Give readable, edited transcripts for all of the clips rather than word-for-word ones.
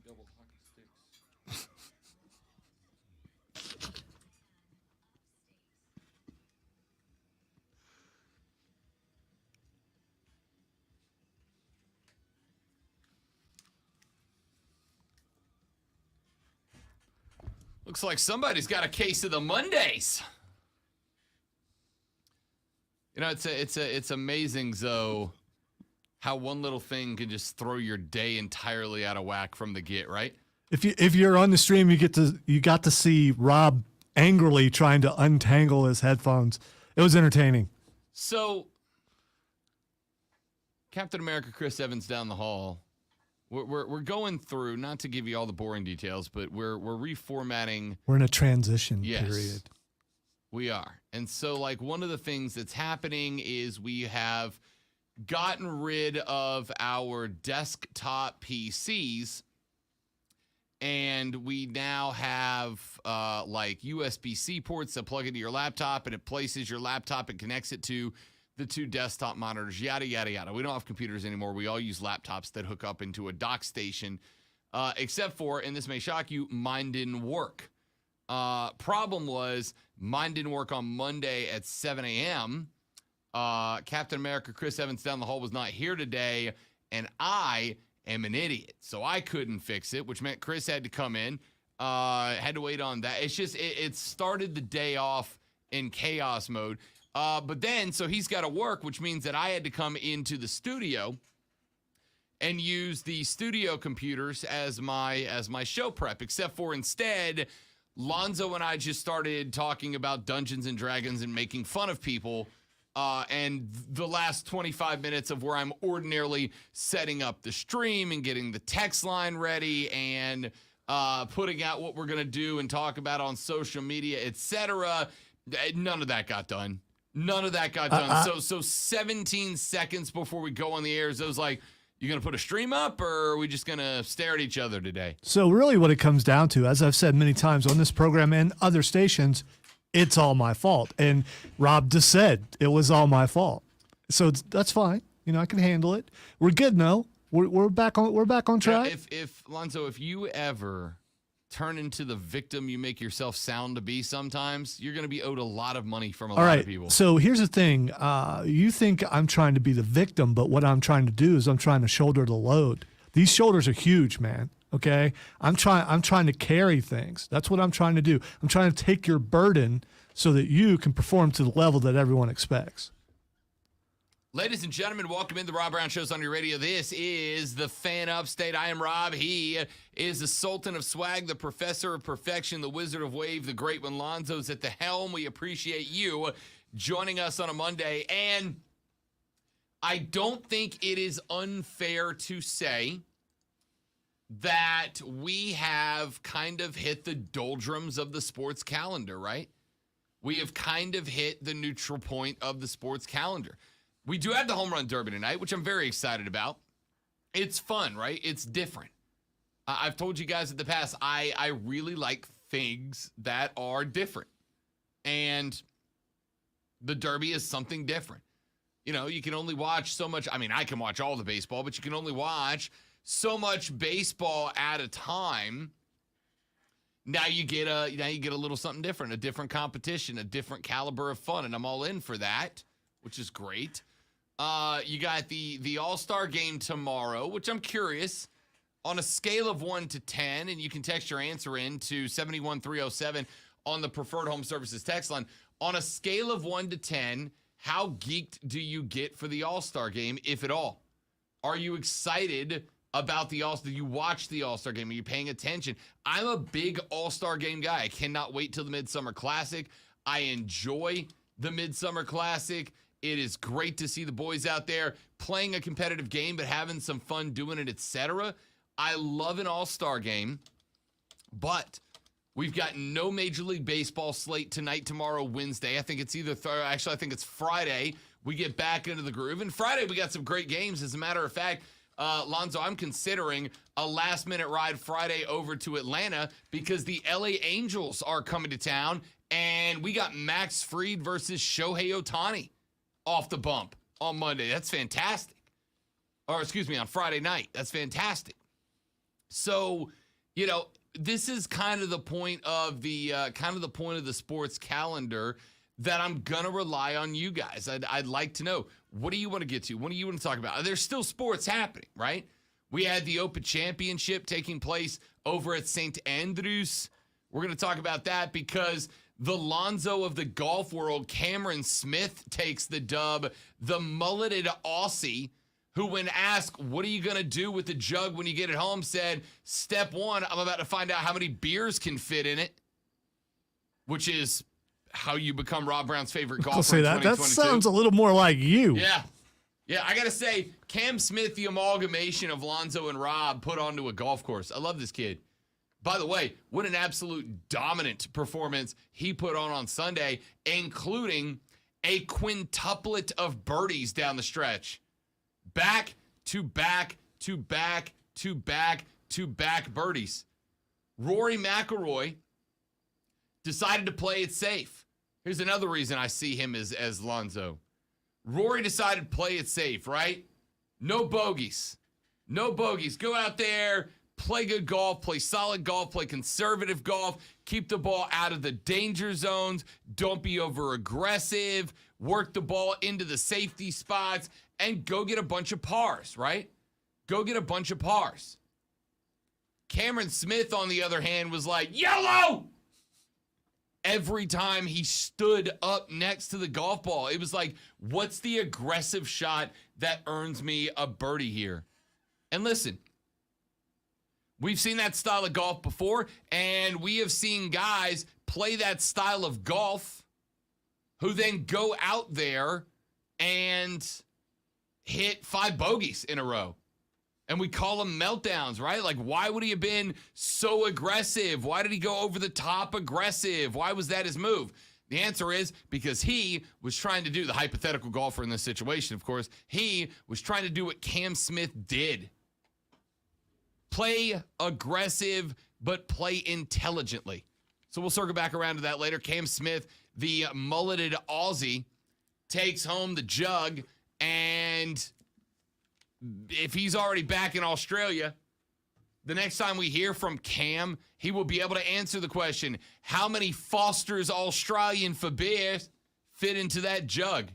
double hockey sticks. Looks like somebody's got a case of the Mondays. You know, it's amazing, Zoe, how one little thing can just throw your day entirely out of whack from the get, right? If you're on the stream, you got to see Rob angrily trying to untangle his headphones. It was entertaining. So, Captain America Chris Evans down the hall. We're going through, not to give you all the boring details, but we're reformatting. We're in a transition period. We are. And so, like, one of the things that's happening is we have gotten rid of our desktop PCs, and we now have, like, USB-C ports that plug into your laptop, and it places your laptop and connects it to the two desktop monitors, yada, yada, yada. We don't have computers anymore. We all use laptops that hook up into a dock station, except for, and this may shock you, mine didn't work. Problem was, mine didn't work on Monday at 7 a.m. Captain America Chris Evans down the hall was not here today, and I am an idiot. So I couldn't fix it, which meant Chris had to come in, had to wait on that. It's just, it started the day off in chaos mode. But then, so he's got to work, which means that I had to come into the studio and use the studio computers as my show prep, except for instead, Lonzo and I just started talking about Dungeons and Dragons and making fun of people. And the last 25 minutes of where I'm ordinarily setting up the stream and getting the text line ready and putting out what we're going to do and talk about on social media, etc. None of that got done. None of that got done. So 17 seconds before we go on the air, I was like, you going to put a stream up, or are we just going to stare at each other today? So really what it comes down to, as I've said many times on this program and other stations, it's all my fault. And Rob just said it was all my fault. So that's fine. You know, I can handle it. We're good now. We're back on track. If Lonzo, if you ever turn into the victim you make yourself sound to be sometimes, you're going to be owed a lot of money from a lot of people. So here's the thing. You think I'm trying to be the victim, but what I'm trying to do is I'm trying to shoulder the load. These shoulders are huge, man. Okay? I'm trying to carry things. That's what I'm trying to do. I'm trying to take your burden so that you can perform to the level that everyone expects. Ladies and gentlemen, welcome in the Rob Brown Show's on your radio. This is the Fan Upstate. I am Rob. He is the Sultan of Swag, the Professor of Perfection, the Wizard of Wave, the Great One. Lonzo's at the helm. We appreciate you joining us on a Monday. And I don't think it is unfair to say that we have kind of hit the doldrums of the sports calendar, right? We have kind of hit the neutral point of the sports calendar. We do have the Home Run Derby tonight, which I'm very excited about. It's fun, right? It's different. I've told you guys in the past, I really like things that are different. And the Derby is something different. You know, you can only watch so much. I mean, I can watch all the baseball, but you can only watch so much baseball at a time. Now you get a little something different, a different competition, a different caliber of fun, and I'm all in for that, which is great. You got the All-Star game tomorrow, which I'm curious, on a scale of 1 to 10, and you can text your answer in to 71307 on the Preferred Home Services text line. On a scale of 1 to 10, how geeked do you get for the All-Star game, if at all? Are you excited about the All-Star? Do you watch the All-Star game? Are you paying attention? I'm a big All-Star game guy. I cannot wait till the Midsummer Classic. I enjoy the Midsummer Classic. It is great to see the boys out there playing a competitive game, but having some fun doing it, etc. I love an All-Star game, but we've got no Major League Baseball slate tonight, tomorrow, Wednesday. I think it's I think it's Friday. We get back into the groove. And Friday, we got some great games. As a matter of fact, Lonzo, I'm considering a last-minute ride Friday over to Atlanta because the LA Angels are coming to town, and we got Max Fried versus Shohei Ohtani off the bump on Monday. That's fantastic. Or, excuse me, on Friday night. That's fantastic. So, this is kind of the point of the sports calendar that I'm gonna rely on you guys. I'd like to know, what do you want to get to? What do you want to talk about? There's still sports happening, right? We had the Open Championship taking place over at St. Andrews. We're gonna talk about that because the Lonzo of the golf world, Cameron Smith, takes the dub. The mulleted Aussie, who when asked, what are you going to do with the jug when you get it home, said, step one, I'm about to find out how many beers can fit in it, which is how you become Rob Brown's favorite golfer. I'll say in that. That 2022. sounds a little more like you. Yeah, I got to say, Cam Smith, the amalgamation of Lonzo and Rob put onto a golf course. I love this kid. By the way, what an absolute dominant performance he put on Sunday, including a quintuplet of birdies down the stretch. Back to back to back to back to back birdies. Rory McIlroy decided to play it safe. Here's another reason I see him as Lonzo. Rory decided to play it safe, right? No bogeys. No bogeys. Go out there, play good golf, play solid golf, play conservative golf, keep the ball out of the danger zones, don't be over aggressive, work the ball into the safety spots, and go get a bunch of pars, right? Go get a bunch of pars. Cameron Smith, on the other hand, was like, yellow! Every time he stood up next to the golf ball, it was like, what's the aggressive shot that earns me a birdie here? And listen, we've seen that style of golf before, and we have seen guys play that style of golf who then go out there and hit 5 bogeys in a row. And we call them meltdowns, right? Like, why would he have been so aggressive? Why did he go over the top aggressive? Why was that his move? The answer is because he was trying to do, the hypothetical golfer in this situation, of course, he was trying to do what Cam Smith did. Play aggressive, but play intelligently. So we'll circle back around to that later. Cam Smith, the mulleted Aussie, takes home the jug, and if he's already back in Australia, the next time we hear from Cam, he will be able to answer the question, how many Foster's Australian for beer fit into that jug?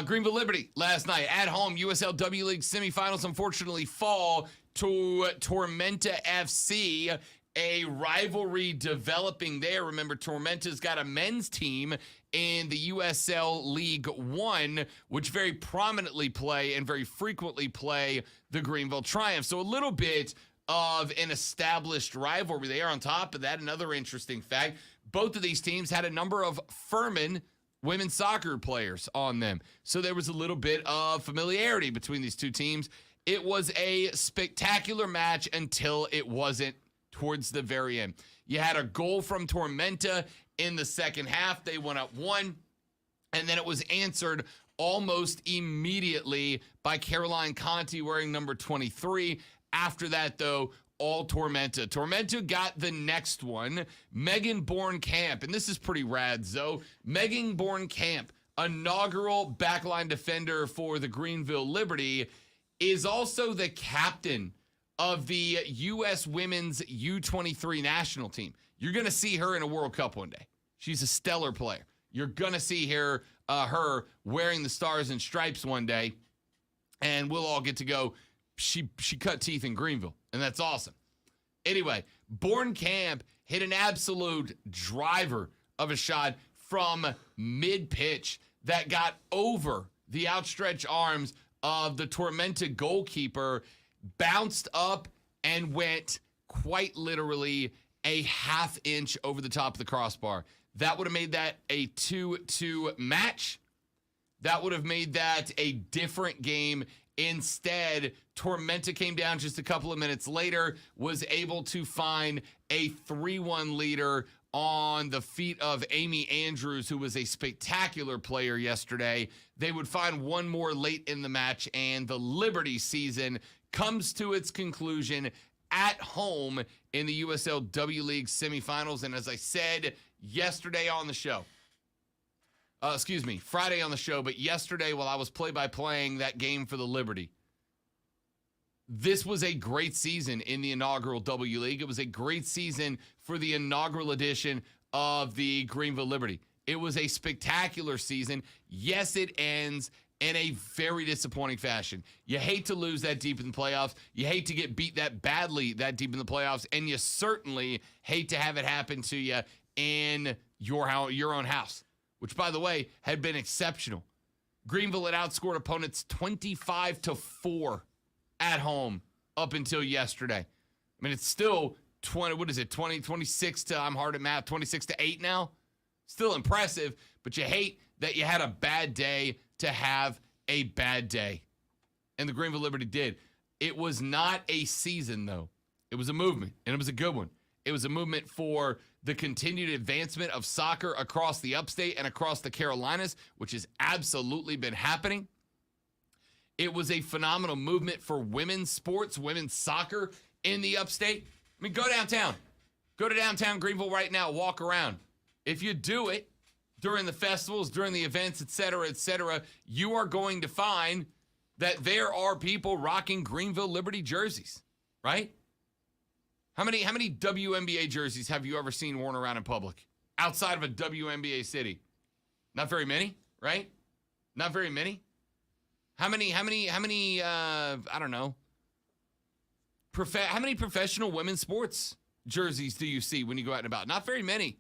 Greenville Liberty last night at home, USLW League semifinals unfortunately fall to Tormenta FC. A rivalry developing there. Remember, Tormenta's got a men's team in the USL League One, which very prominently play and very frequently play the Greenville Triumph. So a little bit of an established rivalry there. On top of that, another interesting fact, both of these teams had a number of Furman women's soccer players on them. So there was a little bit of familiarity between these two teams. It was a spectacular match until it wasn't. Towards the very end, you had a goal from Tormenta in the second half. They went up 1, and then it was answered almost immediately by Caroline Conti wearing number 23. After that, though, all Tormenta. Tormenta got the next one, Megan Bourne-Camp, and this is pretty rad, Zoe. Megan Bourne-Camp, inaugural backline defender for the Greenville Liberty, is also the captain of the U.S. Women's U23 national team. You're going to see her in a World Cup one day. She's a stellar player. You're going to see her wearing the stars and stripes one day, and we'll all get to go. She cut teeth in Greenville, and that's awesome. Anyway, Bourne-Camp hit an absolute driver of a shot from mid-pitch that got over the outstretched arms of the Tormenta goalkeeper, bounced up and went quite literally a half inch over the top of the crossbar. That would have made that a 2-2 match. That would have made that a different game. Instead, Tormenta came down just a couple of minutes later, was able to find a 3-1 leader on the feet of Amy Andrews, who was a spectacular player yesterday. They would find one more late in the match, and the Liberty season comes to its conclusion at home in the USLW League semifinals. And as I said yesterday on the show, Friday on the show, but yesterday while I was play-by-playing that game for the Liberty, This was a great season in the inaugural W League. It was a great season for the inaugural edition of the Greenville Liberty. It was a spectacular season. Yes, it ends in a very disappointing fashion. You hate to lose that deep in the playoffs. You hate to get beat that badly that deep in the playoffs. And you certainly hate to have it happen to you in your own house, which, by the way, had been exceptional. Greenville had outscored opponents 25-4 at home up until yesterday. I mean, it's still 26 to, I'm hard at math, 26-8 now. Still impressive, but you hate that you had a bad day to have a bad day. And the Greenville Liberty did. It was not a season, though. It was a movement, and it was a good one. It was a movement for the continued advancement of soccer across the upstate and across the Carolinas, which has absolutely been happening. It was a phenomenal movement for women's sports, women's soccer in the upstate. I mean, go downtown. Go to downtown Greenville right now. Walk around. If you do it during the festivals, during the events, et cetera, you are going to find that there are people rocking Greenville Liberty jerseys, right? How many WNBA jerseys have you ever seen worn around in public outside of a WNBA city? Not very many, right? Not very many. How many, I don't know, how many professional women's sports jerseys do you see when you go out and about? Not very many.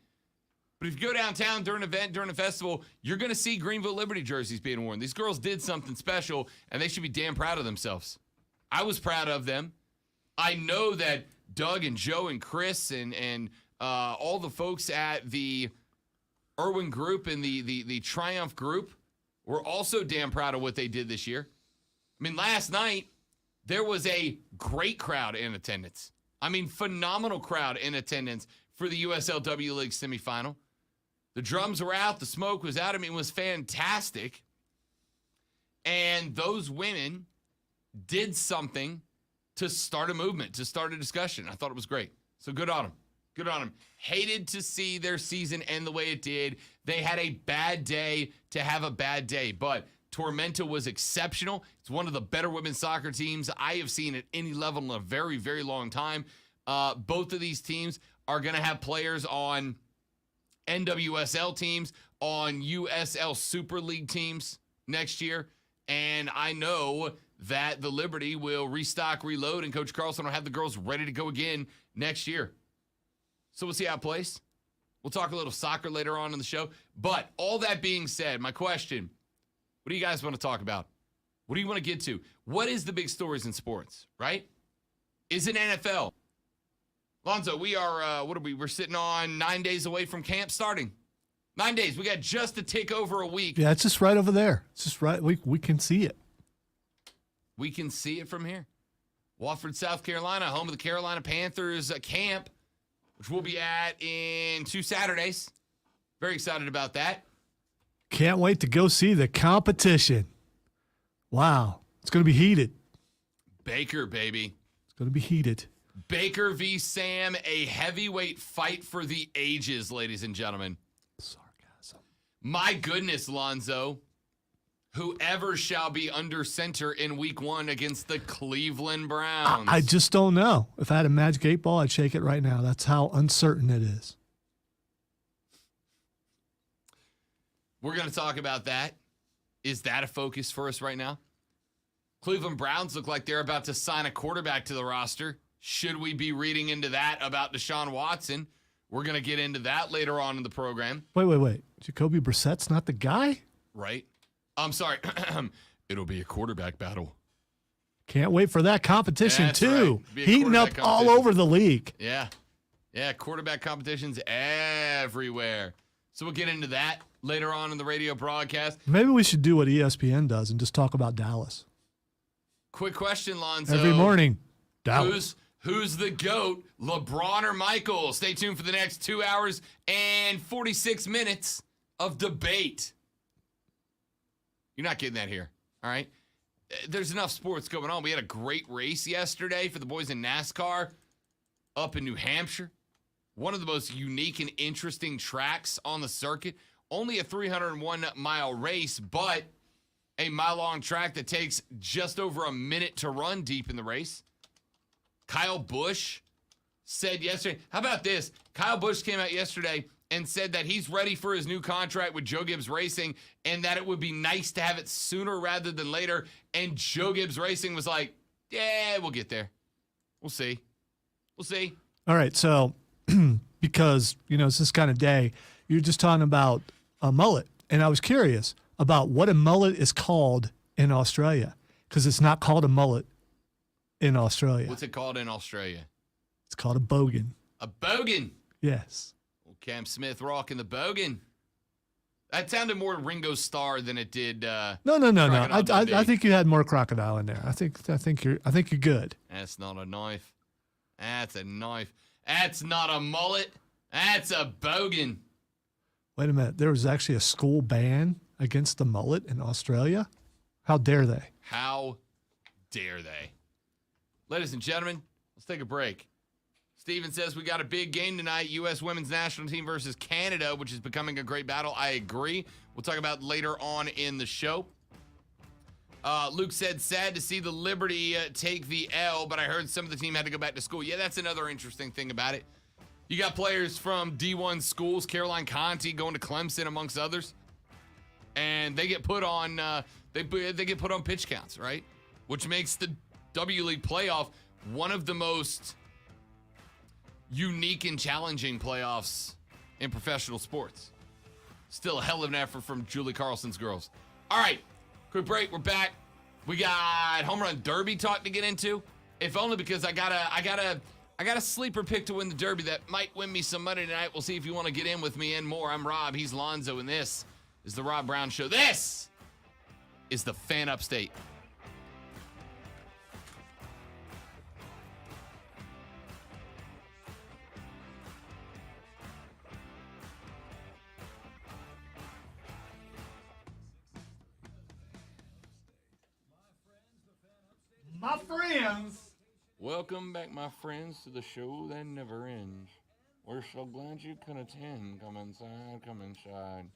But if you go downtown during an event, during a festival, you're going to see Greenville Liberty jerseys being worn. These girls did something special, and they should be damn proud of themselves. I was proud of them. I know that Doug and Joe and Chris and all the folks at the Irwin Group and the Triumph Group were also damn proud of what they did this year. I mean, last night, there was a great crowd in attendance. I mean, phenomenal crowd in attendance for the USLW League semifinal. The drums were out. The smoke was out. I mean, it was fantastic. And those women did something to start a movement, to start a discussion. I thought it was great. So good on them. Good on them. Hated to see their season end the way it did. They had a bad day to have a bad day, but Tormenta was exceptional. It's one of the better women's soccer teams I have seen at any level in a very, very long time. Both of these teams are going to have players on NWSL teams, on USL Super League teams next year. And I know that the Liberty will restock, reload, and Coach Carlson will have the girls ready to go again next year. So we'll see how it plays. We'll talk a little soccer later on in the show. But all that being said, my question, what do you guys want to talk about? What do you want to get to? What is the big stories in sports, right? Is it NFL? Lonzo, we are, we're sitting on 9 days away from camp starting. 9 days. We got just a tick over a week. Yeah, it's just right over there. It's just right. We can see it. We can see it from here. Wofford, South Carolina, home of the Carolina Panthers camp, which we'll be at in 2 Saturdays. Very excited about that. Can't wait to go see the competition. Wow. It's going to be heated. Baker, baby. It's going to be heated. Baker v. Sam, a heavyweight fight for the ages, ladies and gentlemen. Sarcasm. My goodness, Lonzo. Whoever shall be under center in week 1 against the Cleveland Browns. I just don't know. If I had a magic 8-ball, I'd shake it right now. That's how uncertain it is. We're going to talk about that. Is that a focus for us right now? Cleveland Browns look like they're about to sign a quarterback to the roster. Should we be reading into that about Deshaun Watson? We're going to get into that later on in the program. Wait. Jacoby Brissett's not the guy? Right. I'm sorry. It'll be a quarterback battle. Can't wait for that competition, That's too. right. Heating up all over the league. Yeah, quarterback competitions everywhere. So we'll get into that later on in the radio broadcast. Maybe we should do what ESPN does and just talk about Dallas. Quick question, Lonzo. Every morning, Dallas. Who's the GOAT, LeBron or Michael? Stay tuned for the next 2 hours and 46 minutes of debate. You're not getting that here, all right? There's enough sports going on. We had a great race yesterday for the boys in NASCAR up in New Hampshire. One of the most unique and interesting tracks on the circuit. Only a 301-mile race, but a mile-long track that takes just over a minute to run deep in the race. Kyle Busch said yesterday, how about this? Kyle Busch came out yesterday and said that he's ready for his new contract with Joe Gibbs Racing and that it would be nice to have it sooner rather than later. And Joe Gibbs Racing was like, yeah, we'll get there. We'll see. We'll see. All right, so because, it's this kind of day, you're just talking about a mullet. And I was curious about what a mullet is called in Australia because it's not called a mullet in Australia. What's it called in Australia? It's called a bogan. A bogan. Yes. Well, Cam Smith rocking the bogan. That sounded more Ringo Starr than it did. No. I think you had more crocodile in there. I think you're good. That's not a knife. That's a knife. That's not a mullet. That's a bogan. Wait a minute. There was actually a school ban against the mullet in Australia. How dare they? How dare they? Ladies and gentlemen, let's take a break. Steven says we got a big game tonight. U.S. women's national team versus Canada, which is becoming a great battle. I agree. We'll talk about later on in the show. Luke said, sad to see the Liberty take the L, but I heard some of the team had to go back to school. Yeah, that's another interesting thing about it. You got players from D1 schools, Caroline Conti going to Clemson, amongst others, and they get put on they get put on pitch counts, right? Which makes the W League playoff one of the most unique and challenging playoffs in professional sports. Still a hell of an effort from Julie Carlson's girls. All right, quick break. We're back. We got home run derby talk to get into. If only because I got a sleeper pick to win the derby that might win me some money tonight. We'll see if you want to get in with me and more. I'm Rob. He's Lonzo, and this is the Rob Brown Show. This is the Fan Upstate. My friends. Welcome back, my friends, to the show that never ends. We're so glad you could attend. Come inside, come inside.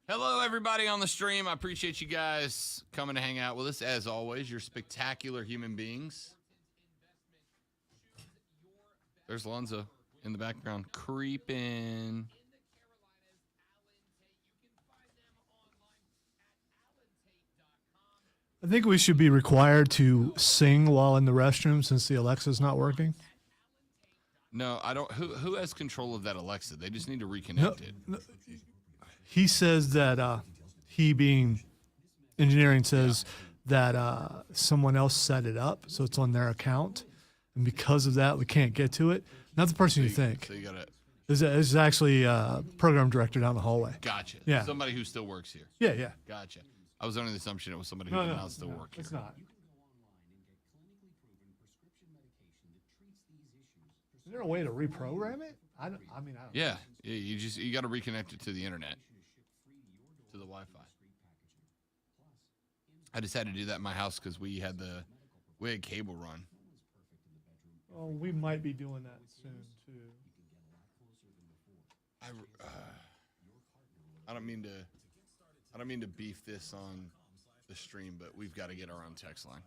Hello, everybody on the stream. I appreciate you guys coming to hang out with us. As always, you're spectacular human beings. There's Lonzo in the background, creeping. I think we should be required to sing while in the restroom since the Alexa's not working. No, I don't. Who has control of that Alexa? They just need to reconnect it. No. He says that he, being engineering, says that someone else set it up, so it's on their account, and because of that, we can't get to it. Not the person you think. So you gotta. This is actually a program director down the hallway. Gotcha. Yeah. Somebody who still works here. Yeah. Gotcha. I was under the assumption it was somebody who did not still work here. It's not. Is there a way to reprogram it? I don't. Yeah. You got to reconnect it to the internet, to the Wi-Fi. I just had to do that in my house because we had cable run. Oh, we might be doing that soon too. I don't mean to beef this on the stream, but we've got to get our own text line.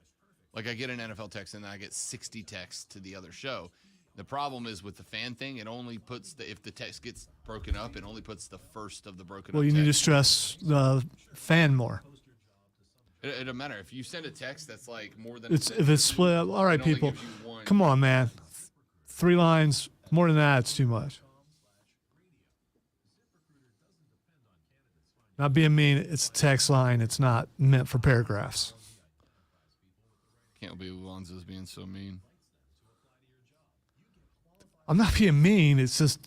Like I get an NFL text and then I get 60 texts to the other show. The problem is with the fan thing, it only puts if the text gets broken up, it only puts the first of the broken up. Well, you need to stress the fan more. It doesn't matter if you send a text that's like more than If it's split up. All right, people, come on, man. 3 lines, more than that, it's too much. Not being mean, it's a text line. It's not meant for paragraphs. Can't believe Alonzo's being so mean. I'm not being mean. It's just,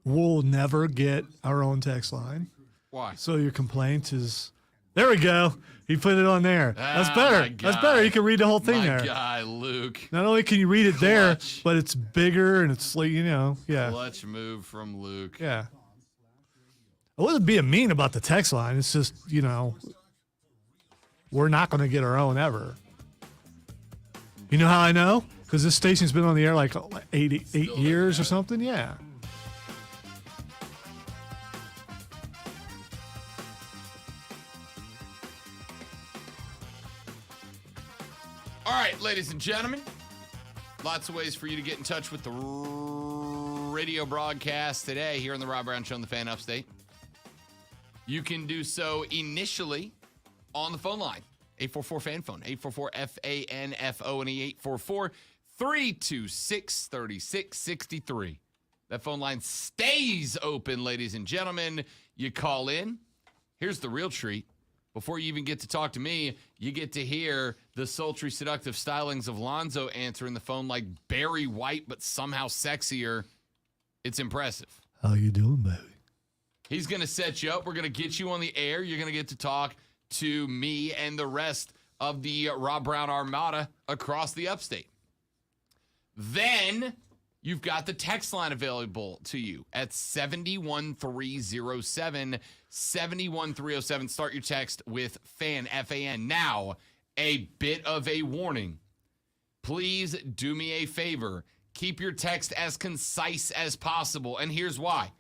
we'll never get our own text line. Why? So your complaint is, there we go. He put it on there. That's better. That's better. You can read the whole thing there. My guy, Luke. Not only can you read it there, but it's bigger and it's like, yeah. Clutch move from Luke. Yeah. I wasn't being mean about the text line. It's just, we're not going to get our own ever. You know how I know? Because this station's been on the air like 8 years or something. Yeah. All right, ladies and gentlemen, lots of ways for you to get in touch with the radio broadcast today here on the Rob Brown Show on the Fan Upstate. You can do so initially on the phone line, 844-FAN phone, 844-FANFO, and 844-326-3663. That phone line stays open, ladies and gentlemen. You call in. Here's the real treat. Before you even get to talk to me, you get to hear the sultry, seductive stylings of Lonzo answering the phone like Barry White, but somehow sexier. It's impressive. How you doing, baby? He's going to set you up. We're going to get you on the air. You're going to get to talk to me and the rest of the Rob Brown Armada across the upstate. Then you've got the text line available to you at 71307, 71307. Start your text with FAN, F-A-N. Now, a bit of a warning. Please do me a favor. Keep your text as concise as possible. And here's why.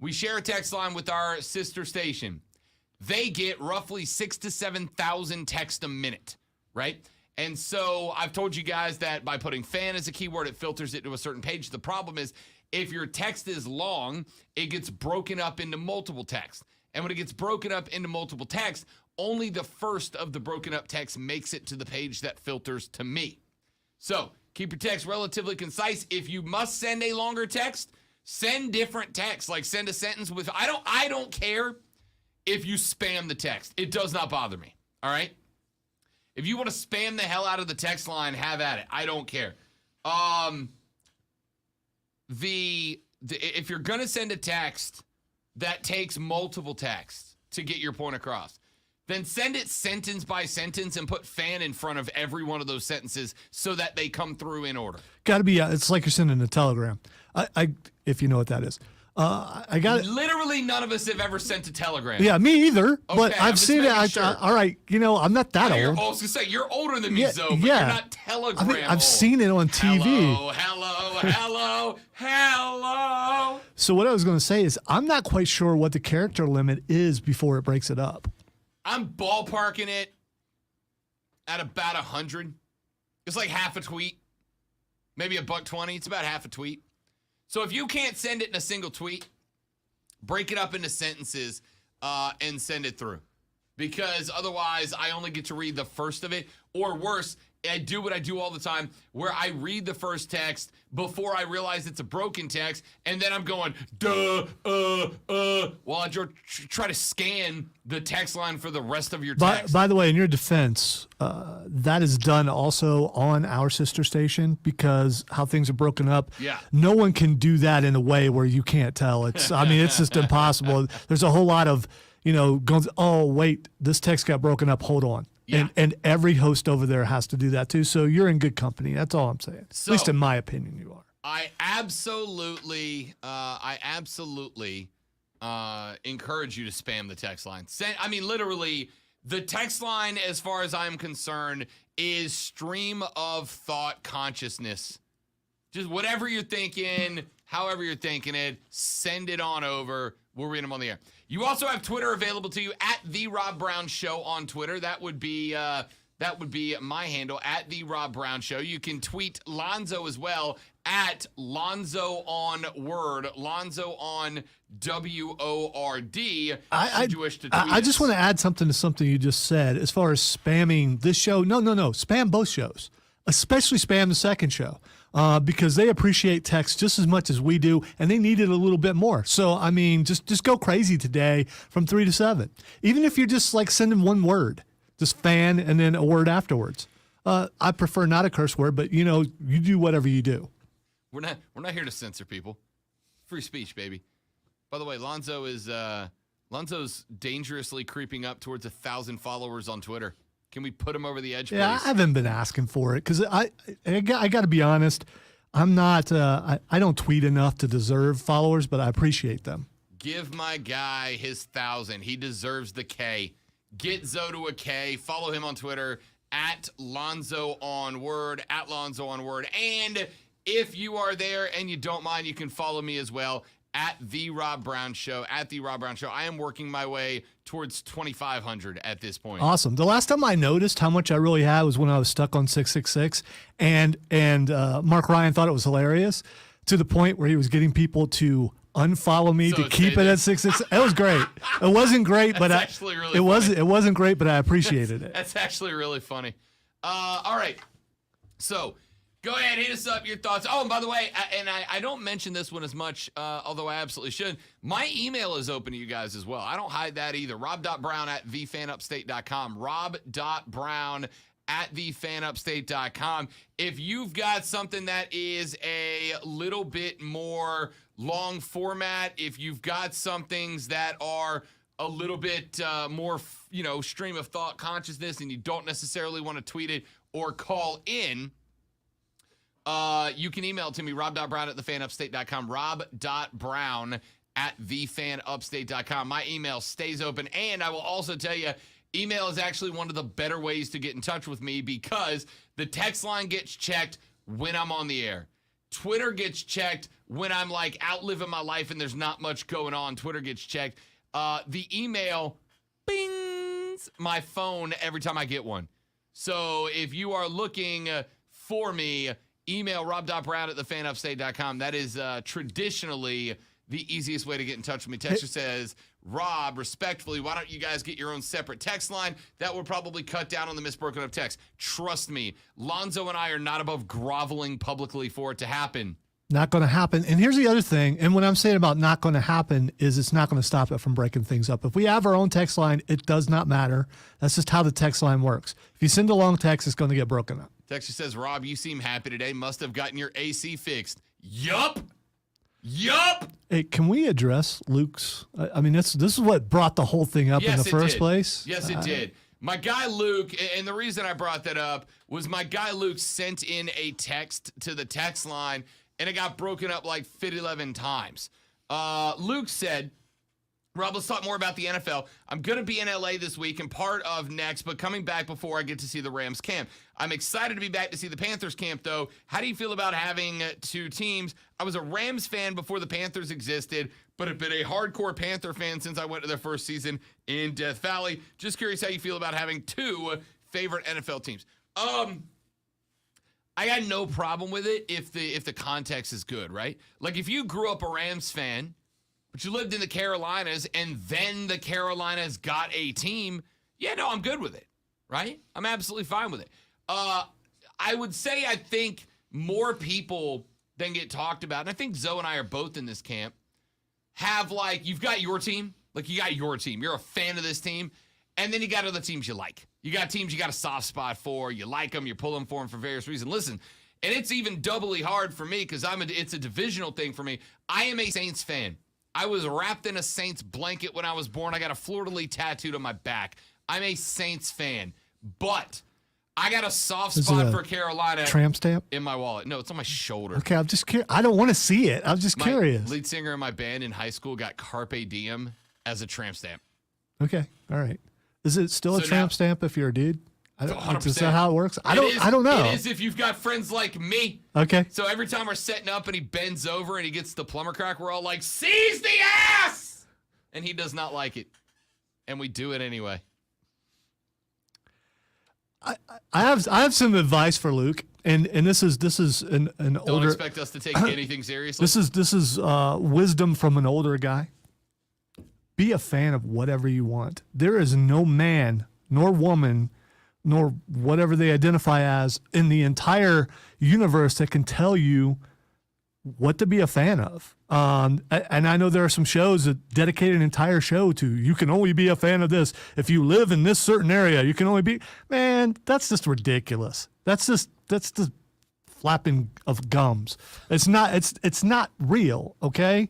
We share a text line with our sister station. They get roughly 6,000 to 7,000 texts a minute, right? And so I've told you guys that by putting fan as a keyword, it filters it to a certain page. The problem is if your text is long, it gets broken up into multiple texts. And when it gets broken up into multiple texts, only the first of the broken up text makes it to the page that filters to me. So keep your text relatively concise. If you must send a longer text, send different text. Like send a sentence with, I don't care if you spam the text. It does not bother me. All right? If you want to spam the hell out of the text line, have at it. I don't care. If you're going to send a text that takes multiple texts to get your point across, then send it sentence by sentence and put fan in front of every one of those sentences so that they come through in order. Got to be, it's like you're sending a telegram. If you know what that is. I got it. Literally none of us have ever sent a telegram. Yeah, me either. But I'm I've seen it. sure. All right, I'm not that old. I was going to say, you're older than me, Zoe, but you're not telegram old. I've seen it on TV. Hello. So what I was going to say is I'm not quite sure what the character limit is before it breaks it up. I'm ballparking it at about 100. It's like half a tweet, maybe $1.20. It's about half a tweet. So if you can't send it in a single tweet, break it up into sentences and send it through. Because otherwise, I only get to read the first of it. Or worse, I do what I do all the time, where I read the first text before I realize it's a broken text, and then I'm going, while I try to scan the text line for the rest of your text. By the way, in your defense, that is done also on our sister station because how things are broken up. Yeah. No one can do that in a way where you can't tell. It's just impossible. There's a whole lot of, going, oh, wait, this text got broken up. Hold on. Yeah. And every host over there has to do that too. So you're in good company. That's all I'm saying. So, at least in my opinion, you are. I absolutely encourage you to spam the text line. Literally, the text line, as far as I'm concerned, is stream of thought consciousness. Just whatever you're thinking, however you're thinking it, send it on over. We'll read them on the air. You also have Twitter available to you at The Rob Brown Show on Twitter. That would be my handle, at The Rob Brown Show. You can tweet Lonzo as well at Lonzo on Word, Lonzo on WORD. Should you wish to tweet I just want to add something to something you just said as far as spamming this show. No. Spam both shows, especially spam the second show. Because they appreciate text just as much as we do, and they need it a little bit more. So, just go crazy today from 3 to 7. Even if you're just like sending one word, just fan and then a word afterwards. I prefer not a curse word, but you do whatever you do. We're not here to censor people. Free speech, baby. By the way, Lonzo's dangerously creeping up towards 1,000 followers on Twitter. Can we put him over the edge, please? Yeah, I haven't been asking for it because I got to be honest. I'm not. I don't tweet enough to deserve followers, but I appreciate them. Give my guy his 1,000. He deserves the K. Get Zoe to a K. Follow him on Twitter at Lonzo on Word, at Lonzo on Word. And if you are there and you don't mind, you can follow me as well at The Rob Brown Show, at The Rob Brown Show. I am working my way towards 2,500 at this point. Awesome. The last time I noticed how much I really had was when I was stuck on 666, and Mark Ryan thought it was hilarious to the point where he was getting people to unfollow me to keep it at 666. It was great. It wasn't great, but actually really it wasn't great, but I appreciated it. That's actually really funny. All right. So go ahead, hit us up, your thoughts. Oh, and by the way, I don't mention this one as much, although I absolutely should. My email is open to you guys as well. I don't hide that either. rob.brown@thefanupstate.com. rob.brown@thefanupstate.com. If you've got something that is a little bit more long format, if you've got some things that are a little bit more, stream of thought consciousness, and you don't necessarily want to tweet it or call in, you can email it to me, rob.brown@thefanupstate.com, rob.brown@thefanupstate.com. My email stays open, and I will also tell you, email is actually one of the better ways to get in touch with me because the text line gets checked when I'm on the air. Twitter gets checked when I'm out living my life and there's not much going on. Twitter gets checked. The email bings my phone every time I get one. So if you are looking for me, email rob.brown@thefanupstate.com. That is traditionally the easiest way to get in touch with me. Texture says, Rob, respectfully, why don't you guys get your own separate text line? That would probably cut down on the misbroken up text. Trust me, Lonzo and I are not above groveling publicly for it to happen. Not going to happen. And here's the other thing. And what I'm saying about not going to happen is it's not going to stop it from breaking things up. If we have our own text line, it does not matter. That's just how the text line works. If you send a long text, it's going to get broken up. Texture says, Rob, you seem happy today. Must have gotten your AC fixed. Yup. Hey, can we address Luke's? This is what brought the whole thing up in the first place. Yes, it did. My guy Luke, and the reason I brought that up was my guy Luke sent in a text to the text line, and it got broken up 11 times. Luke said, Rob, let's talk more about the NFL. I'm going to be in LA this week and part of next, but coming back before I get to see the Rams camp. I'm excited to be back to see the Panthers camp, though. How do you feel about having two teams? I was a Rams fan before the Panthers existed, but have been a hardcore Panther fan since I went to their first season in Death Valley. Just curious how you feel about having two favorite NFL teams. I got no problem with it if the context is good, right? If you grew up a Rams fan, but you lived in the Carolinas, and then the Carolinas got a team, I'm good with it, right? I'm absolutely fine with it. I would say I think more people than get talked about, and I think Zoe and I are both in this camp, have you've got your team, you got your team. You're a fan of this team, and then you got other teams you like. You got teams you got a soft spot for, you like them, you're pulling for them for various reasons. Listen, and it's even doubly hard for me because it's a divisional thing for me. I am a Saints fan. I was wrapped in a Saints blanket when I was born. I got a fleur-de-lis tattooed on my back. I'm a Saints fan. But I got a soft Is it spot a for Carolina tramp stamp? in my wallet. No, it's on my shoulder. Okay, I'm just curious. I don't want to see it. I'm just My curious. lead singer in my band in high school got Carpe Diem as a tramp stamp. Okay, all right. Is it still a So tramp now- stamp if you're a dude? Is 100%. that how it works? I don't know. It is if you've got friends like me. Okay. So every time we're setting up and he bends over and he gets the plumber crack, we're all like, seize the ass! And he does not like it. And we do it anyway. I have some advice for Luke, and this is an Don't older. expect us to take anything seriously. This is wisdom from an older guy. Be a fan of whatever you want. There is no man nor woman nor whatever they identify as in the entire universe that can tell you what to be a fan of. And I know there are some shows that dedicate an entire show to you can only be a fan of this. If you live in this certain area, you can only be. Man, that's just ridiculous. That's the flapping of gums. It's not real, okay?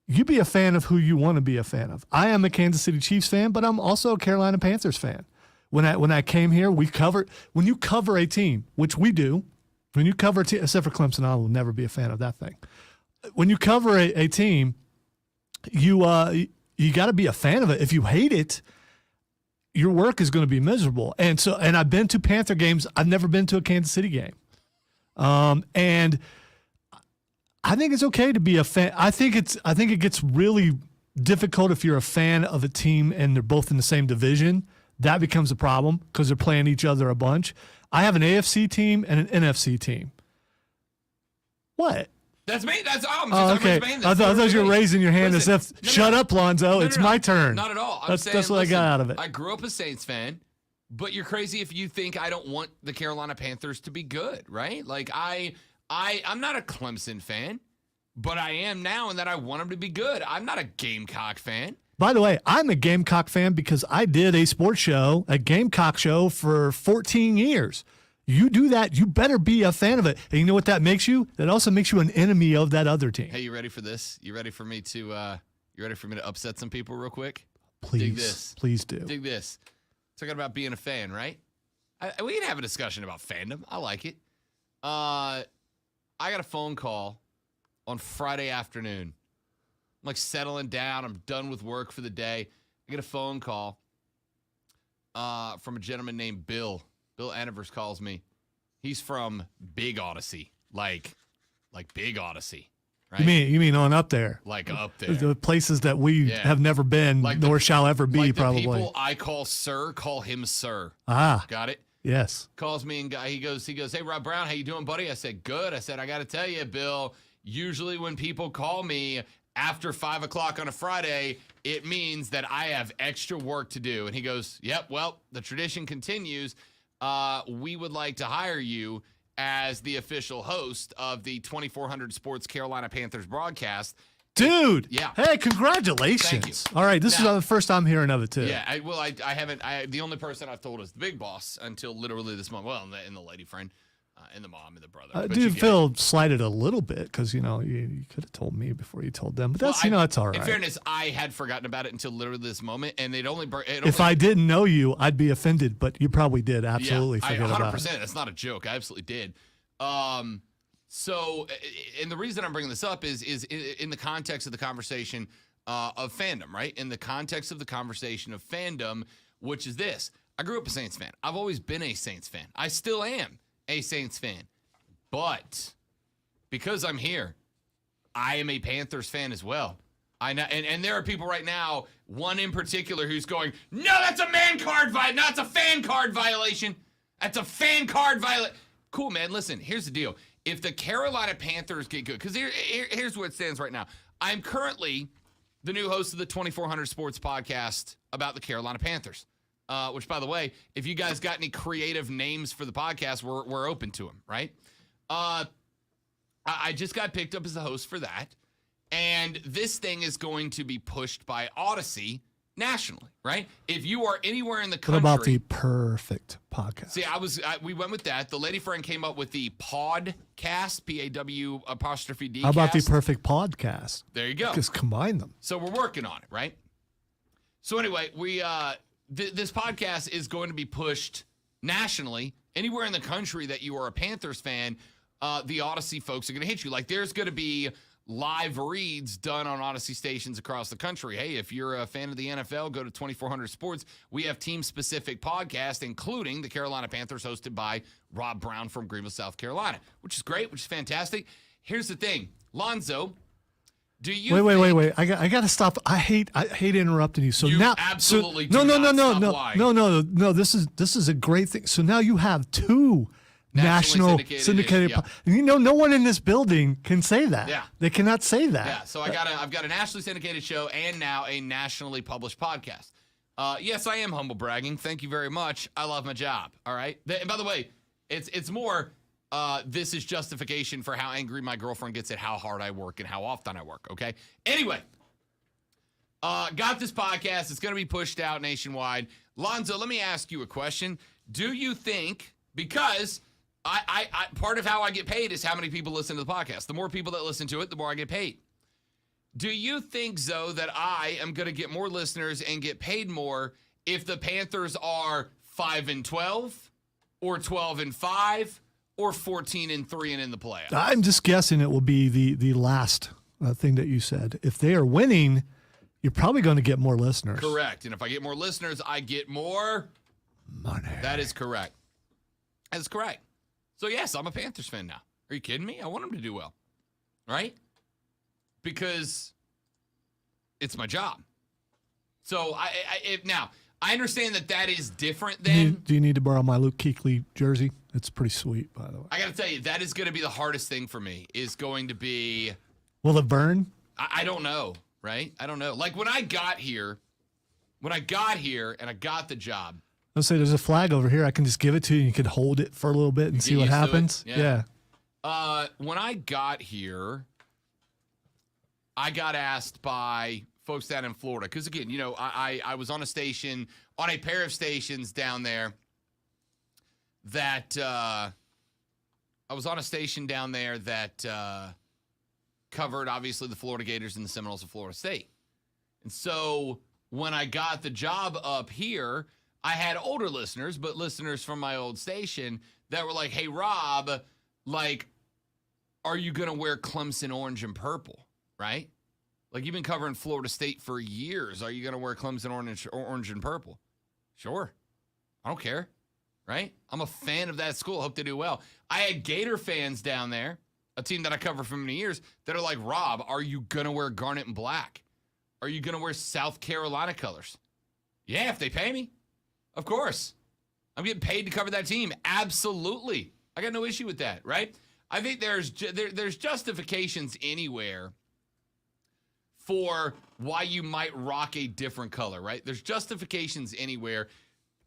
You be a fan of who you want to be a fan of. I am a Kansas City Chiefs fan, but I'm also a Carolina Panthers fan. When I came here, when you cover a team, which we do, when you cover a team, except for Clemson, I will never be a fan of that thing. When you cover a team, you got to be a fan of it. If you hate it, your work is going to be miserable. And I've been to Panther games. I've never been to a Kansas City game. And I think it's okay to be a fan. I think it gets really difficult if you're a fan of a team and they're both in the same division. That becomes a problem because they're playing each other a bunch. I have an AFC team and an NFC team. What? That's me. That's I'm okay. I thought you were raising your hand as if, shut up, Lonzo. It's my turn. Not at all. That's what I got out of it. I grew up a Saints fan, but you're crazy if you think I don't want the Carolina Panthers to be good, right? Like I'm not a Clemson fan, but I am now in that I want them to be good. I'm not a Gamecock fan. By the way, I'm a Gamecock fan because I did a sports show, a Gamecock show for 14 years. You do that, you better be a fan of it. And you know what that makes you? That also makes you an enemy of that other team. Hey, you ready for this? You ready for me to upset some people real quick? Please. Dig this. Please do. Dig this. Talking about being a fan, right? We can have a discussion about fandom. I like it. I got a phone call on Friday afternoon. I'm like settling down. I'm done with work for the day. I get a phone call from a gentleman named Bill. Bill Anivers calls me. He's from Big Odyssey, like Big Odyssey, right? You mean on up there? Like up there, the places that we have never been, nor shall ever be, like probably. The people I call sir, call him sir. Ah, got it. Yes. Calls me and he goes, hey, Rob Brown, how you doing, buddy? I said, good. I said, I got to tell you, Bill, usually when people call me after 5 o'clock on a Friday, it means that I have extra work to do. And he goes, yep, well, the tradition continues. We would like to hire you as the official host of the 2400 Sports Carolina Panthers broadcast. Dude. Yeah. Hey, congratulations. Thank you. All right. This is the first time hearing of it, too. Yeah. I haven't. The only person I've told is the big boss until literally this month. Well, and the lady friend, and the mom and the brother. I do feel slighted a little bit because, you could have told me before you told them. But that's, it's all right. In fairness, I had forgotten about it until literally this moment, and if I didn't know you, I'd be offended, but you probably did absolutely forget about it. 100%. That's not a joke. I absolutely did. So, and the reason I'm bringing this up is in the context of the conversation of fandom, right? In the context of the conversation of fandom, which is this. I grew up a Saints fan. I've always been a Saints fan. I still am a Saints fan. But because I'm here, I am a Panthers fan as well. I know, and there are people right now, one in particular, who's going, no, that's a fan card violation. That's a fan card violation. Cool, man. Listen, here's the deal. If the Carolina Panthers get good, because here's where it stands right now. I'm currently the new host of the 2400 Sports podcast about the Carolina Panthers, which, by the way, if you guys got any creative names for the podcast, we're open to them, right? I just got picked up as the host for that, and this thing is going to be pushed by Odyssey nationally, right? If you are anywhere in the country. What about the perfect podcast? See, we went with that. The lady friend came up with the podcast, PAW''D. How about the perfect podcast? There you go. Just combine them. So we're working on it, right? So anyway, we this podcast is going to be pushed nationally anywhere in the country that you are a Panthers fan, the Odyssey folks are going to hit you. Like, there's going to be live reads done on Odyssey stations across the country. Hey, if you're a fan of the NFL, go to 2400 Sports. We have team-specific podcasts, including the Carolina Panthers, hosted by Rob Brown from Greenville, South Carolina, which is great, which is fantastic. Here's the thing. Lonzo, do you wait. I got to stop. I hate interrupting you. So you now, absolutely no. This This is a great thing. So now you have two national syndicated. yeah. No one in this building can say that. Yeah. They cannot say that. Yeah. So I've got a nationally syndicated show and now a nationally published podcast. Yes, I am humble bragging. Thank you very much. I love my job. All right. And by the way, it's more. This is justification for how angry my girlfriend gets at how hard I work and how often I work. Okay. Anyway, got this podcast. It's going to be pushed out nationwide. Lonzo, let me ask you a question. Do you think, because I part of how I get paid is how many people listen to the podcast. The more people that listen to it, the more I get paid. Do you think, Zoe, that I am going to get more listeners and get paid more if the Panthers are 5-12 or 12-5 or 14-3 and in the playoffs? I'm just guessing it will be the last thing that you said. If they are winning, you're probably going to get more listeners. Correct. And if I get more listeners, I get more money. That is correct. That is correct. So, yes, I'm a Panthers fan now. Are you kidding me? I want them to do well, right? Because it's my job. So, now, I understand that is different than... Do you need to borrow my Luke Kuechly jersey? It's pretty sweet, by the way. I got to tell you, that is going to be the hardest thing for me, is going to be... Will it burn? I don't know, right? I don't know. Like, when I got here and I got the job... I'll say there's a flag over here. I can just give it to you and you can hold it for a little bit and see what happens. Yeah. When I got here, I got asked by folks down in Florida. Because, again, I was on a pair of stations down there that covered, obviously, the Florida Gators and the Seminoles of Florida State. And so when I got the job up here, I had older listeners, but listeners from my old station that were like, hey, Rob, like, are you going to wear Clemson orange and purple, right? Like, you've been covering Florida State for years. Are you going to wear Clemson orange and purple? Sure. I don't care, right? I'm a fan of that school. Hope they do well. I had Gator fans down there, a team that I cover for many years, that are like, Rob, are you going to wear garnet and black? Are you going to wear South Carolina colors? Yeah, if they pay me. Of course. I'm getting paid to cover that team. Absolutely. I got no issue with that, right? I think there's justifications anywhere for why you might rock a different color, right? There's justifications anywhere.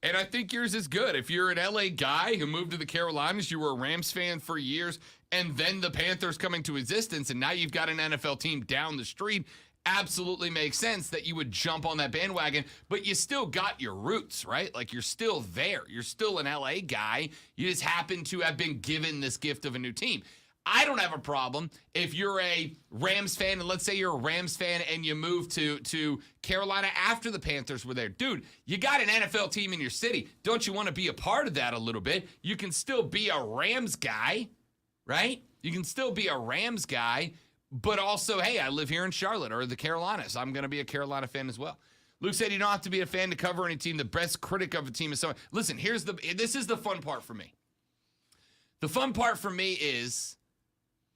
And I think yours is good. If you're an LA guy who moved to the Carolinas, you were a Rams fan for years, and then the Panthers coming to existence, and now you've got an NFL team down the street, absolutely makes sense that you would jump on that bandwagon, but you still got your roots, right? Like, you're still there. You're still an LA guy. You just happen to have been given this gift of a new team. I don't have a problem if you're a Rams fan, and let's say you're a Rams fan and you move to Carolina after the Panthers were there. Dude, you got an NFL team in your city. Don't you want to be a part of that a little bit? You can still be a Rams guy, right? You can still be a Rams guy, but also, hey, I live here in Charlotte or the Carolinas. I'm going to be a Carolina fan as well. Luke said you don't have to be a fan to cover any team. The best critic of a team is someone. Listen, this is the fun part for me. The fun part for me is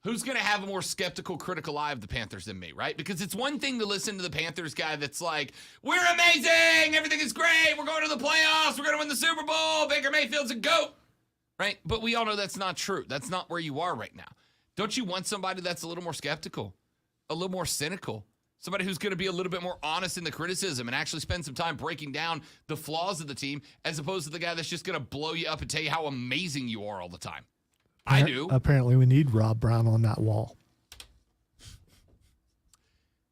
who's going to have a more skeptical, critical eye of the Panthers than me, right? Because it's one thing to listen to the Panthers guy that's like, we're amazing, everything is great, we're going to the playoffs, we're going to win the Super Bowl, Baker Mayfield's a GOAT, right? But we all know that's not true. That's not where you are right now. Don't you want somebody that's a little more skeptical, a little more cynical, somebody who's going to be a little bit more honest in the criticism and actually spend some time breaking down the flaws of the team as opposed to the guy that's just going to blow you up and tell you how amazing you are all the time? I do. Apparently, we need Rob Brown on that wall.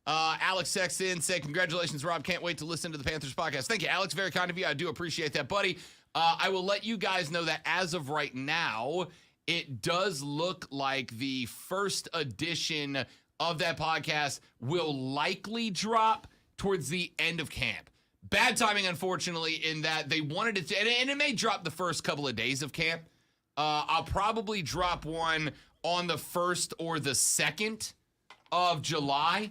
Alex Sexton said, congratulations, Rob. Can't wait to listen to the Panthers podcast. Thank you, Alex. Very kind of you. I do appreciate that, buddy. I will let you guys know that as of right now, it does look like the first edition of that podcast will likely drop towards the end of camp Bad timing, unfortunately, in that they wanted it to, and it may drop the first couple of days of camp. I'll probably drop one on the 1st or the 2nd of July.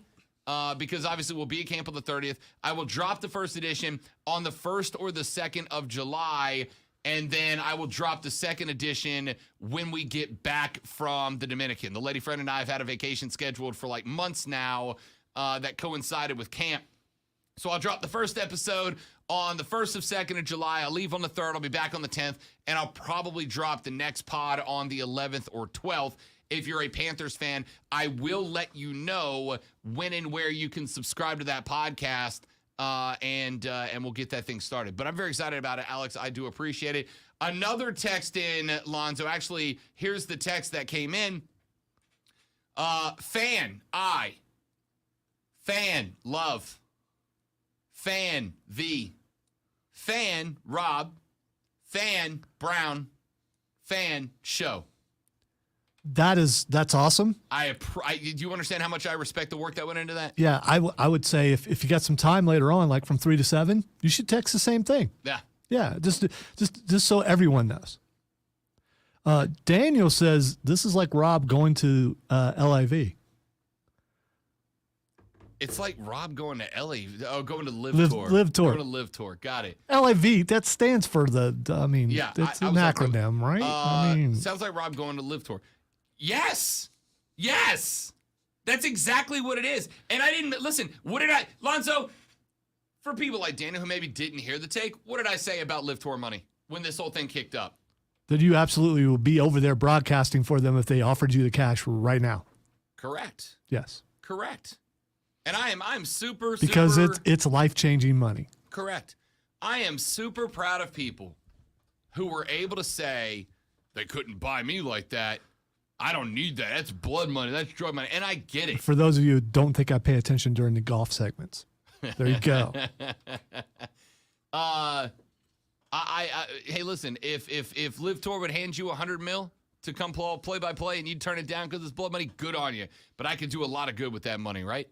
Because obviously we'll be at camp on the 30th. I will drop the first edition on the 1st or the 2nd of July, and then I will drop the second edition when we get back from the Dominican. The lady friend and I have had a vacation scheduled for like months now that coincided with camp. So I'll drop the first episode on the 1st of 2nd of July. I'll leave on the 3rd. I'll be back on the 10th, and I'll probably drop the next pod on the 11th or 12th. If you're a Panthers fan, I will let you know when and where you can subscribe to that podcast, and we'll get that thing started. But I'm very excited about it, Alex. I do appreciate it. Another text in, Lonzo. Actually, here's the text that came in. Fan, love. Fan, Fan, Rob. Fan, Brown. Fan, show. That's awesome. Do you understand how much I respect the work that went into that? Yeah, I would say if you got some time later on, like from 3 to 7, you should text the same thing. Yeah. Yeah, just so everyone knows. Daniel says this is like Rob going to LIV. It's like Rob going to going to Live Tour. Live Tour. Going to Live Tour. Got it. LIV, that stands for it's an acronym, right? Sounds like Rob going to Live Tour. Yes. That's exactly what it is. And I didn't, listen, Lonzo, for people like Daniel who maybe didn't hear the take, what did I say about Live Tour money when this whole thing kicked up? That you absolutely would be over there broadcasting for them if they offered you the cash right now. Correct. Yes. Correct. And I'm super because it's life-changing money. Correct. I am super proud of people who were able to say they couldn't buy me like that. I don't need that. That's blood money. That's drug money. And I get it. For those of you who don't think I pay attention during the golf segments, there you go. Hey, listen, if Live Tour would hand you $100 million to come play by play and you'd turn it down because it's blood money, good on you. But I could do a lot of good with that money, right?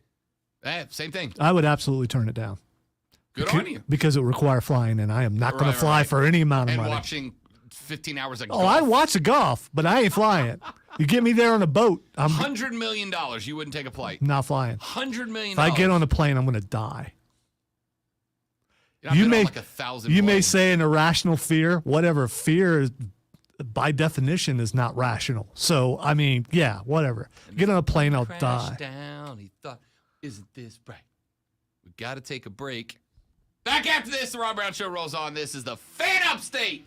Same thing. I would absolutely turn it down. Good on you. Because it would require flying, and I am not going to fly for any amount of money. And watching 15 hours of golf. Oh, I'd watch the golf, but I ain't flying. You get me there on a boat. $100 million, you wouldn't take a flight. Not flying. $100 million. If I get on a plane, I'm going to die. You may, like 1,000 you may say an irrational fear. Whatever fear is, by definition, is not rational. So, I mean, yeah, whatever. Get on a plane, I'll die. Down. He thought, isn't this right? We got to take a break. Back after this, the Rob Brown Show rolls on. This is the Fan Upstate.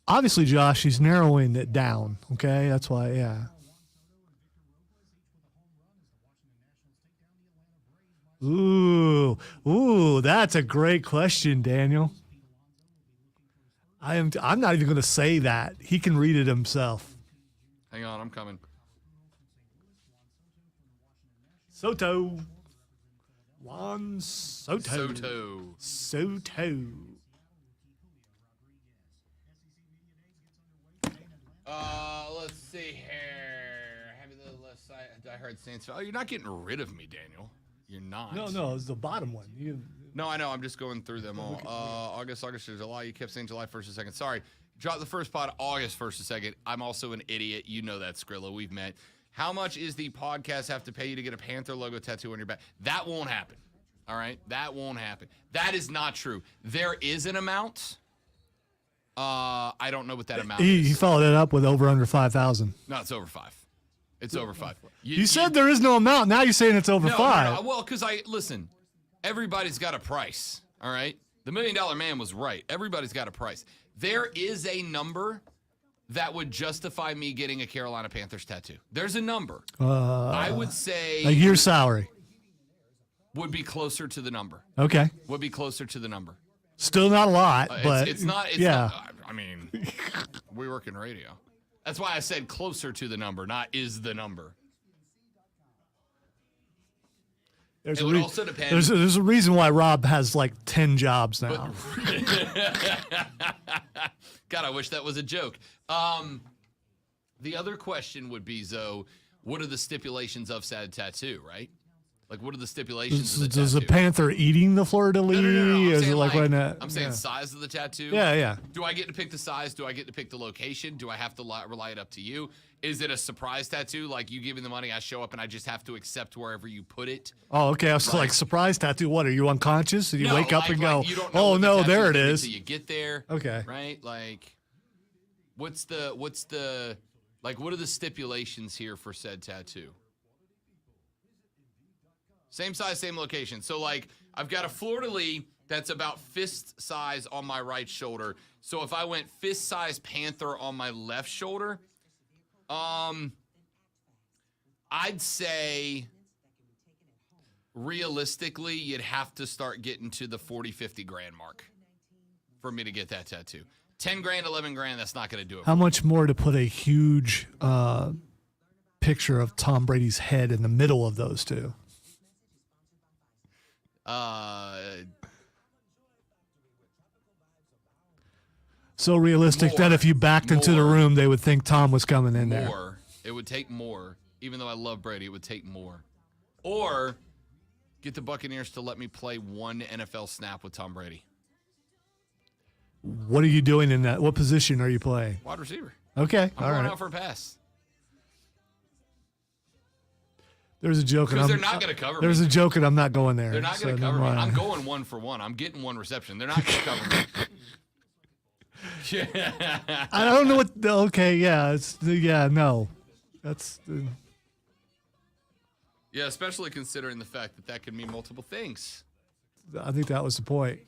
Obviously, Josh, he's narrowing it down. Okay, that's why. Yeah. Ooh, that's a great question, Daniel. I'm not even going to say that. He can read it himself. Hang on, I'm coming. Juan Soto. Let's see here. Have the left side. I heard Saints. Oh, you're not getting rid of me, Daniel. You're not. No, it's the bottom one. No, I know. I'm just going through them all. August to July. You kept saying July 1st and 2nd. Sorry. Drop the first pod August 1st and 2nd. I'm also an idiot. You know that, Skrilla. We've met. How much is the podcast have to pay you to get a Panther logo tattoo on your back? That won't happen. All right? That won't happen. That is not true. There is an amount. I don't know what that amount is. He followed it up with over under 5,000. No, it's over 5. It's over 5. You said there is no amount. Now you're saying it's over 5. No. Well, because listen, everybody's got a price. All right. The $1 Million Man was right. Everybody's got a price. There is a number that would justify me getting a Carolina Panthers tattoo. There's a number. I would say a year's salary would be closer to the number. Okay. Would be closer to the number. Still not a lot, but it's not. Not, I mean, we work in radio. That's why I said closer to the number, not is the number. It would also depend. There's a reason why Rob has like 10 jobs now. God, I wish that was a joke. The other question would be, Zoe, what are the stipulations of said tattoo, right? Like, what are the stipulations of the tattoo? Is a panther eating the fleur-de-lis? No. Is it like right now? I'm saying size of the tattoo. Yeah. Do I get to pick the size? Do I get to pick the location? Do I have to rely it up to you? Is it a surprise tattoo? Like, you give me the money, I show up, and I just have to accept wherever you put it? Oh, okay. I was like, surprise tattoo. What, are you unconscious? And you wake up and go, you don't know oh, what the no, tattoo's there it gonna be is. till you get there. Okay. Right? Like, what are the stipulations here for said tattoo? Same size, same location. So, like, I've got a fleur-de-lis that's about fist size on my right shoulder. So if I went fist size panther on my left shoulder, I'd say realistically, you'd have to start getting to the 40, 50 grand mark for me to get that tattoo. 10 grand, 11 grand, that's not going to do it. How much more to put a huge picture of Tom Brady's head in the middle of those two? So realistic that if you backed into the room, they would think Tom was coming in there. More. It would take more. Even though I love Brady, it would take more. Or get the Buccaneers to let me play one NFL snap with Tom Brady. What are you doing in that? What position are you playing? Wide receiver. Okay, I'm going out for a pass. There's a joke. Because they're not going to cover me. There's a joke, and I'm not going there. They're not going to cover me. I'm going 1-for-1. I'm getting one reception. They're not going to cover me. Yeah. I don't know what. Okay, yeah, no, that's. Yeah, especially considering the fact that could mean multiple things. I think that was the point.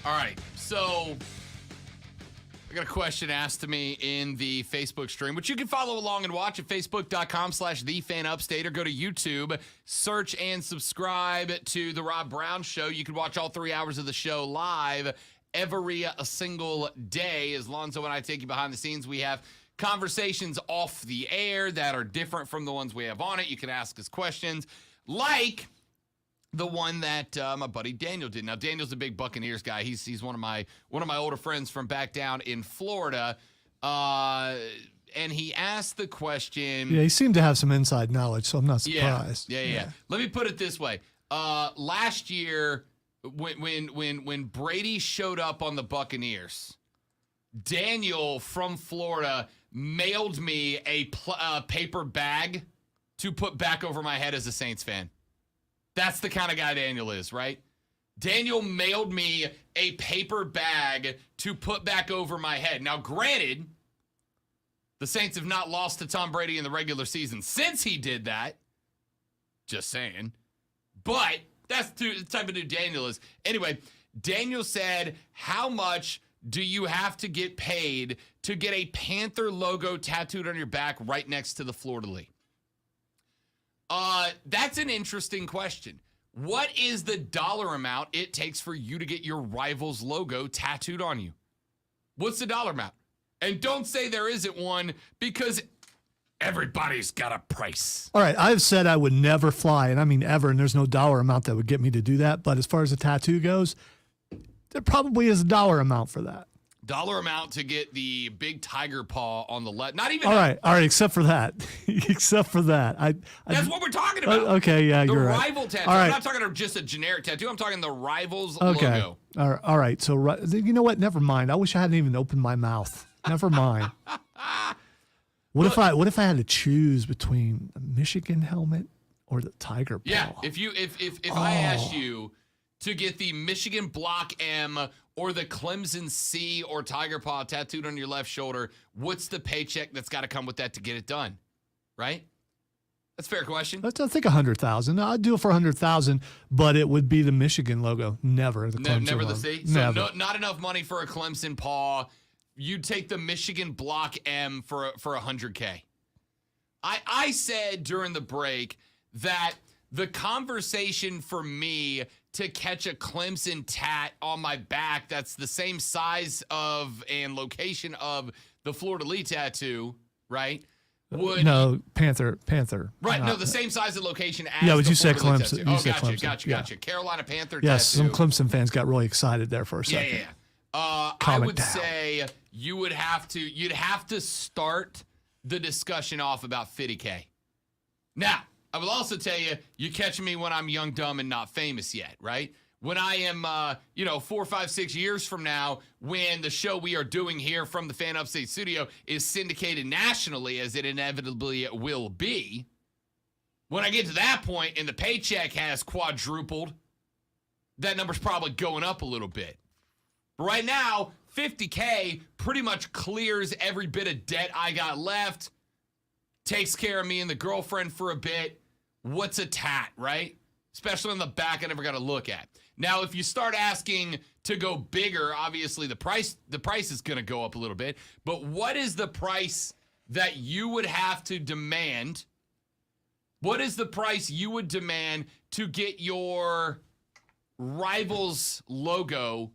All right, so I got a question asked to me in the Facebook stream, which you can follow along and watch at facebook.com/thefanupstate, or go to YouTube, search and subscribe to The Rob Brown Show. You can watch all 3 hours of the show live every single day. As Lonzo and I take you behind the scenes, we have conversations off the air that are different from the ones we have on it. You can ask us questions like the one that my buddy Daniel did. Now, Daniel's a big Buccaneers guy. He's one of my older friends from back down in Florida, and he asked the question. Yeah, he seemed to have some inside knowledge, so I'm not surprised. Yeah. Let me put it this way: last year, when Brady showed up on the Buccaneers, Daniel from Florida mailed me a paper bag to put back over my head as a Saints fan. That's the kind of guy Daniel is, right? Daniel mailed me a paper bag to put back over my head. Now, granted, the Saints have not lost to Tom Brady in the regular season since he did that. Just saying. But that's the type of dude Daniel is. Anyway, Daniel said, how much do you have to get paid to get a Panther logo tattooed on your back right next to the fleur-de-lis? That's an interesting question. What is the dollar amount it takes for you to get your rival's logo tattooed on you? What's the dollar amount? And don't say there isn't one, because everybody's got a price. All right, I've said I would never fly, and I mean ever, and there's no dollar amount that would get me to do that. But as far as a tattoo goes, there probably is a dollar amount for that. Dollar amount to get the big tiger paw on the left. Not even. All right, except for that. Except for that. That's what we're talking about. Okay, yeah, you're right. The rival tattoo. All right. I'm not talking about just a generic tattoo. I'm talking the rival's okay. logo. All right. So, you know what? Never mind. I wish I hadn't even opened my mouth. Never mind. What if I had to choose between a Michigan helmet or the tiger paw. Yeah, if I asked you to get the Michigan Block M or the Clemson C or tiger paw tattooed on your left shoulder, what's the paycheck that's got to come with that to get it done? Right? That's a fair question. I think 100,000. I'd do it for 100,000, but it would be the Michigan logo, never the Clemson. Never the logo. C. Never. So not enough money for a Clemson paw. You'd take the Michigan Block M for $100K. I said during the break that the conversation for me to catch a Clemson tat on my back that's the same size of and location of the Florida Lee tattoo, right? Panther. Right, no, the same size and location as yeah, but the you said Florida Lee Clemson. tattoo. You Oh, said gotcha. Clemson. Carolina Panther yes, tattoo. some Clemson fans got really excited there for a second. Yeah. I Calm it would down. say you'd have to start the discussion off about 50K. Now, I will also tell you, you catch me when I'm young, dumb, and not famous yet, right? When I am, 4, 5, 6 years from now, when the show we are doing here from the Fan Upstate studio is syndicated nationally, as it inevitably will be, when I get to that point and the paycheck has quadrupled, that number's probably going up a little bit. But right now, 50K pretty much clears every bit of debt I got left, takes care of me and the girlfriend for a bit. What's a tat, right? Especially on the back I never got to look at. Now, if you start asking to go bigger, obviously the price is going to go up a little bit. But what is the price that you would have to demand? What is the price you would demand to get your rival's logo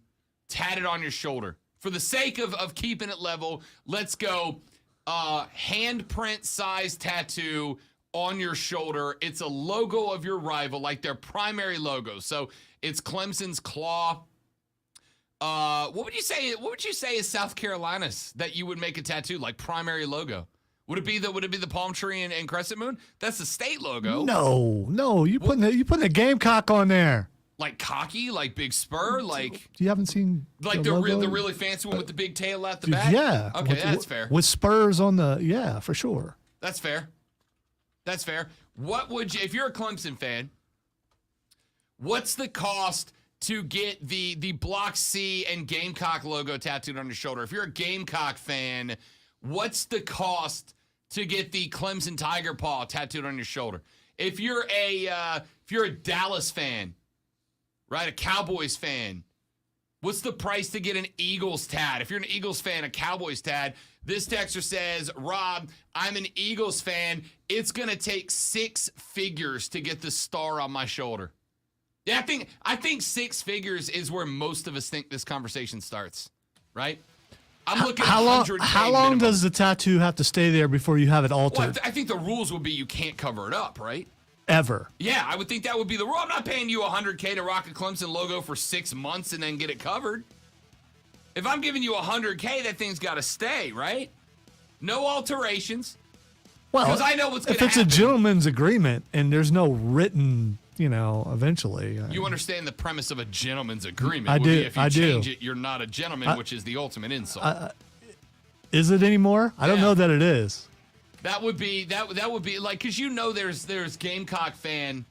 tatted on your shoulder? For the sake of keeping it level, let's go handprint size tattoo on your shoulder. It's a logo of your rival, like their primary logo. So it's Clemson's claw. What would you say is South Carolina's that you would make a tattoo, like primary logo? Would it be the palm tree and crescent moon? That's the state logo. No, you putting a gamecock on there. Like cocky, like big spur, like You haven't seen like the really fancy one with the big tail at the back. Yeah. Okay, that's fair. With spurs on for sure. That's fair. What would you, if you're a Clemson fan, what's the cost to get the Block C and Gamecock logo tattooed on your shoulder? If you're a Gamecock fan, what's the cost to get the Clemson Tiger Paw tattooed on your shoulder? If you're a Dallas fan, right, a Cowboys fan, what's the price to get an Eagles tat? If you're an Eagles fan, a Cowboys tat, this texter says, Rob, I'm an Eagles fan. It's going to take 6 figures to get the star on my shoulder. Yeah, I think 6 figures is where most of us think this conversation starts, right? I'm looking at 100K How long minimum. does the tattoo have to stay there before you have it altered? Well, I think the rules would be you can't cover it up, right? Ever. Yeah, I would think that would be the rule. I'm not paying you $100K to rock a Clemson logo for 6 months and then get it covered. If I'm giving you $100K, that thing's got to stay, right? No alterations. Well, Because I know what's going to if happen. it's a gentleman's agreement and there's no written, eventually. You understand the premise of a gentleman's agreement. I would do, be if you I do. change it, you're not a gentleman, which is the ultimate insult. Is it anymore? I don't Yeah. know that it is. That would be like, because there's Gamecock fan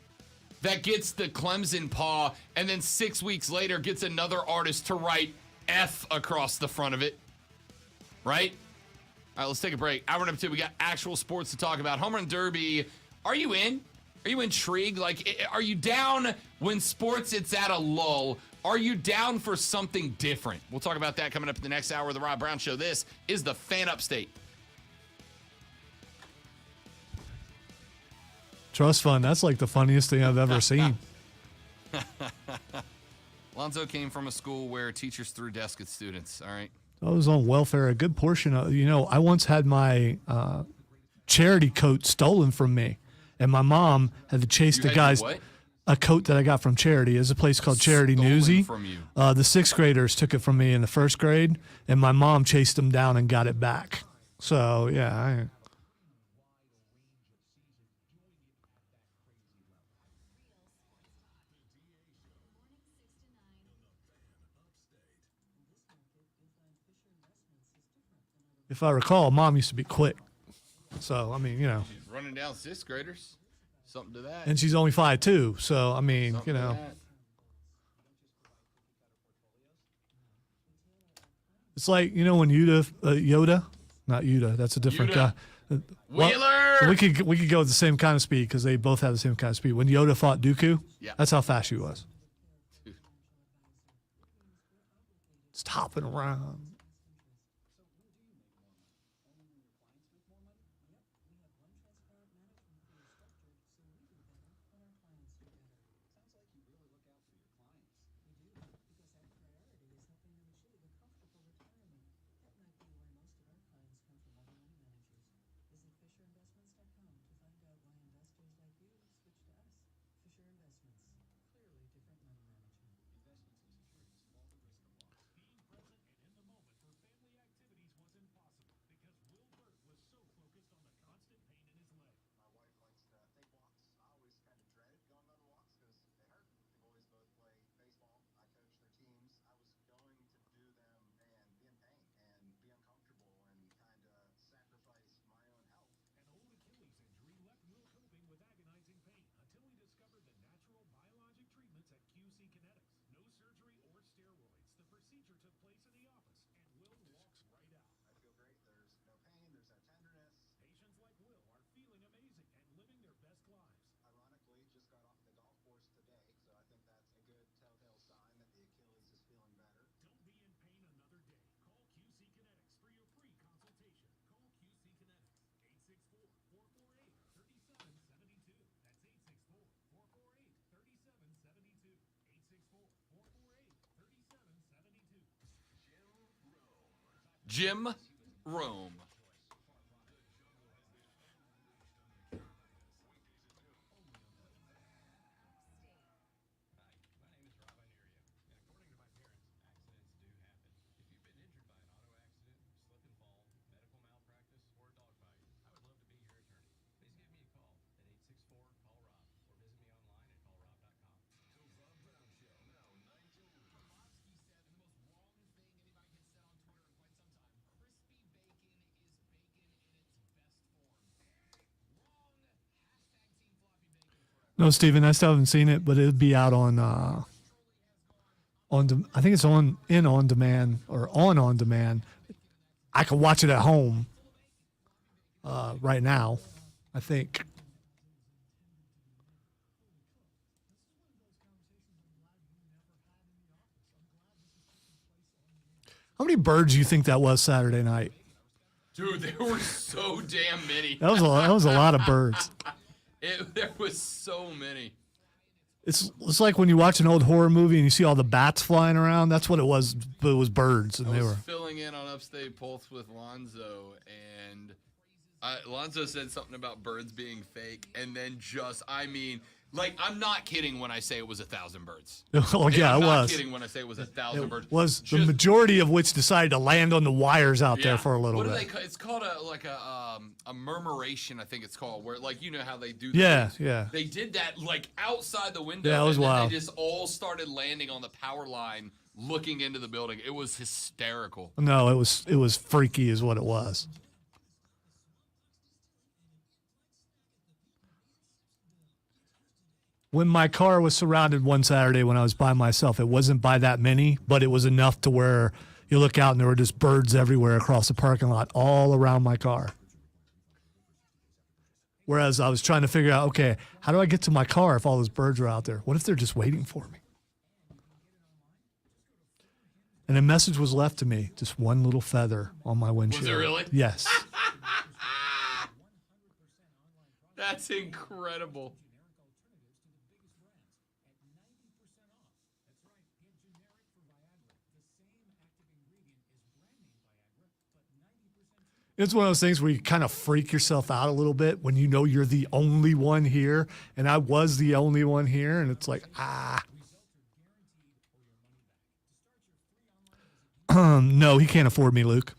that gets the Clemson paw and then 6 weeks later gets another artist to write F across the front of it, right? All right, let's take a break. Hour number 2, we got actual sports to talk about. Home Run Derby, are you in? Are you intrigued? Like, are you down when sports it's at a lull? Are you down for something different? We'll talk about that coming up in the next hour of the Rob Brown Show. This is the Fan Upstate. Trust fund. That's like the funniest thing I've ever seen. Lonzo came from a school where teachers threw desks at students. All right. I was on welfare a good portion of, I once had my charity coat stolen from me, and my mom had to chase the guys. What? A coat that I got from charity. There's a place called Charity Stolen Newsy. from you. The 6th graders took it from me in the 1st grade, and my mom chased them down and got it back. So, yeah. If I recall, Mom used to be quick. So, She's running down 6th graders. Something to that. And she's only 5'2", so I mean, Something to that. It's like, when Yoda, not Yoda, that's a different Yoda. guy. Wheeler! So we could go at the same kind of speed because they both have the same kind of speed. When Yoda fought Dooku, that's how fast she was. Just hopping around. Jim Rome. No, Steven, I still haven't seen it, but it'd be out on I think it's on demand or on demand. I could watch it at home right now, I think. How many birds do you think that was Saturday night? Dude, there were so damn many. That was a lot of birds. There was so many. It's like when you watch an old horror movie and you see all the bats flying around. That's what it was, but it was birds, and I they was were filling in on Upstate Pulse with Lonzo, and Lonzo said something about birds being fake, and then I'm not kidding when I say it was 1,000 birds. Oh yeah, I'm it not was. kidding when I say it was 1,000 birds. Was the majority of which decided to land on the wires out there for a little bit. What do they call it's called a murmuration, I think it's called, where you know how they do Yeah. They did that outside the window. Yeah, it was and then wild. They just all started landing on the power line looking into the building. It was hysterical. No, it was freaky is what it was. When my car was surrounded one Saturday when I was by myself, it wasn't by that many, but it was enough to where you look out and there were just birds everywhere across the parking lot, all around my car. Whereas I was trying to figure out, okay, how do I get to my car if all those birds are out there? What if they're just waiting for me? And a message was left to me, just one little feather on my windshield. Was it really? Yes. That's incredible. It's one of those things where you kind of freak yourself out a little bit when you know you're the only one here, and I was the only one here, and it's like, no, he can't afford me, Luke.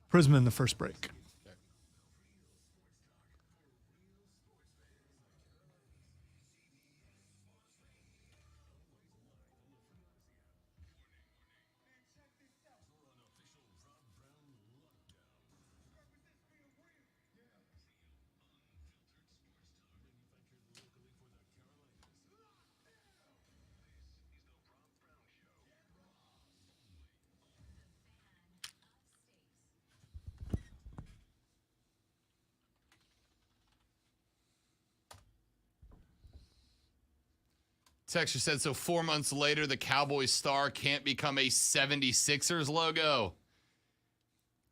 Prism in the first break. Texture said, so 4 months later, the Cowboys star can't become a 76ers logo.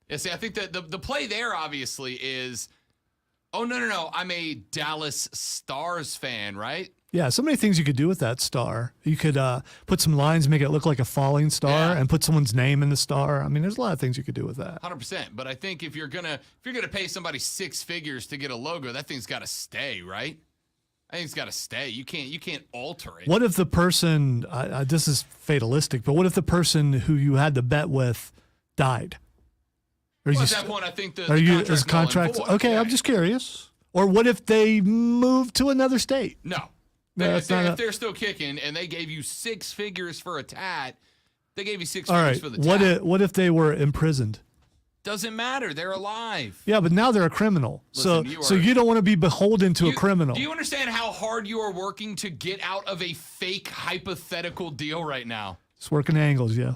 Yeah, see, I think that the play there obviously is, oh, no, I'm a Dallas Stars fan, right? Yeah, so many things you could do with that star. You could put some lines, make it look like a falling star, and put someone's name in the star. I mean, there's a lot of things you could do with that. 100%. But I think if you're gonna pay somebody $6 figures to get a logo, that thing's got to stay, right? I think it's got to stay. You can't alter it. What if the person? This is fatalistic, but what if the person who you had the bet with died? Well, at that point, I think the contract. Okay, I'm just curious. Or what if they moved to another state? No. If they're still kicking and they gave you $6 figures for a tat, they gave you $6 figures for the tat. What if they were imprisoned? Doesn't matter. They're alive. Yeah, but now they're a criminal. Listen, so you don't want to be beholden to a criminal. Do you understand how hard you are working to get out of a fake hypothetical deal right now? It's working angles, yeah.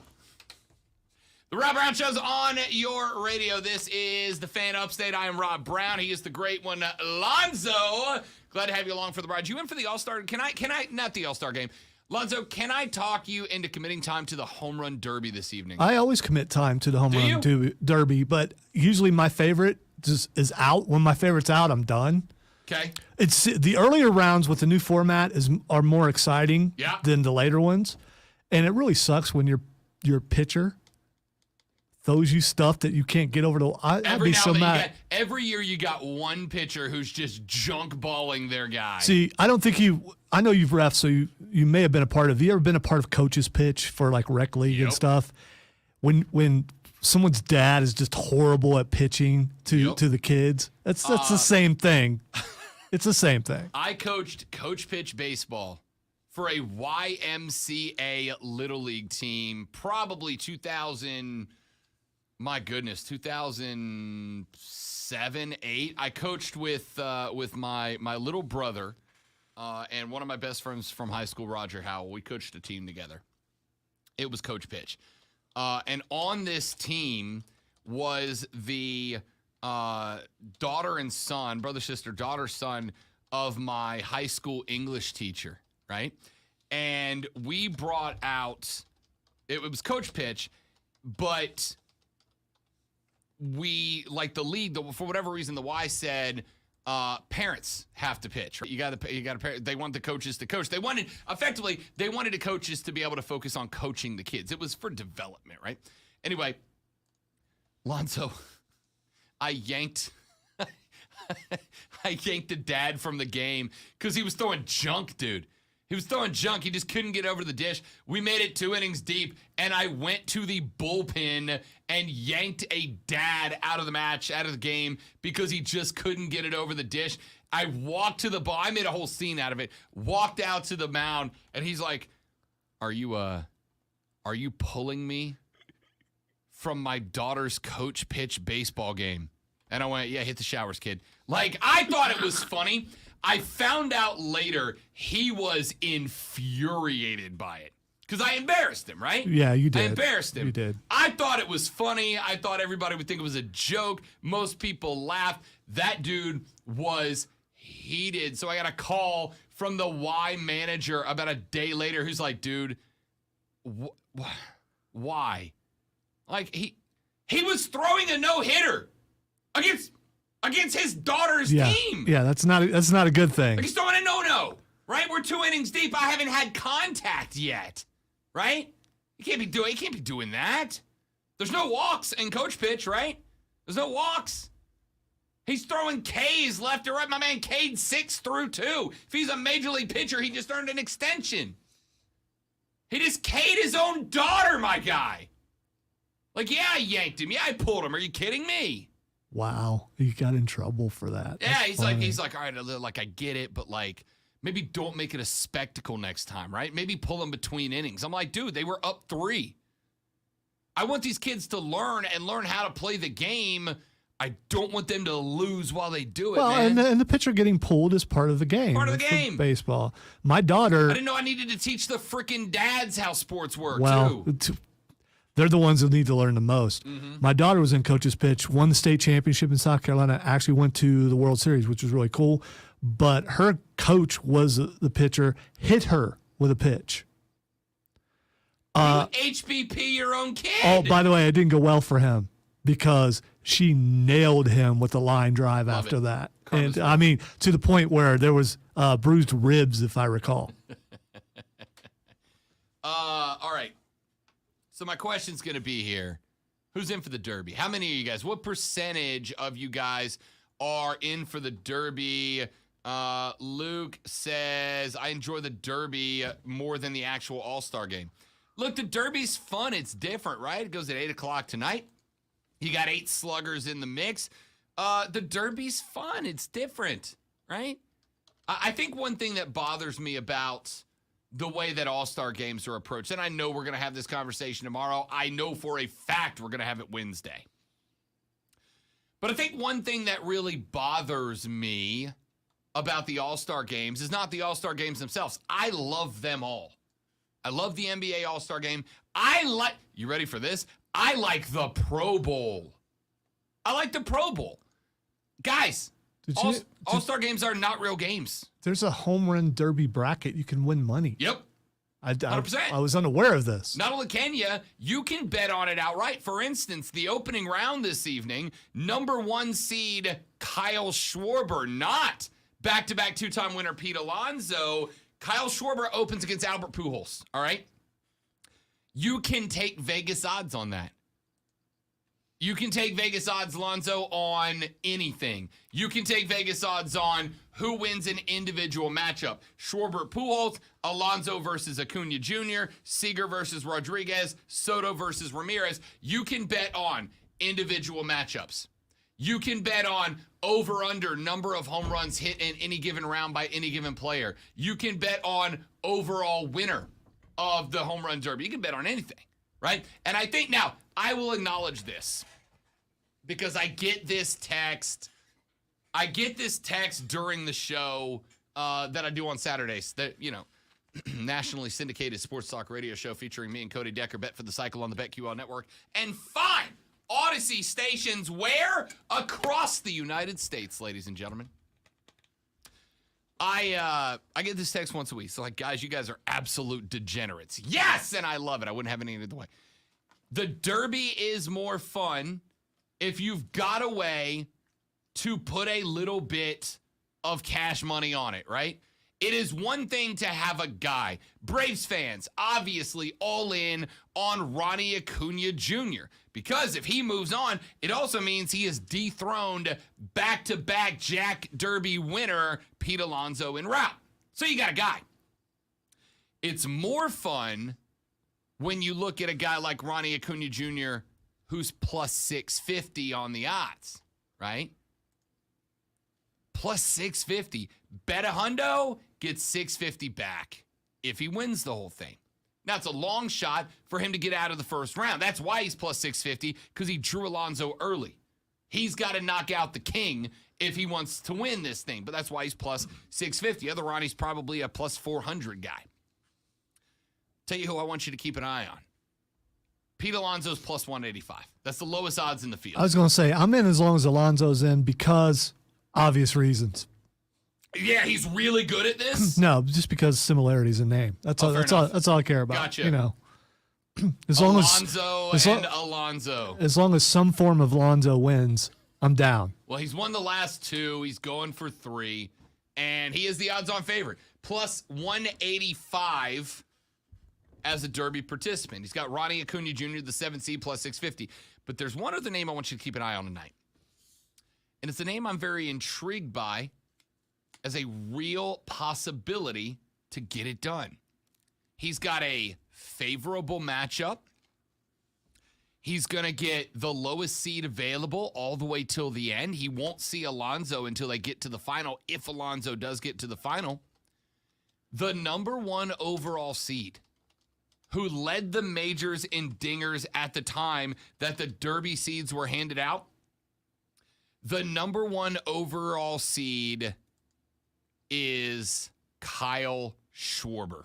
The Rob Brown Show's on your radio. This is the Fan Upstate. I am Rob Brown. He is the great one, Lonzo. Glad to have you along for the ride. You in for the All-Star? Can I, not the All-Star game. Lonzo, can I talk you into committing time to the Home Run Derby this evening? I always commit time to the Home Run Derby, but usually my favorite is out. When my favorite's out, I'm done. Okay. It's the earlier rounds with the new format are more exciting than the later ones. And it really sucks when your pitcher throws you stuff that you can't get over the. I'd be so mad. Every year you got one pitcher who's just junk balling their guy. See, I don't think I know you've ref, so you may have been a part of. Have you ever been a part of coach's pitch for like rec league and stuff? When someone's dad is just horrible at pitching to the kids, that's the same thing. It's the same thing. I coached coach pitch baseball for a YMCA Little League team, probably 2000. My goodness, 2007, 8. I coached with my little brother and one of my best friends from high school, Roger Howell. We coached a team together. It was Coach Pitch. And on this team was the daughter, son of my high school English teacher, right? And we brought out, it was Coach Pitch, but we, like the league, for whatever reason, the Y said parents have to pitch. You got to. They want the coaches to coach. They wanted the coaches to be able to focus on coaching the kids. It was for development, right? Anyway, Lonzo, I yanked the dad from the game because he was throwing junk, dude. He was throwing junk. He just couldn't get over the dish. We made it 2 innings deep, and I went to the bullpen and yanked a dad out of the game, because he just couldn't get it over the dish. I walked to the ball. I made a whole scene out of it. Walked out to the mound, and he's like, "Are you pulling me from my daughter's coach pitch baseball game?" And I went, "Yeah, hit the showers, kid." Like, I thought it was funny. I found out later he was infuriated by it because I embarrassed him, right? Yeah, you did. I embarrassed him. You did. I thought it was funny. I thought everybody would think it was a joke. Most people laughed. That dude was heated. So I got a call from the Y manager about a day later who's like, "Dude, why?" Like, he was throwing a no-hitter against his daughter's team. Yeah, that's not a good thing. Like, he's throwing a no-no, right? We're 2 innings deep. I haven't had contact yet, right? You can't be doing that. There's no walks in coach pitch, right? There's no walks. He's throwing Ks left to right. My man K'd 6 through 2. If he's a major league pitcher, he just earned an extension. He just K'd his own daughter, my guy. Like, yeah, I yanked him. Yeah, I pulled him. Are you kidding me? Wow, you got in trouble for that. Yeah, he's like, all right, like, I get it, but like, maybe don't make it a spectacle next time, right? Maybe pull them between innings. I'm like, dude, they were up 3. I want these kids to learn how to play the game. I don't want them to lose while they do it, man. And the pitcher getting pulled is part of the game. Part of the game. Baseball. My daughter. I didn't know I needed to teach the freaking dads how sports work, too. They're the ones who need to learn the most. Mm-hmm. My daughter was in coach's pitch, won the state championship in South Carolina, actually went to the World Series, which was really cool. But her coach was the pitcher, hit her with a pitch. You HBP your own kid. Oh, by the way, it didn't go well for him because she nailed him with the line drive after that. And I mean, to the point where there was bruised ribs, if I recall. All right. So my question's going to be here. Who's in for the Derby? How many of you guys? What percentage of you guys are in for the Derby? Luke says, I enjoy the Derby more than the actual All-Star game. Look, the Derby's fun. It's different, right? It goes at 8 o'clock tonight. You got 8 sluggers in the mix. The Derby's fun. It's different, right? I think one thing that bothers me about the way that All-Star games are approached, and I know we're going to have this conversation tomorrow. I know for a fact we're going to have it Wednesday. But I think one thing that really bothers me about the All-Star games is not the All-Star games themselves. I love them all. I love the NBA All-Star game. You ready for this? I like the Pro Bowl. I like the Pro Bowl. Guys, All-Star games are not real games. There's a home run derby bracket. You can win money. Yep. 100%. I was unaware of this. Not only can you can bet on it outright. For instance, the opening round this evening, number 1 seed Kyle Schwarber, not back-to-back 2-time winner Pete Alonso. Kyle Schwarber opens against Albert Pujols, all right? You can take Vegas odds on that. You can take Vegas odds, Alonso, on anything. You can take Vegas odds on who wins an individual matchup. Schwarber, Pujols, Alonso versus Acuna Jr., Seager versus Rodriguez, Soto versus Ramirez. You can bet on individual matchups. You can bet on over-under number of home runs hit in any given round by any given player. You can bet on overall winner of the home run derby. You can bet on anything, right? And I think now, I will acknowledge this because I get this text. I get this text during the show that I do on Saturdays. That, nationally syndicated sports talk radio show featuring me and Cody Decker, Bet for the Cycle on the BetQL network. And fine, Odyssey stations where? Across the United States, ladies and gentlemen. I get this text once a week. So, guys, you guys are absolute degenerates. Yes, and I love it. I wouldn't have it any other way. The Derby is more fun if you've got a way to put a little bit of cash money on it, right? It is one thing to have a guy. Braves fans, obviously all in on Ronnie Acuna Jr. Because if he moves on, it also means he has dethroned back-to-back Jack Derby winner Pete Alonso en route. So you got a guy. It's more fun when you look at a guy like Ronnie Acuna Jr. who's plus 650 on the odds, right? Plus 650. Bet a hundo, gets 650 back if he wins the whole thing. Now, it's a long shot for him to get out of the first round. That's why he's plus 650, because he drew Alonso early. He's got to knock out the king if he wants to win this thing, but that's why he's plus 650. Other Ronnie's probably a plus 400 guy. Tell you who I want you to keep an eye on. Pete Alonso's plus 185. That's the lowest odds in the field. I was going to say, I'm in as long as Alonso's in because obvious reasons. Yeah, he's really good at this? No, just because similarities in name. That's all I care about. Gotcha. As long as some form of Lonzo wins, I'm down. Well, he's won the last 2. He's going for 3. And he is the odds-on favorite. Plus 185 as a Derby participant. He's got Ronnie Acuna Jr., the 7th seed, plus 650. But there's one other name I want you to keep an eye on tonight. And it's a name I'm very intrigued by as a real possibility to get it done. He's got a favorable matchup. He's going to get the lowest seed available all the way till the end. He won't see Alonso until they get to the final, if Alonso does get to the final. The number 1 overall seed, who led the majors in dingers at the time that the Derby seeds were handed out. The number 1 overall seed is Kyle Schwarber.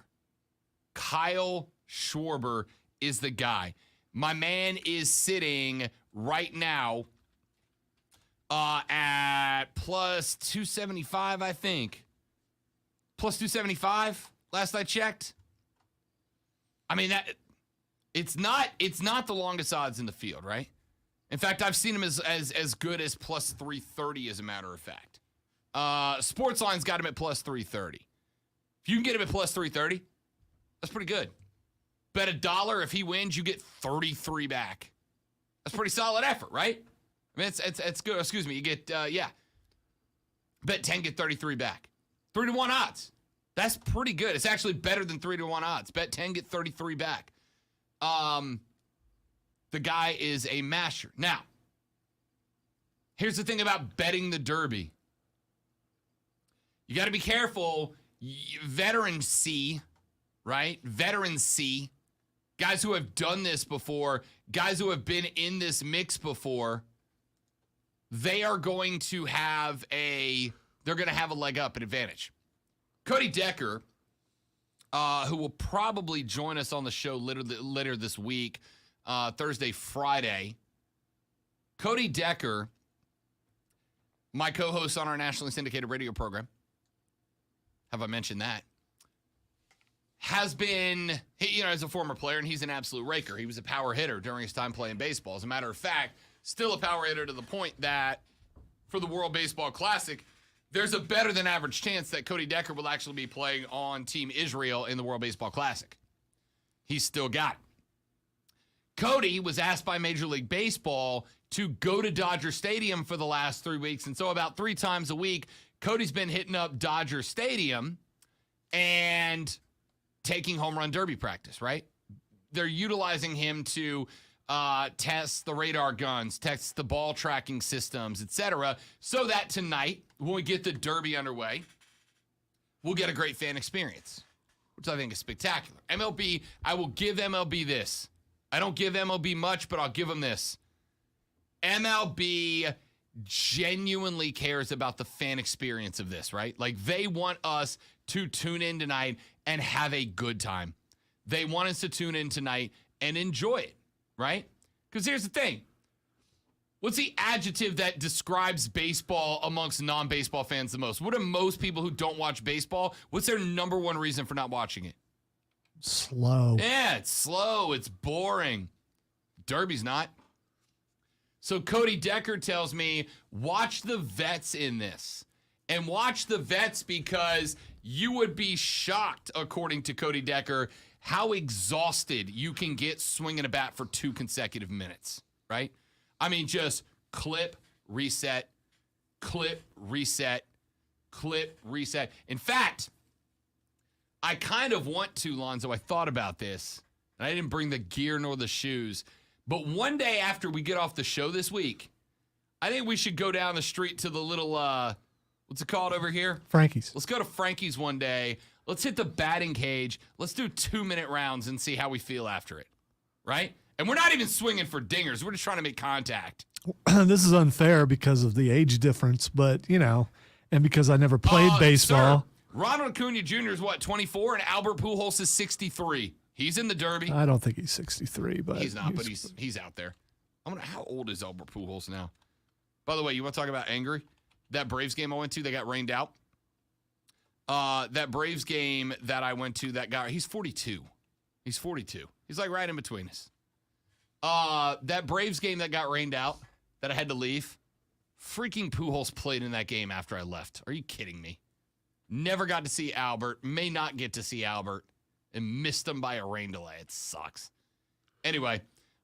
Kyle Schwarber is the guy. My man is sitting right now at plus 275, I think. Plus 275, last I checked. I mean, it's not the longest odds in the field, right? In fact, I've seen him as good as plus 330, as a matter of fact. Sportsline's got him at plus 330. If you can get him at plus 330, that's pretty good. Bet $1 if he wins, you get 33 back. That's pretty solid effort, right? I mean, it's good. Excuse me. You get, bet 10, get 33 back. 3-1 odds. That's pretty good. It's actually better than 3-1 odds. Bet 10, get 33 back. The guy is a masher. Now, here's the thing about betting the Derby. You got to be careful. Veterancy, right? Veterancy. Guys who have done this before, guys who have been in this mix before, they are going to have they're going to have a leg up, an advantage. Cody Decker, who will probably join us on the show later this week, Thursday, Friday. Cody Decker, my co-host on our nationally syndicated radio program, have I mentioned that? Has been, as a former player, and he's an absolute raker. He was a power hitter during his time playing baseball. As a matter of fact, still a power hitter to the point that for the World Baseball Classic, there's a better than average chance that Cody Decker will actually be playing on Team Israel in the World Baseball Classic. He's still got it. Cody was asked by Major League Baseball to go to Dodger Stadium for the last 3 weeks. And so about 3 times a week, Cody's been hitting up Dodger Stadium and taking home run derby practice, right? They're utilizing him to test the radar guns, test the ball tracking systems, etc., so that tonight, when we get the derby underway, we'll get a great fan experience, which I think is spectacular. MLB, I will give MLB this. I don't give MLB much, but I'll give them this. MLB genuinely cares about the fan experience of this, right? Like, they want us to tune in tonight and have a good time. They want us to tune in tonight and enjoy it, right? Because here's the thing. What's the adjective that describes baseball amongst non-baseball fans the most? What do most people who don't watch baseball, what's their number one reason for not watching it? Slow. Yeah, it's slow. It's boring. Derby's not. So Cody Decker tells me, watch the vets in this. And watch the vets because you would be shocked, according to Cody Decker, how exhausted you can get swinging a bat for 2 consecutive minutes, right? I mean, just clip, reset, clip, reset, clip, reset. In fact, I kind of want to, Lonzo, I thought about this, and I didn't bring the gear nor the shoes, but one day after we get off the show this week, I think we should go down the street to the little, what's it called over here? Frankie's. Let's go to Frankie's one day. Let's hit the batting cage. Let's do 2-minute rounds and see how we feel after it, right? And we're not even swinging for dingers. We're just trying to make contact. This is unfair because of the age difference, but, and because I never played baseball. Sir, Ronald Acuna Jr. is what, 24, and Albert Pujols is 63. He's in the Derby. I don't think he's 63, but he's not, but he's out there. How old is Albert Pujols now? By the way, you want to talk about angry? That Braves game I went to, they got rained out. That Braves game that I went to, that guy, he's 42. He's 42. He's like right in between us. That Braves game that got rained out, that I had to leave, freaking Pujols played in that game after I left. Are you kidding me? Never got to see Albert, may not get to see Albert, and missed him by a rain delay. It sucks. Anyway,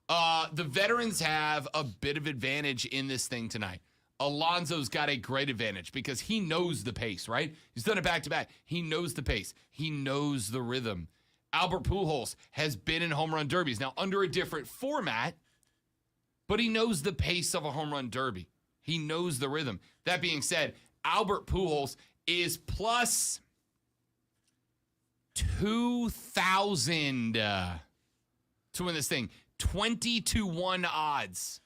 the veterans have a bit of advantage in this thing tonight. Alonso's got a great advantage because he knows the pace, right? He's done it back-to-back. He knows the pace. He knows the rhythm. Albert Pujols has been in home run derbies. Now, under a different format, but he knows the pace of a home run derby. He knows the rhythm. That being said, Albert Pujols is plus 2,000 to win this thing. 20-1 odds.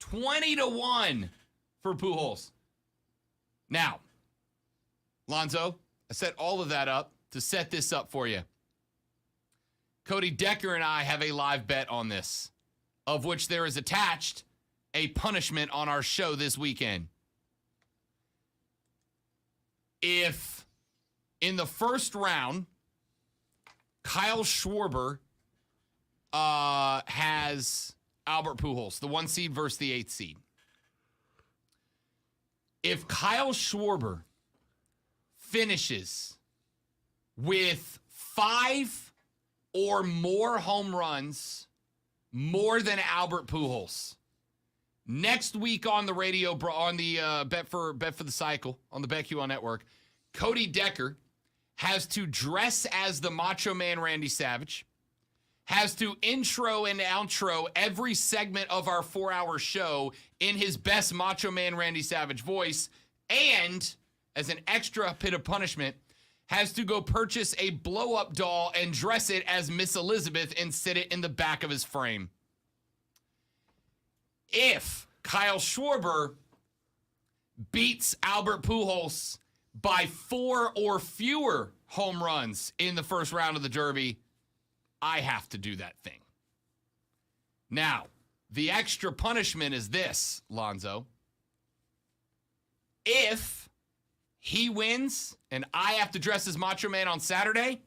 20-1 for Pujols. Now, Lonzo, I set all of that up to set this up for you. Cody Decker and I have a live bet on this, of which there is attached a punishment on our show this weekend. If in the first round, Kyle Schwarber has Albert Pujols, the 1 seed versus the 8 seed. If Kyle Schwarber finishes with 5 or more home runs more than Albert Pujols, next week on the radio, on the Bet for the Cycle, on the BetQL network, Cody Decker has to dress as the Macho Man Randy Savage, has to intro and outro every segment of our 4-hour show in his best Macho Man Randy Savage voice, and as an extra bit of punishment, has to go purchase a blow-up doll and dress it as Miss Elizabeth and sit it in the back of his frame. If Kyle Schwarber beats Albert Pujols by 4 or fewer home runs in the first round of the Derby, I have to do that thing. Now, the extra punishment is this, Lonzo. If he wins and I have to dress as Macho Man on Saturday,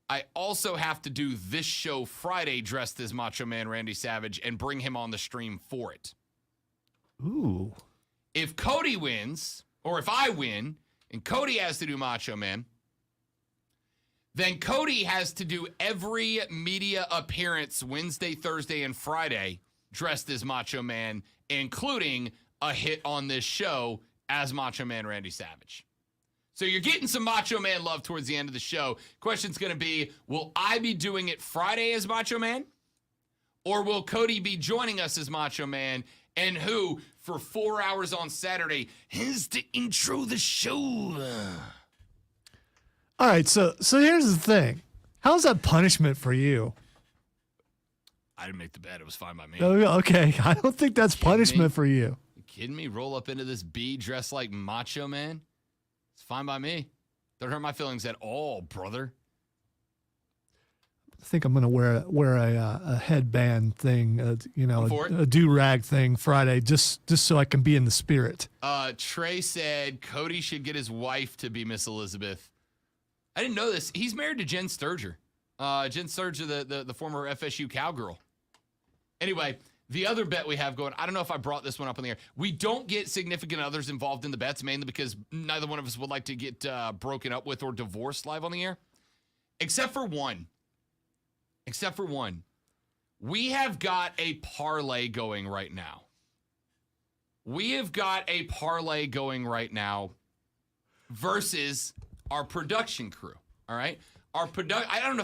I also have to do this show Friday dressed as Macho Man Randy Savage and bring him on the stream for it. Ooh. If Cody wins, or if I win, and Cody has to do Macho Man, then Cody has to do every media appearance Wednesday, Thursday, and Friday dressed as Macho Man, including a hit on this show as Macho Man Randy Savage. So you're getting some Macho Man love towards the end of the show. Question's going to be, will I be doing it Friday as Macho Man? Or will Cody be joining us as Macho Man? And who, for 4 hours on Saturday, has to intro the show? All right, so here's the thing. How's that punishment for you? I didn't make the bet. It was fine by me. Oh, okay, I don't think that's punishment for you. You kidding me? Roll up into this bee dressed like Macho Man? It's fine by me. Don't hurt my feelings at all, brother. I think I'm gonna wear a headband thing, a do-rag thing Friday, just so I can be in the spirit. Trey said Cody should get his wife to be Miss Elizabeth. I didn't know this. He's married to Jen Sturger. Jen Sturger, the former FSU cowgirl. Anyway, the other bet we have going, I don't know if I brought this one up on the air. We don't get significant others involved in the bets, mainly because neither one of us would like to get broken up with or divorced live on the air. Except for one. We have got a parlay going right now. Versus our production crew. All right. I don't know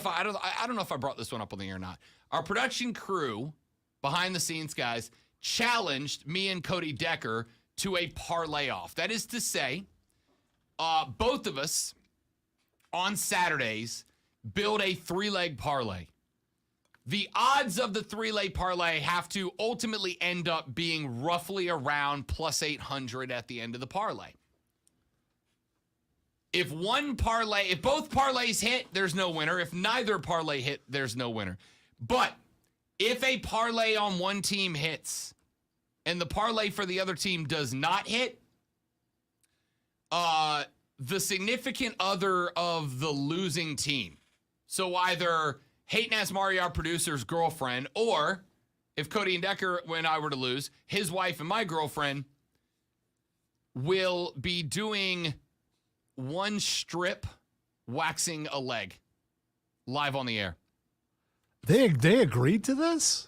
if I brought this one up on the air or not. Our production crew, behind the scenes guys, challenged me and Cody Decker to a parlay off. That is to say, both of us on Saturdays build a 3-leg parlay. The odds of the 3-leg parlay have to ultimately end up being roughly around plus 800 at the end of the parlay. If both parlays hit, there's no winner. If neither parlay hit, there's no winner. But if a parlay on one team hits and the parlay for the other team does not hit, the significant other of the losing team, so either Hayden Asmari, our producer's girlfriend, or if Cody and Decker, when I were to lose, his wife and my girlfriend will be doing one strip waxing a leg live on the air. They agreed to this?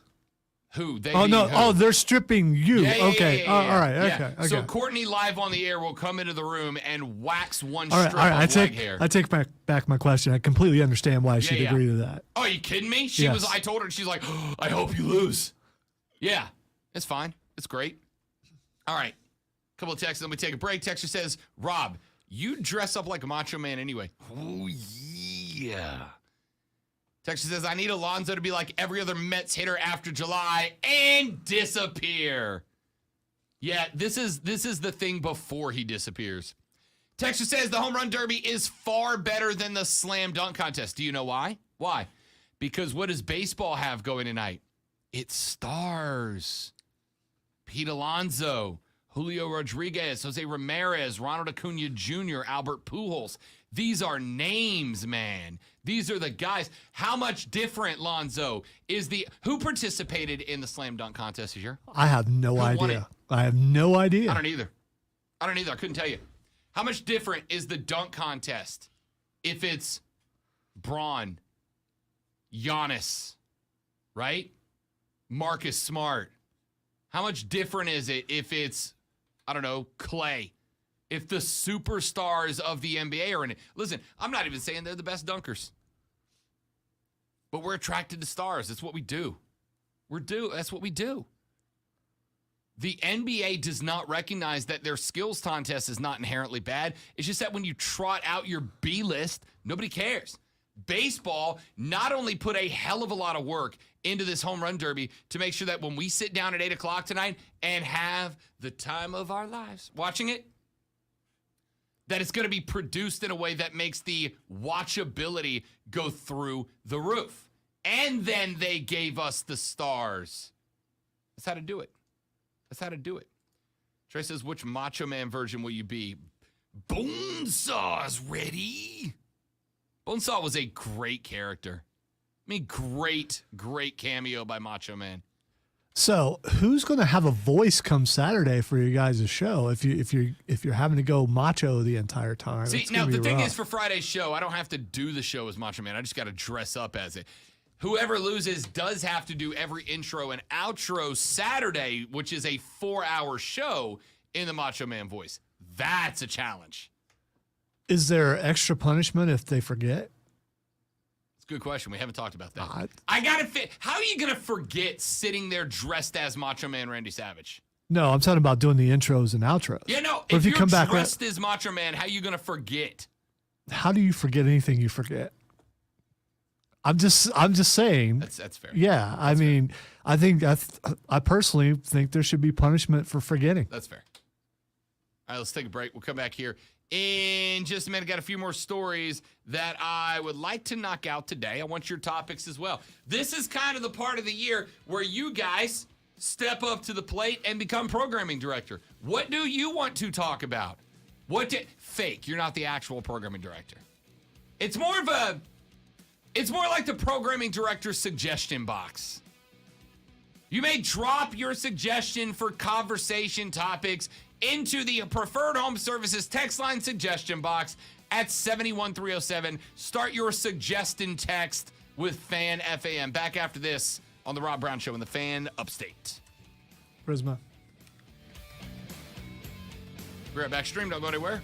Who? They? Oh, no. Who? Oh, they're stripping you. Yeah, okay. Yeah. All right. Yeah. Okay. So Courtney live on the air will come into the room and wax one all right, strip of leg hair. I take back my question. I completely understand why she'd agree to that. Oh, are you kidding me? I told her, she's like, oh, I hope you lose. Yeah, it's fine. It's great. All right. Couple of texts, then we take a break. Texter says, Rob, you dress up like a Macho Man anyway. Oh, yeah. Texter says, I need Alonso to be like every other Mets hitter after July and disappear. Yeah, this is the thing before he disappears. Texter says, the home run derby is far better than the slam dunk contest. Do you know why? Why? Because what does baseball have going tonight? It's stars. Pete Alonso, Julio Rodriguez, Jose Ramirez, Ronald Acuna Jr., Albert Pujols. These are names, man. These are the guys. How much different, Lonzo, is who participated in the slam dunk contest this year? I have no Who won it? idea. I have no idea. I don't either. I couldn't tell you. How much different is the dunk contest if it's Braun, Giannis, right? Marcus Smart. How much different is it if it's, I don't know, Clay? If the superstars of the NBA are in it. Listen, I'm not even saying they're the best dunkers. But we're attracted to stars. That's what we do. That's what we do. The NBA does not recognize that their skills contest is not inherently bad. It's just that when you trot out your B list, nobody cares. Baseball not only put a hell of a lot of work into this home run derby to make sure that when we sit down at 8 o'clock tonight and have the time of our lives watching it, that it's going to be produced in a way that makes the watchability go through the roof. And then they gave us the stars. That's how to do it. Trey says, which Macho Man version will you be? Bonesaw's ready. Bonesaw was a great character. I mean, great cameo by Macho Man. So, who's going to have a voice come Saturday for you guys' show? If you're having to go macho the entire time. See, now the thing is, for Friday's show, I don't have to do the show as Macho Man. I just got to dress up as it. Whoever loses does have to do every intro and outro Saturday, which is a 4-hour show in the Macho Man voice. That's a challenge. Is there extra punishment if they forget? It's a good question. We haven't talked about that. I got to fit. How are you going to forget sitting there dressed as Macho Man Randy Savage? No, I'm talking about doing the intros and outros. Yeah, no. Or if you you're come back dressed as Macho Man, how are you going to forget? How do you forget anything you forget? I'm just saying. That's fair. Yeah, I mean, fair. I personally think there should be punishment for forgetting. That's fair. All right, let's take a break. We'll come back here in just a minute. Got a few more stories that I would like to knock out today. I want your topics as well. This is kind of the part of the year where you guys step up to the plate and become programming director. What do you want to talk about? Fake. You're not the actual programming director. It's more like the programming director's suggestion box. You may drop your suggestion for conversation topics into the Preferred Home Services text line suggestion box at 71307. Start your suggestion text with Fan FAM. Back after this on the Rob Brown Show in the Fan Upstate. Prisma. We're right back. Stream. Don't go anywhere.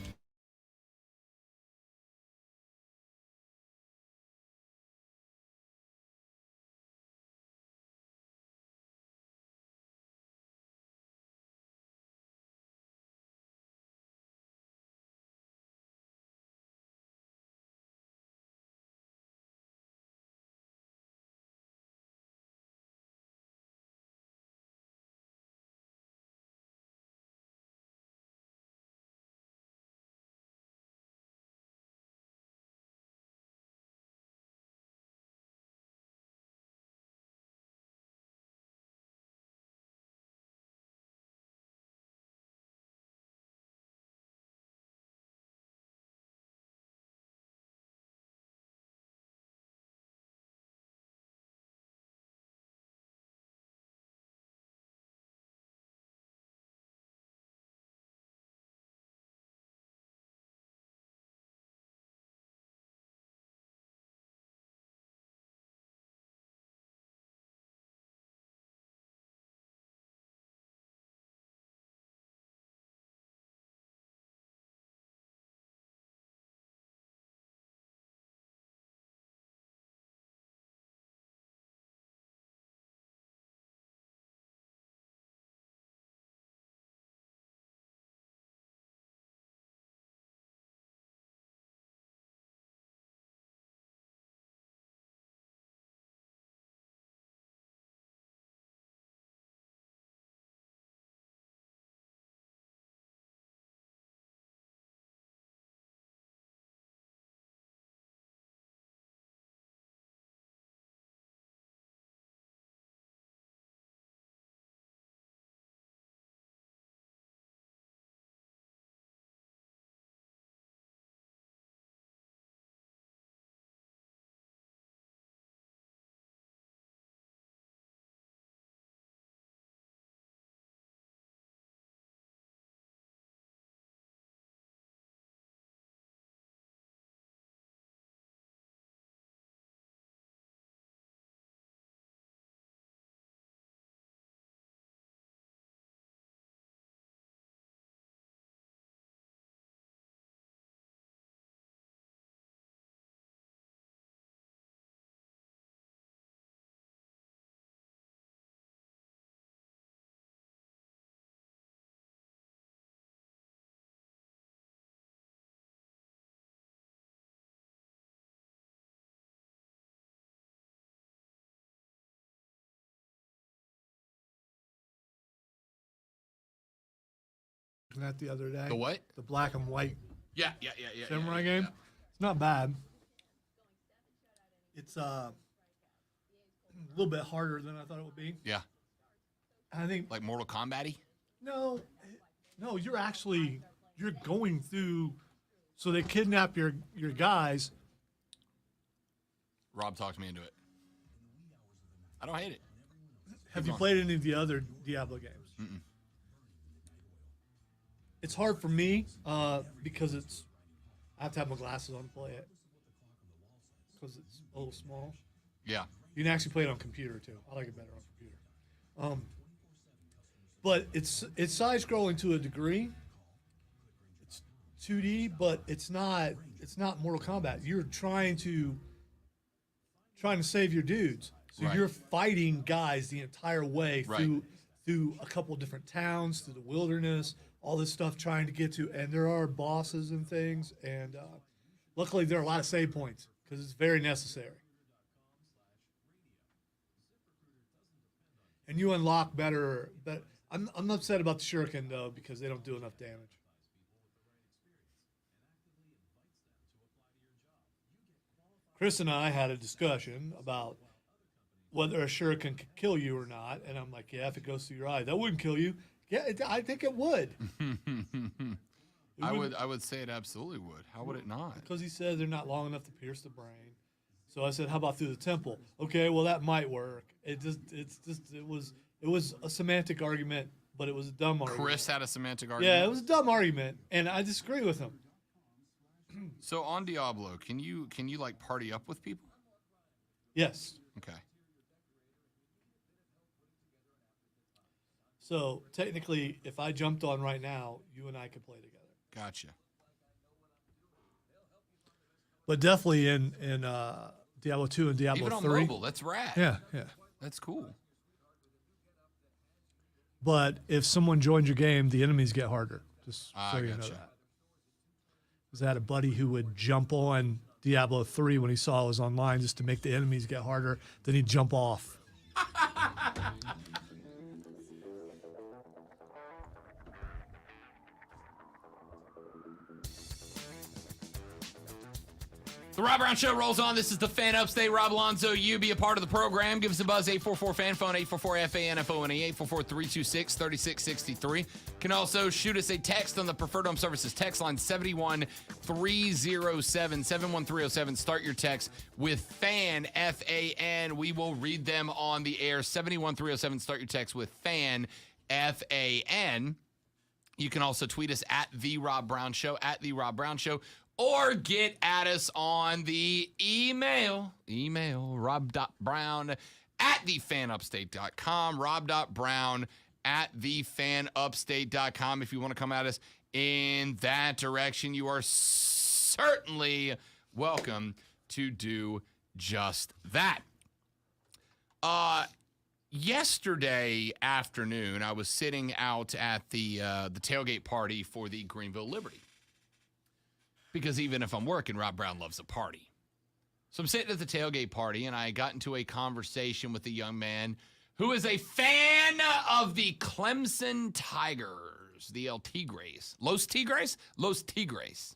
watching that the other day. The what? The black and white Yeah. samurai game. It's not bad. It's a little bit harder than I thought it would be. Yeah. I think Like Mortal Kombat-y? no, you're going through. So they kidnap your guys. Rob talked me into it. I don't hate it. Have you played any of the other Diablo games? Mm-mm. It's hard for me because I have to have my glasses on to play it because it's a little small. Yeah. You can actually play it on computer too. I like it better on computer. But it's side scrolling to a degree. It's 2D, but it's not Mortal Kombat. You're trying to save your dudes. So Right. you're fighting guys the entire way Right. through a couple of different towns, through the wilderness, all this stuff trying to get to, and there are bosses and things, and luckily there are a lot of save points because it's very necessary. And you unlock better. I'm upset about the shuriken though because they don't do enough damage. Chris and I had a discussion about whether a shuriken could kill you or not, and I'm like, yeah, if it goes through your eye, that wouldn't kill you. Yeah, I think it would. I would say it absolutely would. How would it not? Because he said they're not long enough to pierce the brain. So I said, how about through the temple? Okay, well that might work. It was a semantic argument, but it was a dumb argument. Chris had a semantic argument. Yeah, it was a dumb argument, and I disagree with him. So on Diablo, can you like party up with people? Yes. Okay. So technically, if I jumped on right now, you and I could play together. Gotcha. But definitely in Diablo 2 and Diablo Even on 3. mobile, that's rad. Yeah. That's cool. But if someone joins your game, the enemies get harder. Just so you know gotcha. that. Because I had a buddy who would jump on Diablo 3 when he saw it was online just to make the enemies get harder. Then he'd jump off. The Rob Brown Show rolls on. This is the Fan Upstate. Rob Alonzo, you be a part of the program. Give us a buzz, 844-FAN phone, 844-FANFONE, 844-326-3663. Can also shoot us a text on the Preferred Home Services text line, 71307, 71307. Start your text with FAN, F-A-N. We will read them on the air, 71307. Start your text with FAN, F-A-N. You can also tweet us at The Rob Brown Show, at The Rob Brown Show. Or get at us on the email rob.brown@thefanupstate.com, rob.brown@thefanupstate.com. If you want to come at us in that direction, you are certainly welcome to do just that. Yesterday afternoon, I was sitting out at the tailgate party for the Greenville Liberty. Because even if I'm working, Rob Brown loves a party. So I'm sitting at the tailgate party, and I got into a conversation with a young man who is a fan of the Clemson Tigers, the El Tigres. Los Tigres? Los Tigres.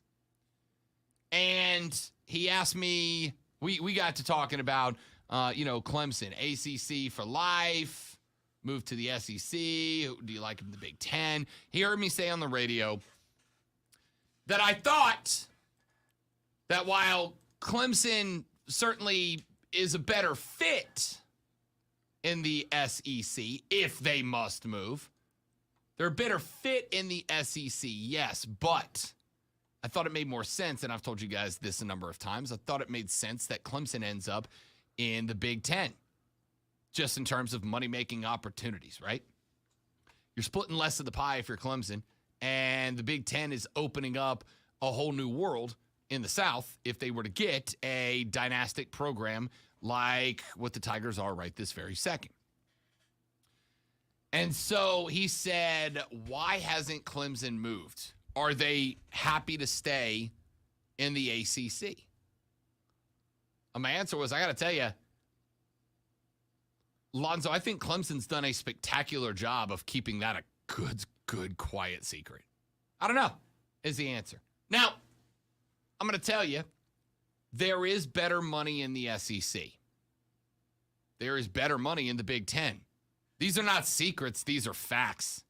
And he asked me, we got to talking about, Clemson, ACC for life, move to the SEC. Do you like the Big Ten? He heard me say on the radio that I thought that while Clemson certainly is a better fit in the SEC, if they must move, they're a better fit in the SEC, yes, but I thought it made more sense, and I've told you guys this a number of times, I thought it made sense that Clemson ends up in the Big Ten, just in terms of money-making opportunities, right? You're splitting less of the pie if you're Clemson, and the Big Ten is opening up a whole new world in the South if they were to get a dynastic program like what the Tigers are right this very second. And so he said, why hasn't Clemson moved? Are they happy to stay in the ACC? And my answer was, I got to tell you, Lonzo, I think Clemson's done a spectacular job of keeping that a good, quiet secret. I don't know is the answer. Now, I'm going to tell you, there is better money in the SEC. There is better money in the Big Ten. These are not secrets. These are facts.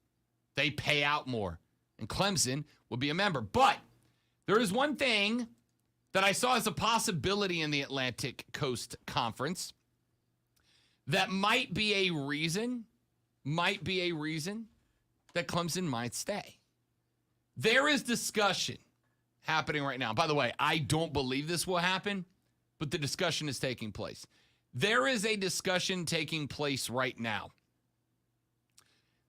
They pay out more. And Clemson will be a member. But there is one thing that I saw as a possibility in the Atlantic Coast Conference that might be a reason that Clemson might stay. There is discussion happening right now. By the way, I don't believe this will happen, but the discussion is taking place. There is a discussion taking place right now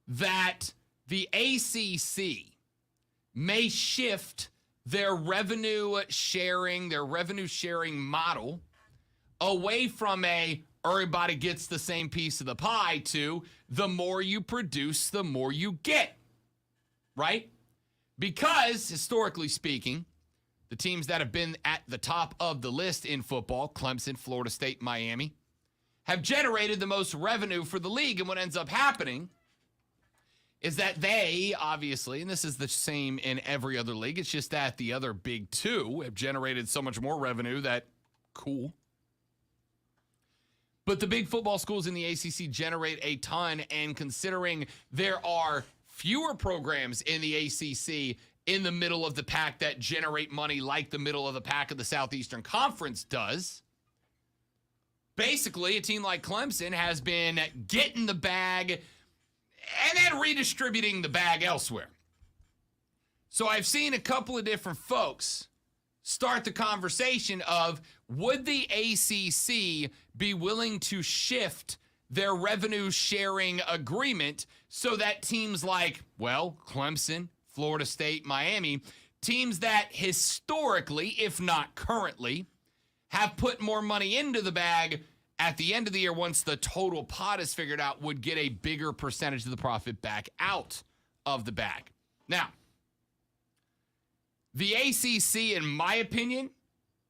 that the ACC may shift their revenue sharing model away from everybody gets the same piece of the pie to the more you produce, the more you get, right? Because, historically speaking, the teams that have been at the top of the list in football, Clemson, Florida State, Miami, have generated the most revenue for the league. And what ends up happening is that they, obviously, and this is the same in every other league, it's just that the other big two have generated so much more revenue that, cool. But the big football schools in the ACC generate a ton, and considering there are fewer programs in the ACC in the middle of the pack that generate money like the middle of the pack of the Southeastern Conference does, basically a team like Clemson has been getting the bag and then redistributing the bag elsewhere. So I've seen a couple of different folks start the conversation of, would the ACC be willing to shift their revenue sharing agreement so that teams like, well, Clemson, Florida State, Miami, teams that historically, if not currently, have put more money into the bag at the end of the year, once the total pot is figured out, would get a bigger percentage of the profit back out of the bag. Now, the ACC, in my opinion,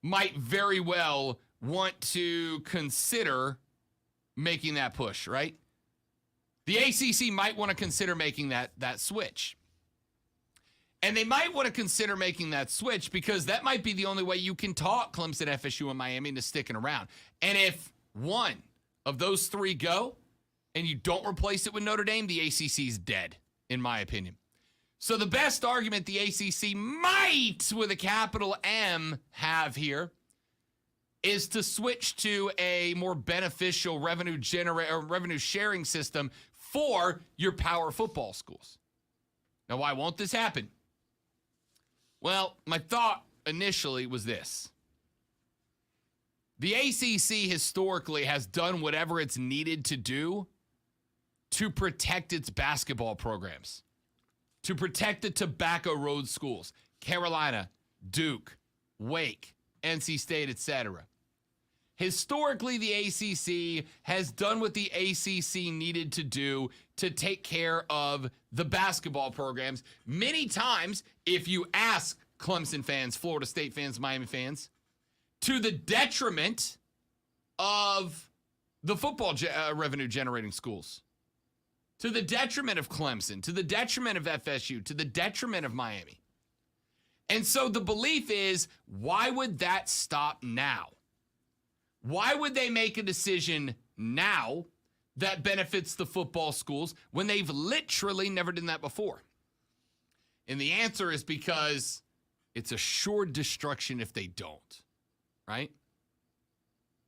might very well want to consider making that push, right? The ACC might want to consider making that switch. And they might want to consider making that switch because that might be the only way you can talk Clemson, FSU, and Miami into sticking around. And if one of those three go and you don't replace it with Notre Dame, the ACC's dead, in my opinion. So the best argument the ACC might, with a capital M, have here is to switch to a more beneficial revenue sharing system for your power football schools. Now, why won't this happen? Well, my thought initially was this. The ACC historically has done whatever it's needed to do to protect its basketball programs, to protect the Tobacco Road schools, Carolina, Duke, Wake, NC State, etc. Historically, the ACC has done what the ACC needed to do to take care of the basketball programs. Many times, if you ask Clemson fans, Florida State fans, Miami fans, to the detriment of the football revenue generating schools, to the detriment of Clemson, to the detriment of FSU, to the detriment of Miami. And so the belief is, why would that stop now? Why would they make a decision now that benefits the football schools when they've literally never done that before? And the answer is because it's assured destruction if they don't, right?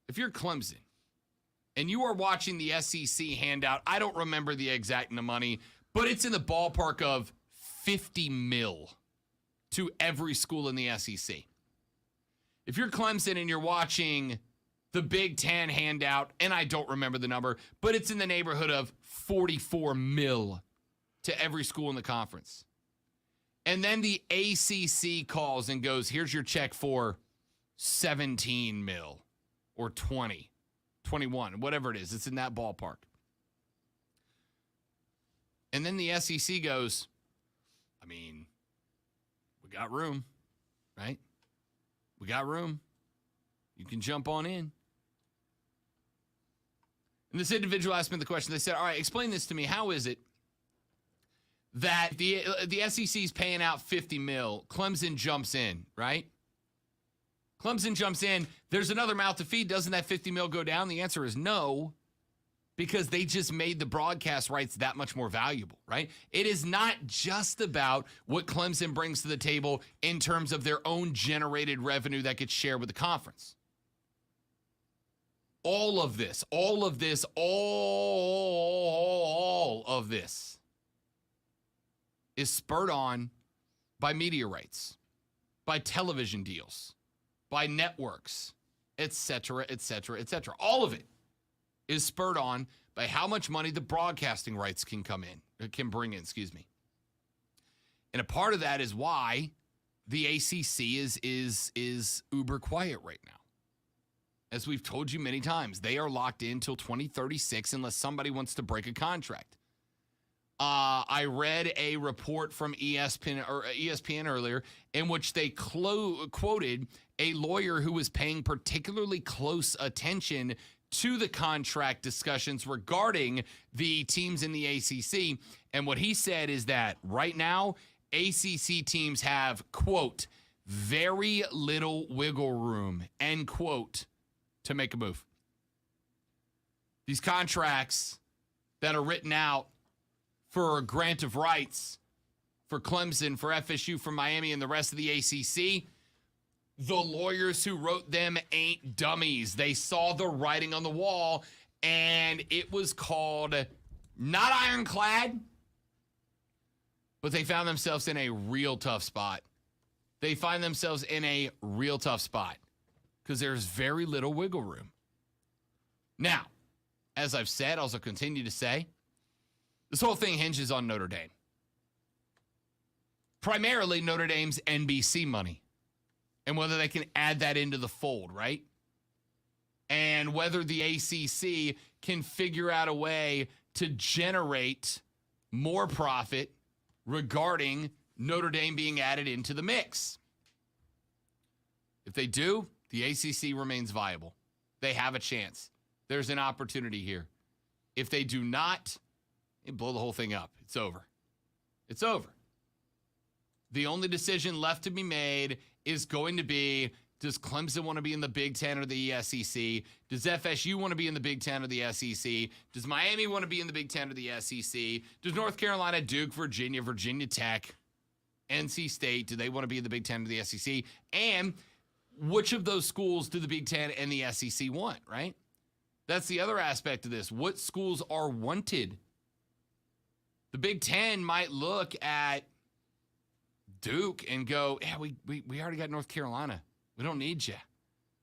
If you're Clemson and you are watching the SEC handout, I don't remember the exact money, but it's in the ballpark of $50 million to every school in the SEC. If you're Clemson and you're watching the Big Ten handout, and I don't remember the number, but it's in the neighborhood of $44 million to every school in the conference. And then the ACC calls and goes, here's your check for $17 million or 20, 21, whatever it is. It's in that ballpark. And then the SEC goes, I mean, we got room, right? We got room. You can jump on in. And this individual asked me the question. They said, all right, explain this to me. How is it that the SEC is paying out $50 million. Clemson jumps in, right? Clemson jumps in. There's another mouth to feed. Doesn't that $50 million go down? The answer is no, because they just made the broadcast rights that much more valuable, right? It is not just about what Clemson brings to the table in terms of their own generated revenue that gets shared with the conference. All of this is spurred on by media rights, by television deals, by networks, et cetera, et cetera, et cetera. All of it is spurred on by how much money the broadcasting rights can bring in. And a part of that is why the ACC is uber quiet right now. As we've told you many times, they are locked in till 2036 unless somebody wants to break a contract. I read a report from ESPN earlier in which they quoted a lawyer who was paying particularly close attention to the contract discussions regarding the teams in the ACC. And what he said is that right now, ACC teams have, quote, very little wiggle room, end quote, to make a move. These contracts that are written out for a grant of rights for Clemson, for FSU, for Miami, and the rest of the ACC, the lawyers who wrote them ain't dummies. They saw the writing on the wall, and it was called not ironclad, but they found themselves in a real tough spot. They find themselves in a real tough spot because there's very little wiggle room. Now, as I've said, also continue to say, this whole thing hinges on Notre Dame. Primarily Notre Dame's NBC money and whether they can add that into the fold, right? And whether the ACC can figure out a way to generate more profit regarding Notre Dame being added into the mix. If they do, the ACC remains viable. They have a chance. There's an opportunity here. If they do not, they blow the whole thing up. It's over. It's over. The only decision left to be made is going to be, does Clemson want to be in the Big Ten or the SEC? Does FSU want to be in the Big Ten or the SEC? Does Miami want to be in the Big Ten or the SEC? Does North Carolina, Duke, Virginia, Virginia Tech, NC State, do they want to be in the Big Ten or the SEC? And which of those schools do the Big Ten and the SEC want, right? That's the other aspect of this. What schools are wanted? The Big Ten might look at Duke and go, yeah, we already got North Carolina. We don't need you.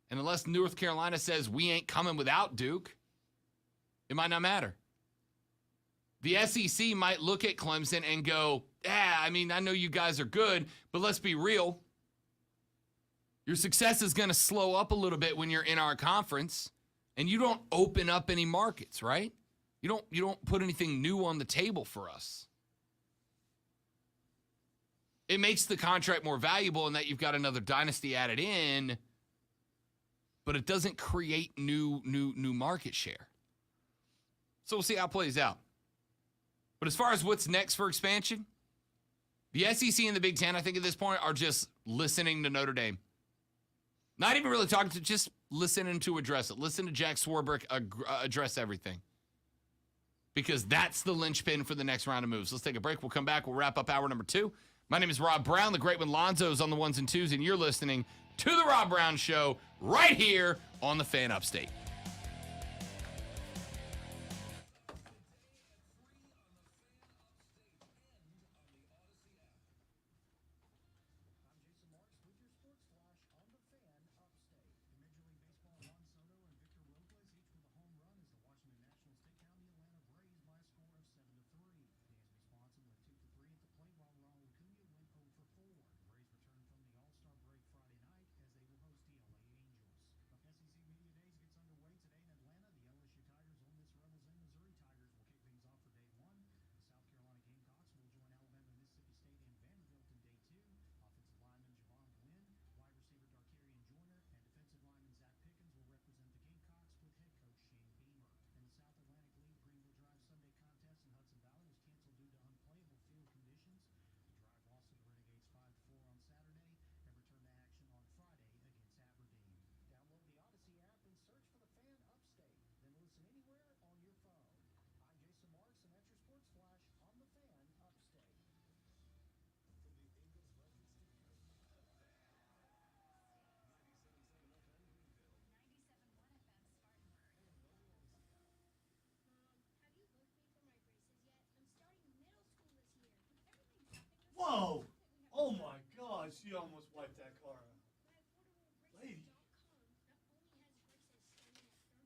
And unless North Carolina says we ain't coming without Duke, it might not matter. The SEC might look at Clemson and go, yeah, I mean, I know you guys are good, but let's be real. Your success is going to slow up a little bit when you're in our conference, and you don't open up any markets, right? You don't put anything new on the table for us. It makes the contract more valuable in that you've got another dynasty added in, but it doesn't create new market share. So we'll see how it plays out. But as far as what's next for expansion, the SEC and the Big Ten, I think at this point, are just listening to Notre Dame. Not even really talking to, just listening to address it. Listen to Jack Swarbrick address everything. Because that's the linchpin for the next round of moves. Let's take a break. We'll come back. We'll wrap up hour number 2. My name is Rob Brown. The great one Lonzo's on the ones and twos, and you're listening to The Rob Brown Show right here on the Fan Upstate. Whoa! Oh my God! She almost wiped that car out.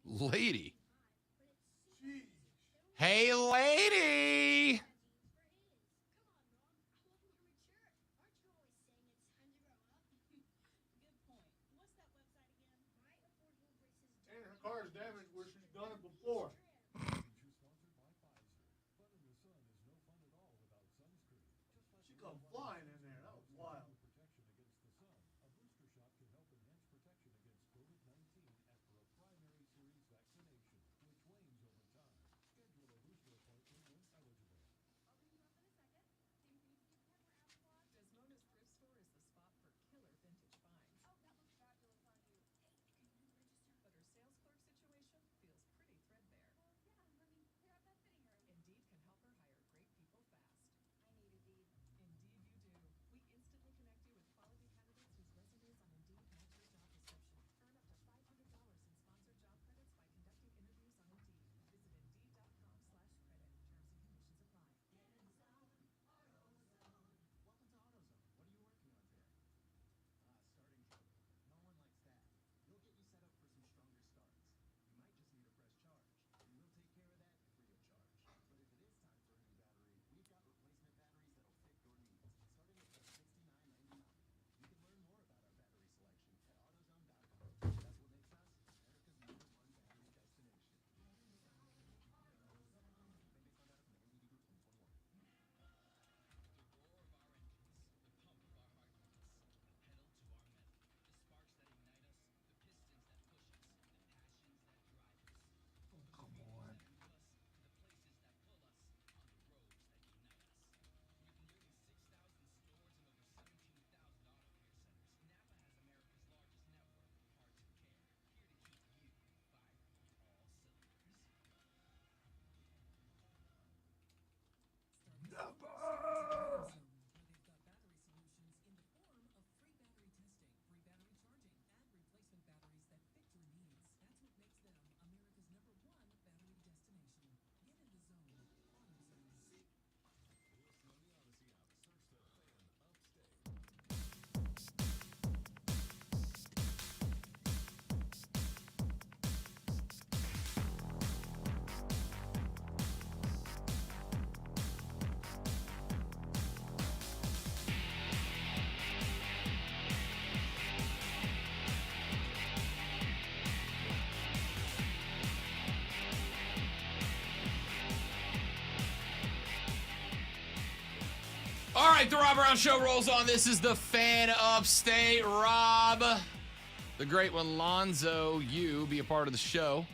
Lady. Jeez. Hey, lady. And her car is damaged where she's done it before. She come flying in there. That was wild. All right, the Rob Brown Show rolls on. This is the Fan Upstate. Rob, the great one, Lonzo, you be a part of the show.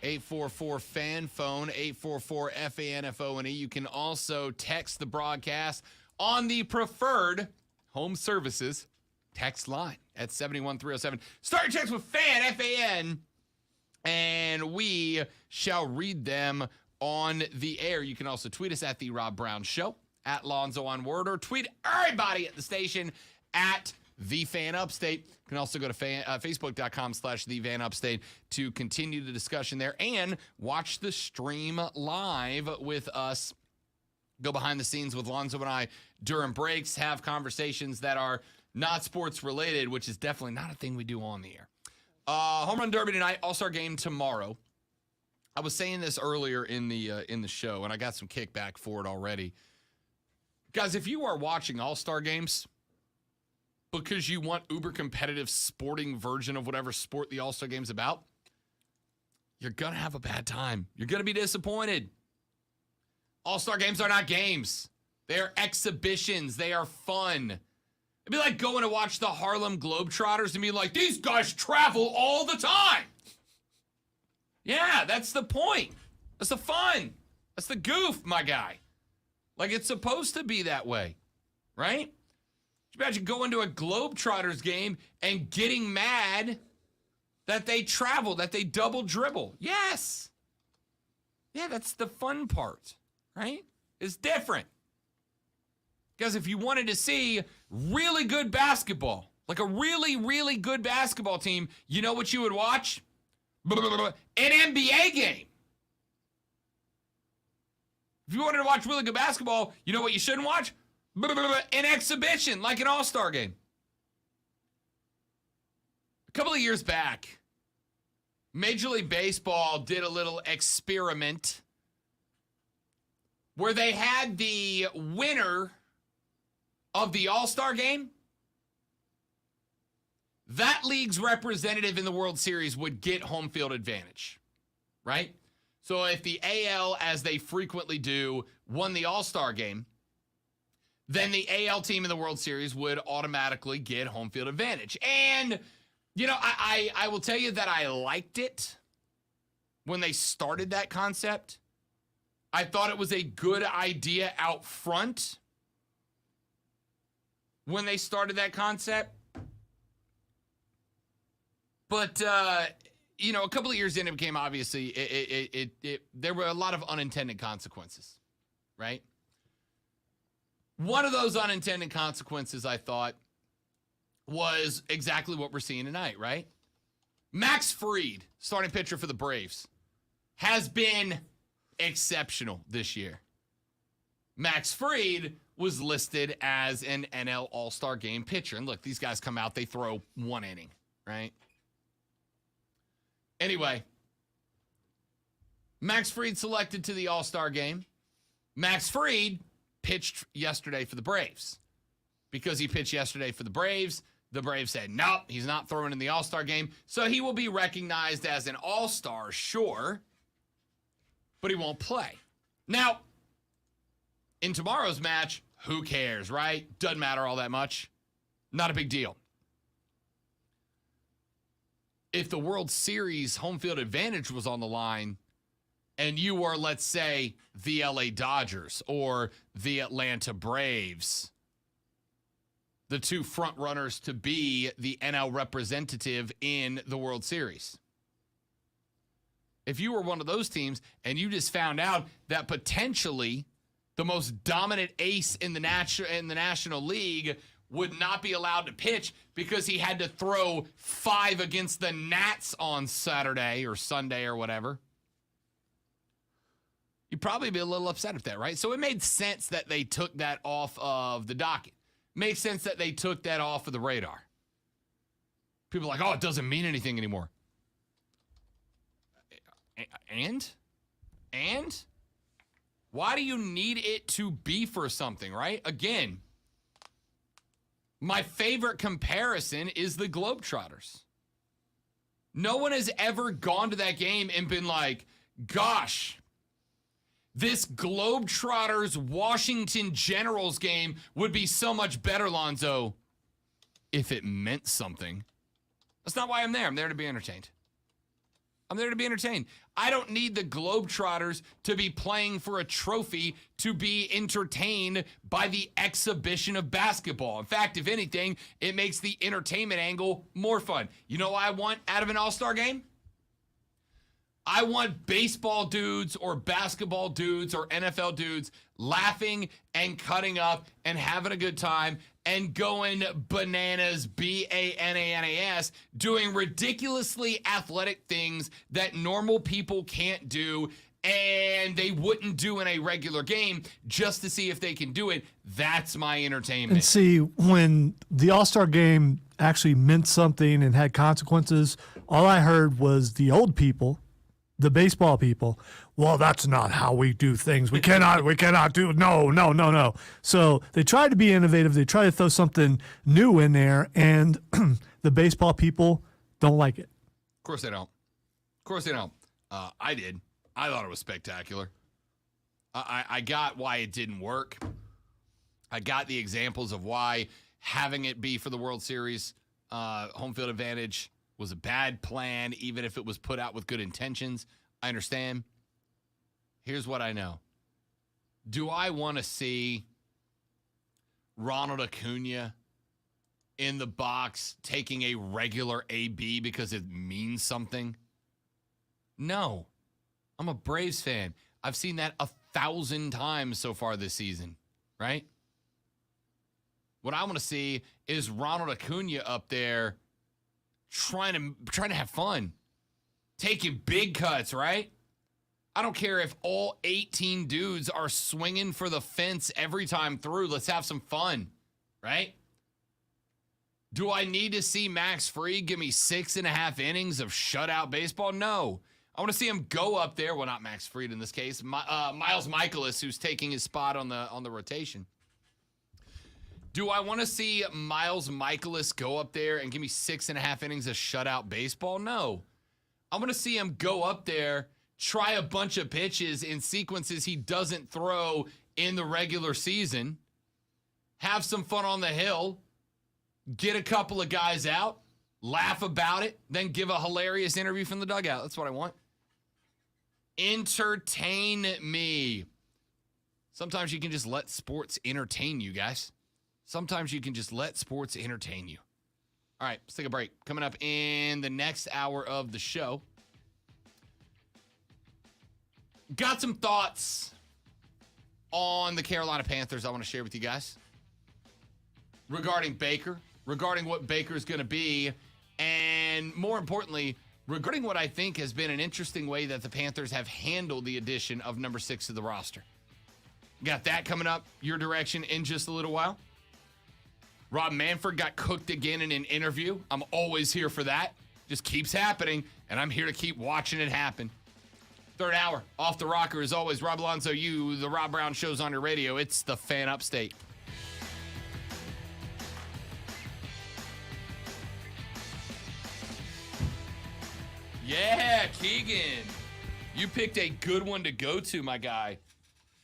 844-FAN phone, 844-FANFONE. You can also text the broadcast on the preferred home services text line at 71307. Start your text with FAN, F-A-N, and we shall read them on the air. You can also tweet us at The Rob Brown Show, at Lonzo on Word, or tweet everybody at the station at The Fan Upstate. You can also go to Facebook.com/TheFanUpstate to continue the discussion there and watch the stream live with us. Go behind the scenes with Lonzo and I during breaks, have conversations that are not sports related, which is definitely not a thing we do on the air. Home Run Derby tonight, All-Star Game tomorrow. I was saying this earlier in the show, and I got some kickback for it already. Guys, if you are watching All-Star Games because you want uber competitive sporting version of whatever sport the All-Star Game's about, you're going to have a bad time. You're going to be disappointed. All-Star Games are not games. They are exhibitions. They are fun. It'd be like going to watch the Harlem Globetrotters and be like, these guys travel all the time. Yeah, that's the point. That's the fun. That's the goof, my guy. Like, it's supposed to be that way, right? Imagine going to a Globetrotters game and getting mad that they travel, that they double dribble. Yes. Yeah, that's the fun part, right? It's different. Because if you wanted to see really good basketball, like a really, really good basketball team, you know what you would watch? An NBA game. If you wanted to watch really good basketball, you know what you shouldn't watch? An exhibition, like an all-star game. A couple of years back, Major League Baseball did a little experiment where they had the winner of the All-Star game. That league's representative in the World Series would get home field advantage, right? So if the AL, as they frequently do, won the All-Star game, then the AL team in the World Series would automatically get home field advantage. And, you know, I will tell you that I liked it when they started that concept. I thought it was a good idea out front when they started that concept. But, you know, a couple of years in, it became obviously, there were a lot of unintended consequences, right? One of those unintended consequences, I thought, was exactly what we're seeing tonight, right? Max Fried, starting pitcher for the Braves, has been exceptional this year. Max Fried was listed as an NL All-Star Game pitcher. And look, these guys come out, they throw one inning, right? Anyway, Max Fried selected to the All-Star Game. Max Fried pitched yesterday for the Braves. Because he pitched yesterday for the Braves said, nope, he's not throwing in the All-Star Game. So he will be recognized as an All-Star, sure, but he won't play. Now, in tomorrow's match, who cares, right? Doesn't matter all that much. Not a big deal. If the World Series home field advantage was on the line and you were, let's say, the LA Dodgers or the Atlanta Braves, the two front runners to be the NL representative in the World Series. If you were one of those teams and you just found out that potentially the most dominant ace in the National League would not be allowed to pitch because he had to throw 5 against the Nats on Saturday or Sunday or whatever, you'd probably be a little upset at that, right? So it made sense that they took that off of the docket. Makes sense that they took that off of the radar. People are like, oh, it doesn't mean anything anymore. And? Why do you need it to be for something, right? Again, my favorite comparison is the Globetrotters. No one has ever gone to that game and been like, gosh, this Globetrotters Washington Generals game would be so much better, Lonzo, if it meant something. That's not why I'm there. I'm there to be entertained. I don't need the Globetrotters to be playing for a trophy to be entertained by the exhibition of basketball. In fact, if anything, it makes the entertainment angle more fun. You know what I want out of an all-star game? I want baseball dudes or basketball dudes or NFL dudes laughing and cutting up and having a good time and going bananas, bananas, doing ridiculously athletic things that normal people can't do and they wouldn't do in a regular game just to see if they can do it. That's my entertainment. And see, when the All-Star game actually meant something and had consequences, all I heard was the old people, the baseball people, well, that's not how we do things. We cannot do, no. So they tried to be innovative. They tried to throw something new in there, and the baseball people don't like it. Of course they don't. I did. I thought it was spectacular. I got why it didn't work. I got the examples of why having it be for the World Series home field advantage was a bad plan, even if it was put out with good intentions. I understand. Here's what I know. Do I want to see Ronald Acuna in the box taking a regular AB because it means something? No. I'm a Braves fan. I've seen that 1,000 times so far this season, right? What I want to see is Ronald Acuna up there trying to have fun, taking big cuts, right? I don't care if all 18 dudes are swinging for the fence every time through. Let's have some fun, right? Do I need to see Max Fried give me 6.5 innings of shutout baseball? No. I want to see him go up there. Well, not Max Fried in this case. Miles Michaelis, who's taking his spot on the rotation. Do I want to see Miles Michaelis go up there and give me 6.5 innings of shutout baseball? No. I want to see him go up there, try a bunch of pitches in sequences he doesn't throw in the regular season, have some fun on the hill, get a couple of guys out, laugh about it, then give a hilarious interview from the dugout. That's what I want. Entertain me. Sometimes you can just let sports entertain you, guys. Sometimes you can just let sports entertain you. All right, let's take a break. Coming up in the next hour of the show, got some thoughts on the Carolina Panthers I want to share with you guys regarding Baker, regarding what Baker's going to be, and more importantly, regarding what I think has been an interesting way that the Panthers have handled the addition of number 6 to the roster. Got that coming up your direction in just a little while. Rob Manfred got cooked again in an interview. I'm always here for that. Just keeps happening, and I'm here to keep watching it happen. Third hour, off the rocker as always. Rob Alonso, the Rob Brown Show's on your radio. It's the Fan Upstate. Yeah, Keegan. You picked a good one to go to, my guy.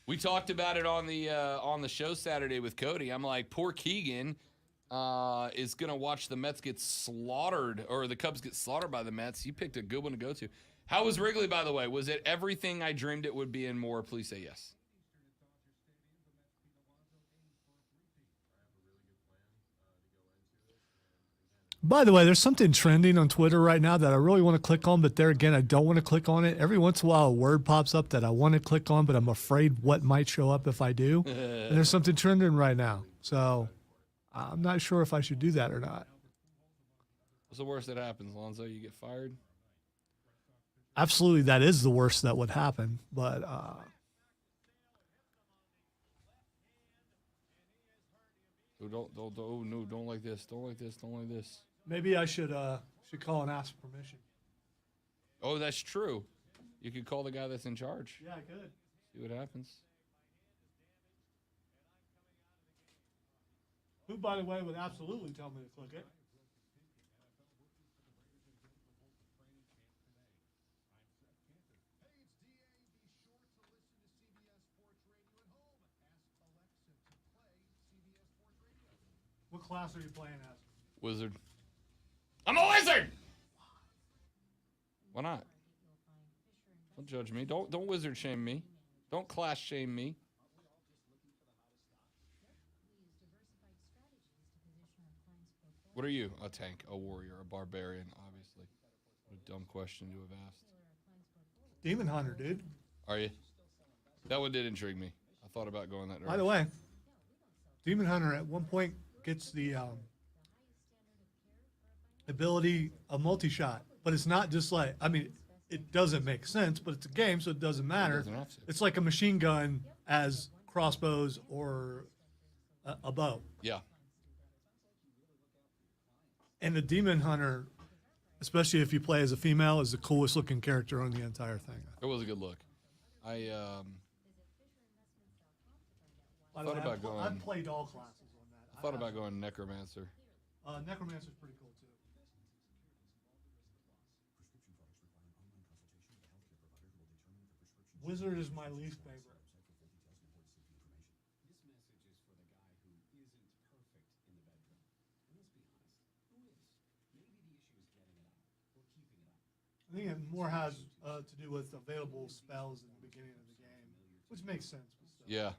We talked about it on the show Saturday with Cody. I'm like, poor Keegan is going to watch the Mets get slaughtered, or the Cubs get slaughtered by the Mets. You picked a good one to go to. How was Wrigley, by the way? Was it everything I dreamed it would be and more? Please say yes. By the way, there's something trending on Twitter right now that I really want to click on, but there again, I don't want to click on it. Every once in a while, a word pops up that I want to click on, but I'm afraid what might show up if I do. And there's something trending right now. So I'm not sure if I should do that or not. What's the worst that happens, Lonzo? You get fired? Absolutely, that is the worst that would happen. But don't like this. Don't like this. Don't like this. maybe I should call and ask permission. Oh, that's true. You could call the guy that's in charge. Yeah, I could. See what happens. Who, by the way, would absolutely tell me to click it. What class are you playing as? Wizard. I'm a wizard! Why not? Don't judge me. Don't wizard shame me. Don't class shame me. What are you? A tank, a warrior, a barbarian, obviously. What a dumb question to have asked. Demon Hunter, dude. Are you? That one did intrigue me. I thought about going that direction. By the way, Demon Hunter at one point gets the ability of multi-shot, but it's not just like, I mean, it doesn't make sense, but it's a game, so it doesn't matter. It doesn't have to. It's like a machine gun as crossbows or a bow. Yeah. And the Demon Hunter, especially if you play as a female, is the coolest looking character on the entire thing. It was a good look. I By the thought way, about going. I've played all classes on that. I thought about going necromancer. Necromancer's pretty cool too. Wizard is my least favorite. I think it more has to do with available spells in the beginning of the game, which makes sense. But still. Yeah.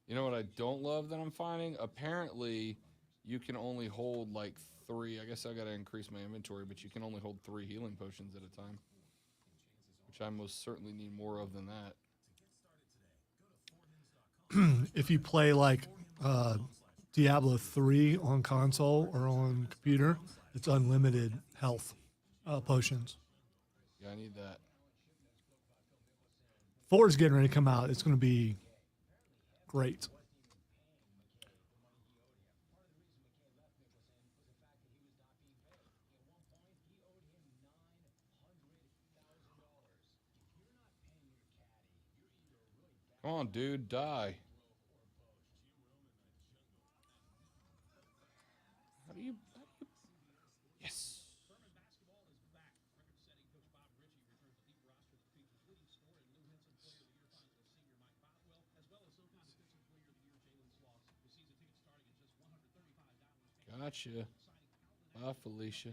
You know what I don't love that I'm finding? Apparently, you can only hold like 3. I guess I got to increase my inventory, but you can only hold 3 healing potions at a time. which I most certainly need more of than that. If you play like Diablo 3 on console or on computer, it's unlimited health potions. Yeah, I need that. 4 is getting ready to come out. It's going to be great. Come on, dude, die. How do you... Yes. Gotcha. Bye, Felicia.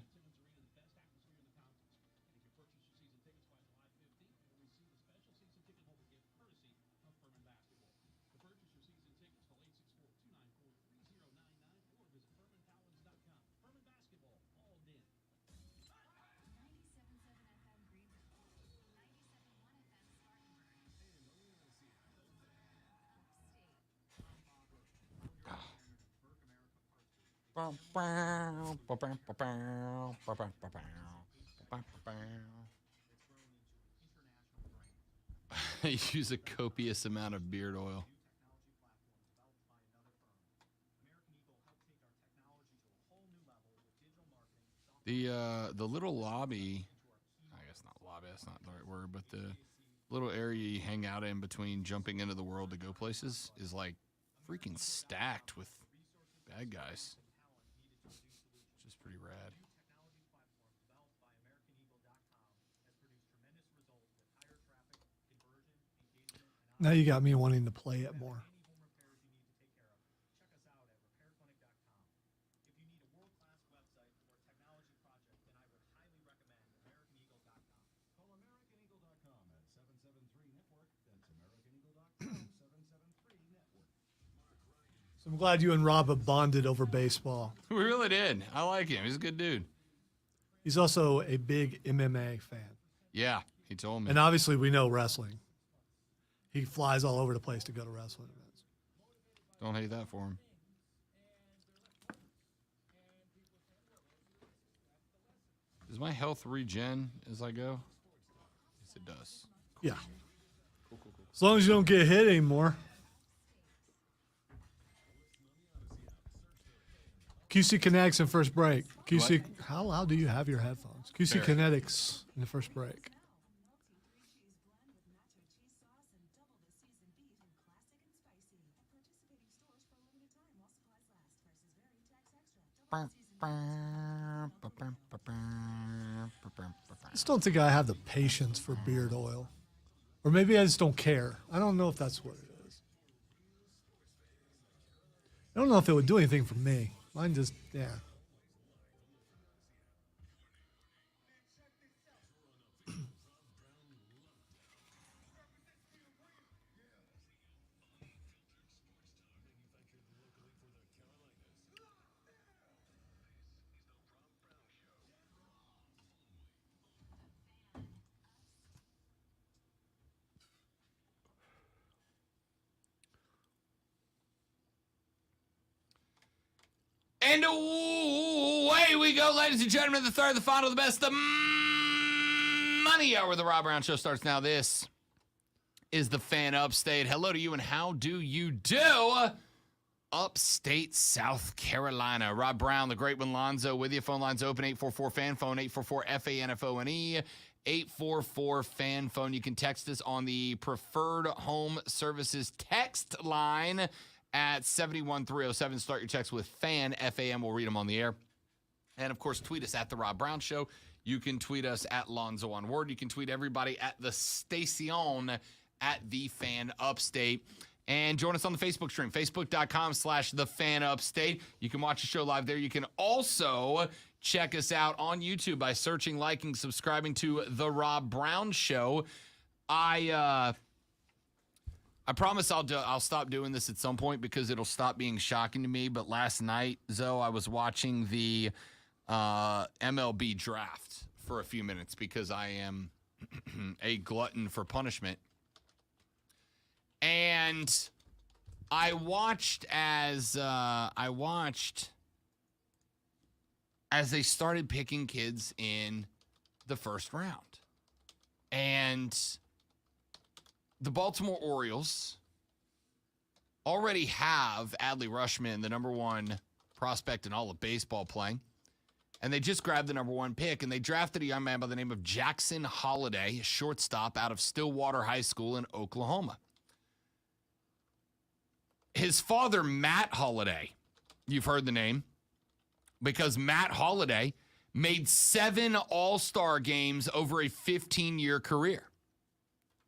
Use a copious amount of beard oil. The little lobby, I guess not lobby, that's not the right word, but the little area you hang out in between jumping into the world to go places is like freaking stacked with bad guys. Which is pretty rad. Now you got me wanting to play it more. So I'm glad you and Rob have bonded over baseball. We really did. I like him. He's a good dude. He's also a big MMA fan. Yeah, he told me. And obviously we know wrestling. He flies all over the place to go to wrestling events. Don't hate that for him. Does my health regen as I go? Yes, it does. Yeah. Cool. As long as you don't get hit anymore. QC Kinetics in first break. QC, how loud do you have your headphones? QC Very. Kinetics in the first break. I just don't think I have the patience for beard oil. Or maybe I just don't care. I don't know if that's what it is. I don't know if it would do anything for me. Mine just, yeah. And away we go, ladies and gentlemen. The third, the final, the best, the money hour of the Rob Brown Show starts now. This is the Fan Upstate. Hello to you, and how do you do? Upstate South Carolina. Rob Brown, the great one, Lonzo with you. Phone lines open, 844-FAN, phone 844-FANFONE, 844-FAN phone. You can text us on the Preferred Home Services text line at 71307. Start your text with FAN, F-A-M. We'll read them on the air. And, of course, tweet us at The Rob Brown Show. You can tweet us at Lonzo on Word. You can tweet everybody at The Station at The Fan Upstate. And join us on the Facebook stream, facebook.com/TheFanUpstate. You can watch the show live there. You can also check us out on YouTube by searching, liking, subscribing to The Rob Brown Show. I promise I'll stop doing this at some point because it'll stop being shocking to me. But last night, Zoe, I was watching the MLB draft for a few minutes because I am a glutton for punishment. And I watched as they started picking kids in the first round. And the Baltimore Orioles already have Adley Rutschman, the number one prospect in all of baseball, playing. And they just grabbed the number one pick, and they drafted a young man by the name of Jackson Holliday, a shortstop out of Stillwater High School in Oklahoma. His father, Matt Holliday, you've heard the name, because Matt Holliday made 7 All-Star games over a 15-year career.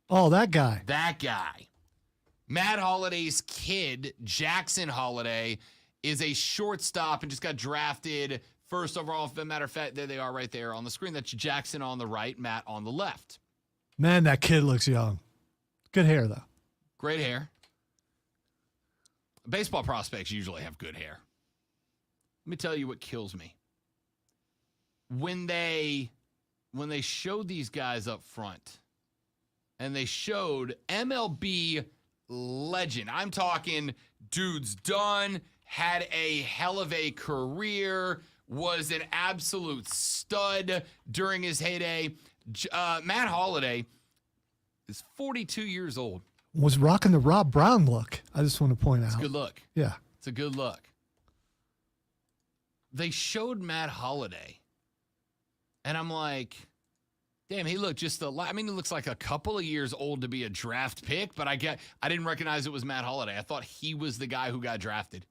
Oh, that guy. That guy. Matt Holliday's kid, Jackson Holliday, is a shortstop and just got drafted first overall. As a matter of fact, there they are right there on the screen. That's Jackson on the right, Matt on the left. Man, that kid looks young. Good hair, though. Great hair. Baseball prospects usually have good hair. Let me tell you what kills me. When they showed these guys up front, and they showed MLB legend. I'm talking dude's done, had a hell of a career, was an absolute stud during his heyday. Matt Holliday is 42 years old. Was rocking the Rob Brown look. I just want to point out. It's a good look. Yeah. It's a good look. They showed Matt Holliday, and I'm like, damn, he looked just he looks like a couple of years old to be a draft pick, but I didn't recognize it was Matt Holliday. I thought he was the guy who got drafted.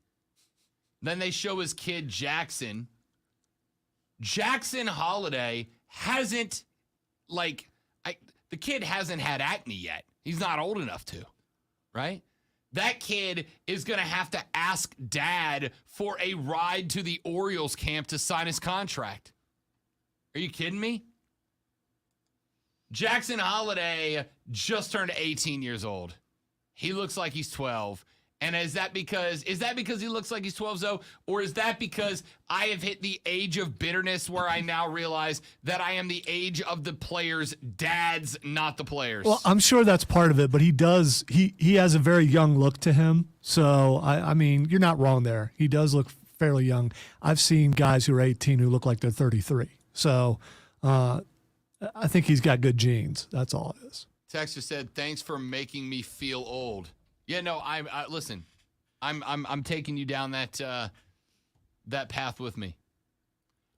Then they show his kid, Jackson. Jackson Holliday hasn't, the kid hasn't had acne yet. He's not old enough to, right? That kid is going to have to ask dad for a ride to the Orioles camp to sign his contract. Are you kidding me? Jackson Holliday just turned 18 years old. He looks like he's 12. And is that because he looks like he's 12, Zoe? Or is that because I have hit the age of bitterness where I now realize that I am the age of the players' dads, not the players? Well, I'm sure that's part of it, but he has a very young look to him. So, I mean, you're not wrong there. He does look fairly young. I've seen guys who are 18 who look like they're 33. So, I think he's got good genes. That's all it is. Texter said, "Thanks for making me feel old." Yeah, no, listen. I'm taking you down that path with me.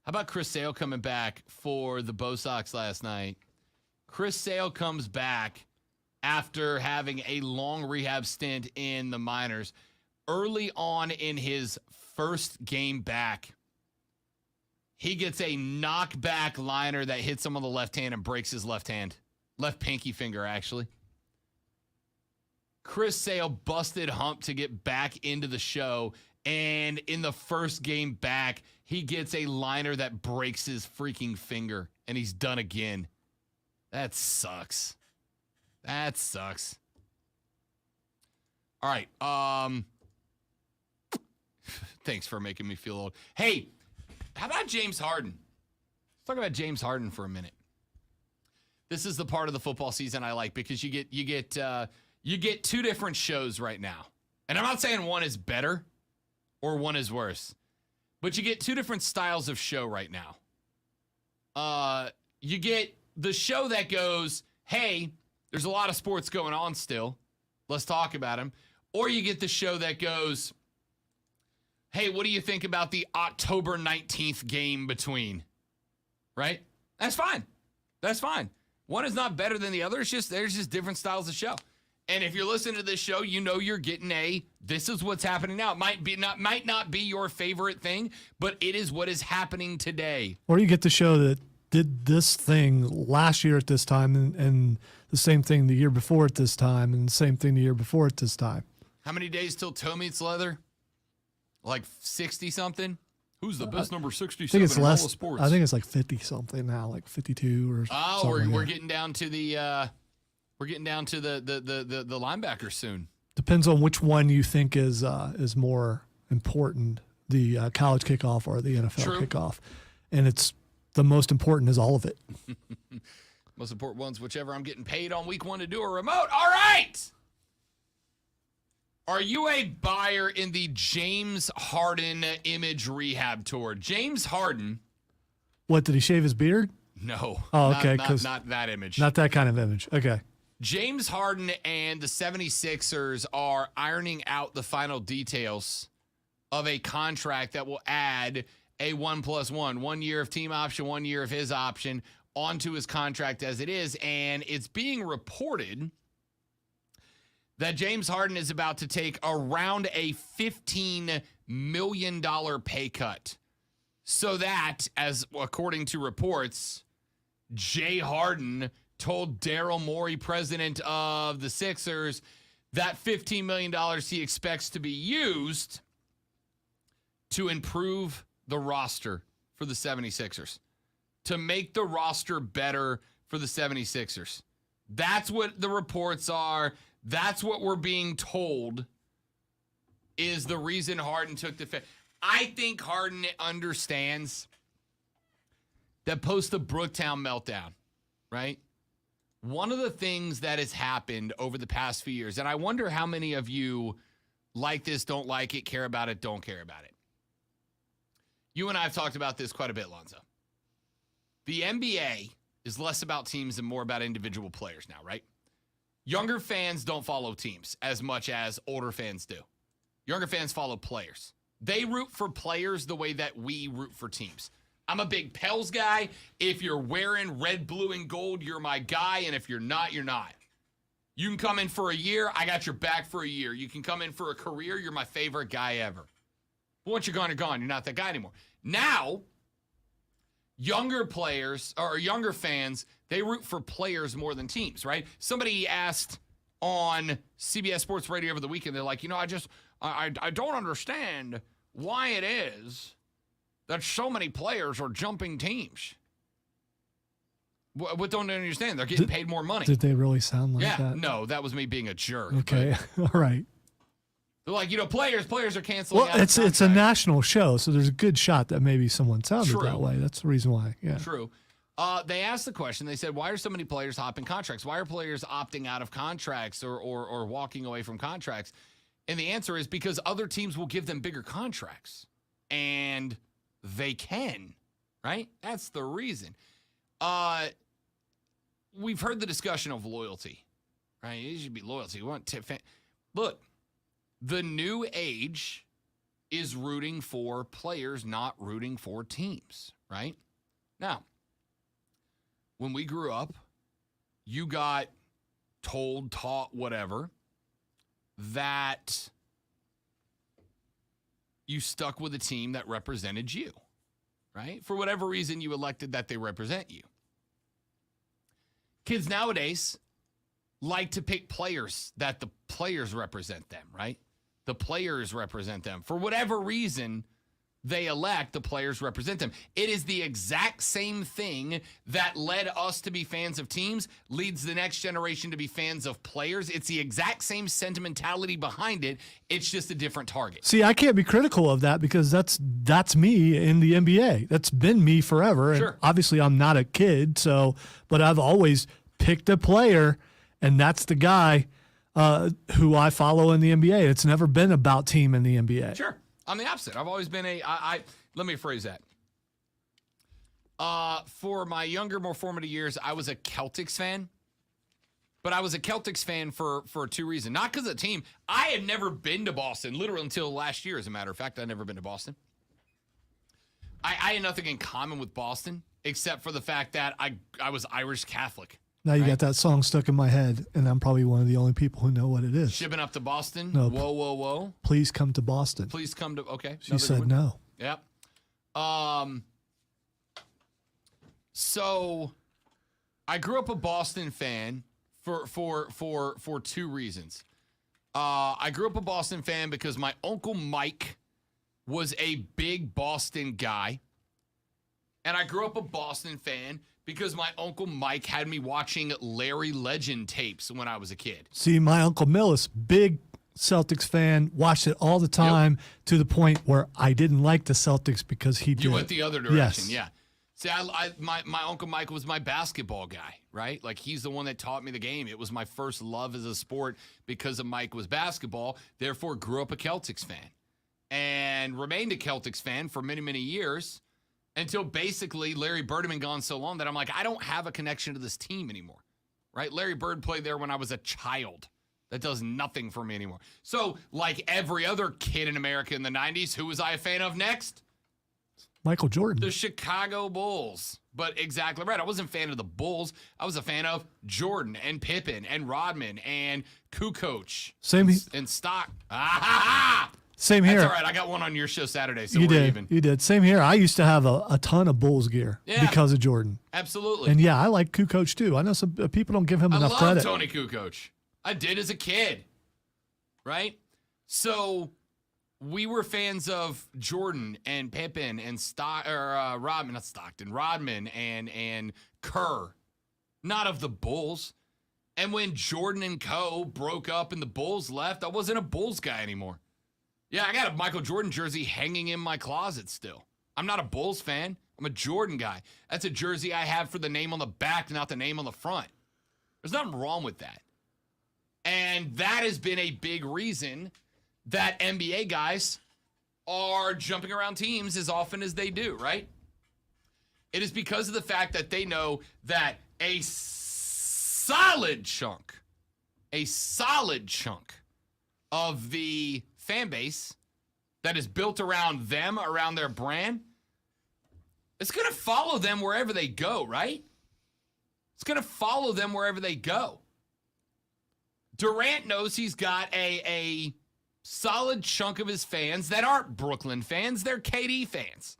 How about Chris Sale coming back for the Bo Sox last night? Chris Sale comes back after having a long rehab stint in the minors. Early on in his first game back, he gets a knockback liner that hits him on the left hand and breaks his left pinky finger, actually. Chris Sale busted hump to get back into the show, and in the first game back, he gets a liner that breaks his freaking finger, and he's done again. That sucks. That sucks. All right. Thanks for making me feel old. Hey, how about James Harden? Let's talk about James Harden for a minute. This is the part of the football season I like because you get two different shows right now. And I'm not saying one is better or one is worse, but you get two different styles of show right now. You get the show that goes, hey, there's a lot of sports going on still. Let's talk about them. Or you get the show that goes, hey, what do you think about the October 19th game between? Right? That's fine. That's fine. One is not better than the other. It's just there's just different styles of show. And if you're listening to this show, you know you're getting this is what's happening now. It might not be your favorite thing, but it is what is happening today. Or you get the show that did this thing last year at this time and the same thing the year before at this time and the same thing the year before at this time. How many days till toe meets leather? Like 60-something? Who's the best number 67 in all of sports? I think it's like 50-something now, like 52 or something. We're getting down to the the linebackers soon. Depends on which one you think is more important, the college kickoff or the NFL kickoff. And it's the most important is all of it. Most important ones, whichever I'm getting paid on week 1 to do a remote. All right. Are you a buyer in the James Harden image rehab tour? James Harden. What, did he shave his beard? No. Oh, okay. Not that image. Not that kind of image. Okay. James Harden and the 76ers are ironing out the final details of a contract that will add a 1+1, 1 year of team option, 1 year of his option onto his contract as it is. And it's being reported that James Harden is about to take around a $15 million pay cut. So that, as according to reports, Jay Harden told Daryl Morey, president of the Sixers, that $15 million he expects to be used to improve the roster for the 76ers, to make the roster better for the 76ers. That's what the reports are. That's what we're being told is the reason Harden took the I think Harden understands that post the Brooktown meltdown, right? One of the things that has happened over the past few years, and I wonder how many of you like this, don't like it, care about it, don't care about it. You and I have talked about this quite a bit, Lonzo. The NBA is less about teams and more about individual players now, right? Younger fans don't follow teams as much as older fans do. Younger fans follow players. They root for players the way that we root for teams. I'm a big Pels guy. If you're wearing red, blue, and gold, you're my guy. And if you're not, you're not. You can come in for a year. I got your back for a year. You can come in for a career. You're my favorite guy ever. But once you're gone, you're gone. You're not that guy anymore. Now, younger players or younger fans, they root for players more than teams, right? Somebody asked on CBS Sports Radio over the weekend, they're like, I don't understand why it is that so many players are jumping teams. What don't they understand? They're getting paid more money. Did they really sound like that? No, that was me being a jerk. Okay, all right. They're like, players are canceling out. Well, it's a national show, so there's a good shot that maybe someone sounded True. that way. That's the reason why. Yeah. True. They asked the question. They said, why are so many players hopping contracts? Why are players opting out of contracts or walking away from contracts? And the answer is because other teams will give them bigger contracts. And they can, right? That's the reason. We've heard the discussion of loyalty, right? It should be loyalty. We want Look, the new age is rooting for players, not rooting for teams, right? Now, when we grew up, you got told, taught, whatever, that you stuck with a team that represented you, right? For whatever reason, you elected that they represent you. Kids nowadays like to pick players that the players represent them, right? The players represent them. For whatever reason, they elect the players represent them. It is the exact same thing that led us to be fans of teams, leads the next generation to be fans of players. It's the exact same sentimentality behind it. It's just a different target. See, I can't be critical of that because that's me in the NBA. That's been me forever. Sure. And obviously, I'm not a kid, but I've always picked a player, and that's the guy who I follow in the NBA. It's never been about team in the NBA. Sure. I'm the opposite. I've always been let me phrase that. For my younger, more formative years, I was a Celtics fan. But I was a Celtics fan for two reasons. Not because of the team. I had never been to Boston, literally until last year, as a matter of fact. I'd never been to Boston. I had nothing in common with Boston, except for the fact that I was Irish Catholic. Now you got that song stuck in my head, and I'm probably one of the only people who know what it is. Shipping up to Boston? No. Whoa, whoa, whoa. Please come to Boston. Please come to, okay. She said no. Yep. So I grew up a Boston fan for two reasons. I grew up a Boston fan because my Uncle Mike was a big Boston guy. And I grew up a Boston fan because my Uncle Mike had me watching Larry Legend tapes when I was a kid. See, my Uncle Millis, big Celtics fan, watched it all the time to the point where I didn't like the Celtics because he did. You went the other direction, yes. yeah. See, my Uncle Mike was my basketball guy, right? Like, he's the one that taught me the game. It was my first love as a sport because of Mike was basketball. Therefore, grew up a Celtics fan and remained a Celtics fan for many, many years until basically Larry Bird had been gone so long that I'm like, I don't have a connection to this team anymore, right? Larry Bird played there when I was a child. That does nothing for me anymore. So, like every other kid in America in the 90s, who was I a fan of next? Michael Jordan. The Chicago Bulls. But exactly right. I wasn't a fan of the Bulls. I was a fan of Jordan and Pippen and Rodman and Kukoc. And Stock. Same here. That's all right. I got one on your show Saturday, so you we're did. even. You did. Same here. I used to have a ton of Bulls gear because of Jordan. Absolutely. And yeah, I like Kukoc too. I know some people don't give him enough credit. I love Tony Kukoc. I did as a kid. Right? So we were fans of Jordan and Pippen and Rodman and Kerr, not of the Bulls. And when Jordan and Co. broke up and the Bulls left, I wasn't a Bulls guy anymore. Yeah, I got a Michael Jordan jersey hanging in my closet still. I'm not a Bulls fan. I'm a Jordan guy. That's a jersey I have for the name on the back, not the name on the front. There's nothing wrong with that. And that has been a big reason that NBA guys are jumping around teams as often as they do, right? It is because of the fact that they know that a solid chunk of the fan base that is built around them, around their brand, it's going to follow them wherever they go, right? It's going to follow them wherever they go. Durant knows he's got a solid chunk of his fans that aren't Brooklyn fans. They're KD fans.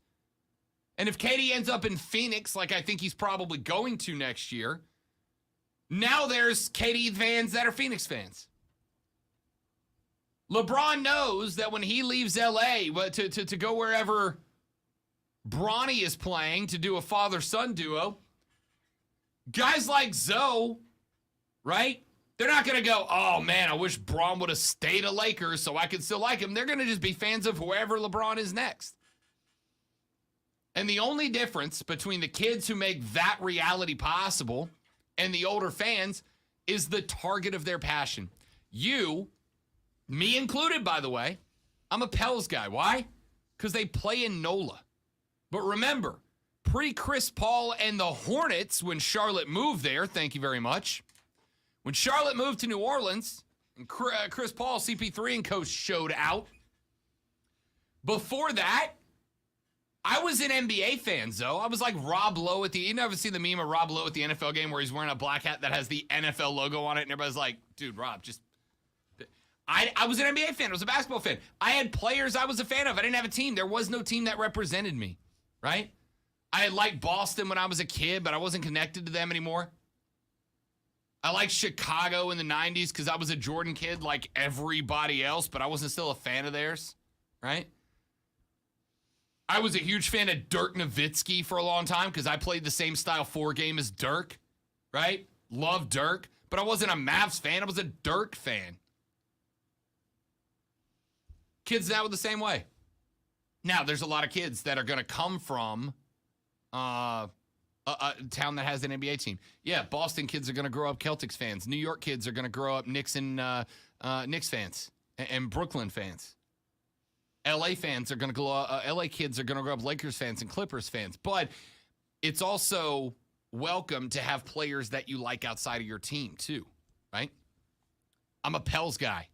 And if KD ends up in Phoenix, like I think he's probably going to next year, now there's KD fans that are Phoenix fans. LeBron knows that when he leaves LA to go wherever Bronny is playing to do a father-son duo, guys like Zoe, right? They're not going to go, oh, man, I wish Bron would have stayed a Lakers so I could still like him. They're going to just be fans of whoever LeBron is next. And the only difference between the kids who make that reality possible and the older fans is the target of their passion. You, me included, by the way, I'm a Pels guy. Why? Because they play in NOLA. But remember, pre-Chris Paul and the Hornets, when Charlotte moved there, thank you very much, when Charlotte moved to New Orleans, and Chris Paul, CP3, and coach showed out. Before that, I was an NBA fan, though. I was like Rob Lowe at the... You never see the meme of Rob Lowe at the NFL game where he's wearing a black hat that has the NFL logo on it, and everybody's like, dude, Rob, just... I was an NBA fan. I was a basketball fan. I had players I was a fan of. I didn't have a team. There was no team that represented me, right? I had liked Boston when I was a kid, but I wasn't connected to them anymore. I liked Chicago in the 90s because I was a Jordan kid like everybody else, but I wasn't still a fan of theirs, right? I was a huge fan of Dirk Nowitzki for a long time because I played the same style 4 game as Dirk, right? Loved Dirk, but I wasn't a Mavs fan. I was a Dirk fan. Kids now are the same way. Now, there's a lot of kids that are going to come from a town that has an NBA team. Yeah, Boston kids are going to grow up Celtics fans. New York kids are going to grow up Knicks fans and Brooklyn fans. LA fans are going to grow up, LA kids are going to grow up Lakers fans and Clippers fans. But it's also welcome to have players that you like outside of your team too, right? I'm a Pels guy.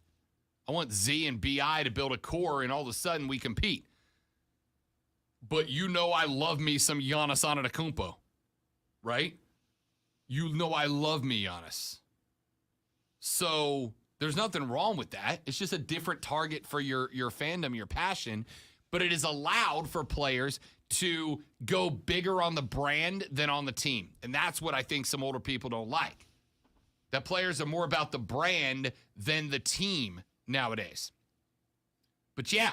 I want Z and BI to build a core and all of a sudden we compete. But you know I love me some Giannis Antetokounmpo, right? You know I love me Giannis. So there's nothing wrong with that. It's just a different target for your fandom, your passion. But it is allowed for players to go bigger on the brand than on the team. And that's what I think some older people don't like. That players are more about the brand than the team nowadays. But yeah,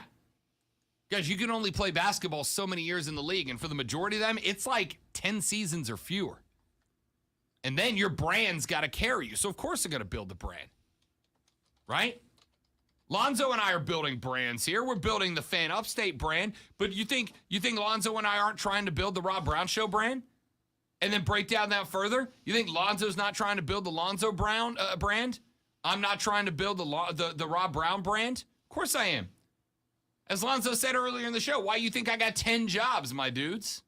guys, you can only play basketball so many years in the league. And for the majority of them, it's like 10 seasons or fewer. And then your brand's got to carry you. So, of course, they're going to build the brand. Right? Lonzo and I are building brands here. We're building the Fan Upstate brand. But you think Lonzo and I aren't trying to build the Rob Brown Show brand? And then break down that further? You think Lonzo's not trying to build the Lonzo Brown brand? I'm not trying to build the Rob Brown brand? Of course I am. As Lonzo said earlier in the show, why you think I got 10 jobs, my dudes?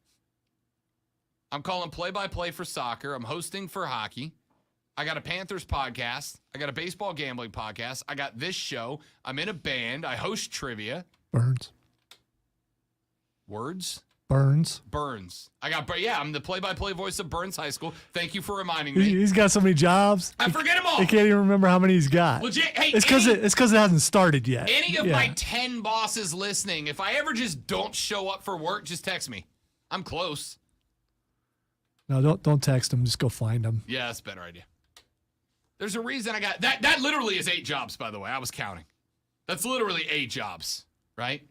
I'm calling play-by-play for soccer. I'm hosting for hockey. I got a Panthers podcast. I got a baseball gambling podcast. I got this show. I'm in a band. I host trivia. Burns. Words? Burns. I'm the play-by-play voice of Burns High School. Thank you for reminding me. He's got so many jobs. I forget them all. He can't even remember how many he's got. Legit. Hey, it's because it hasn't started yet. Any of my 10 bosses listening, if I ever just don't show up for work, just text me. I'm close. No, don't text him. Just go find him. Yeah, that's a better idea. There's a reason I got that. That literally is 8 jobs, by the way. I was counting. That's literally 8 jobs, right?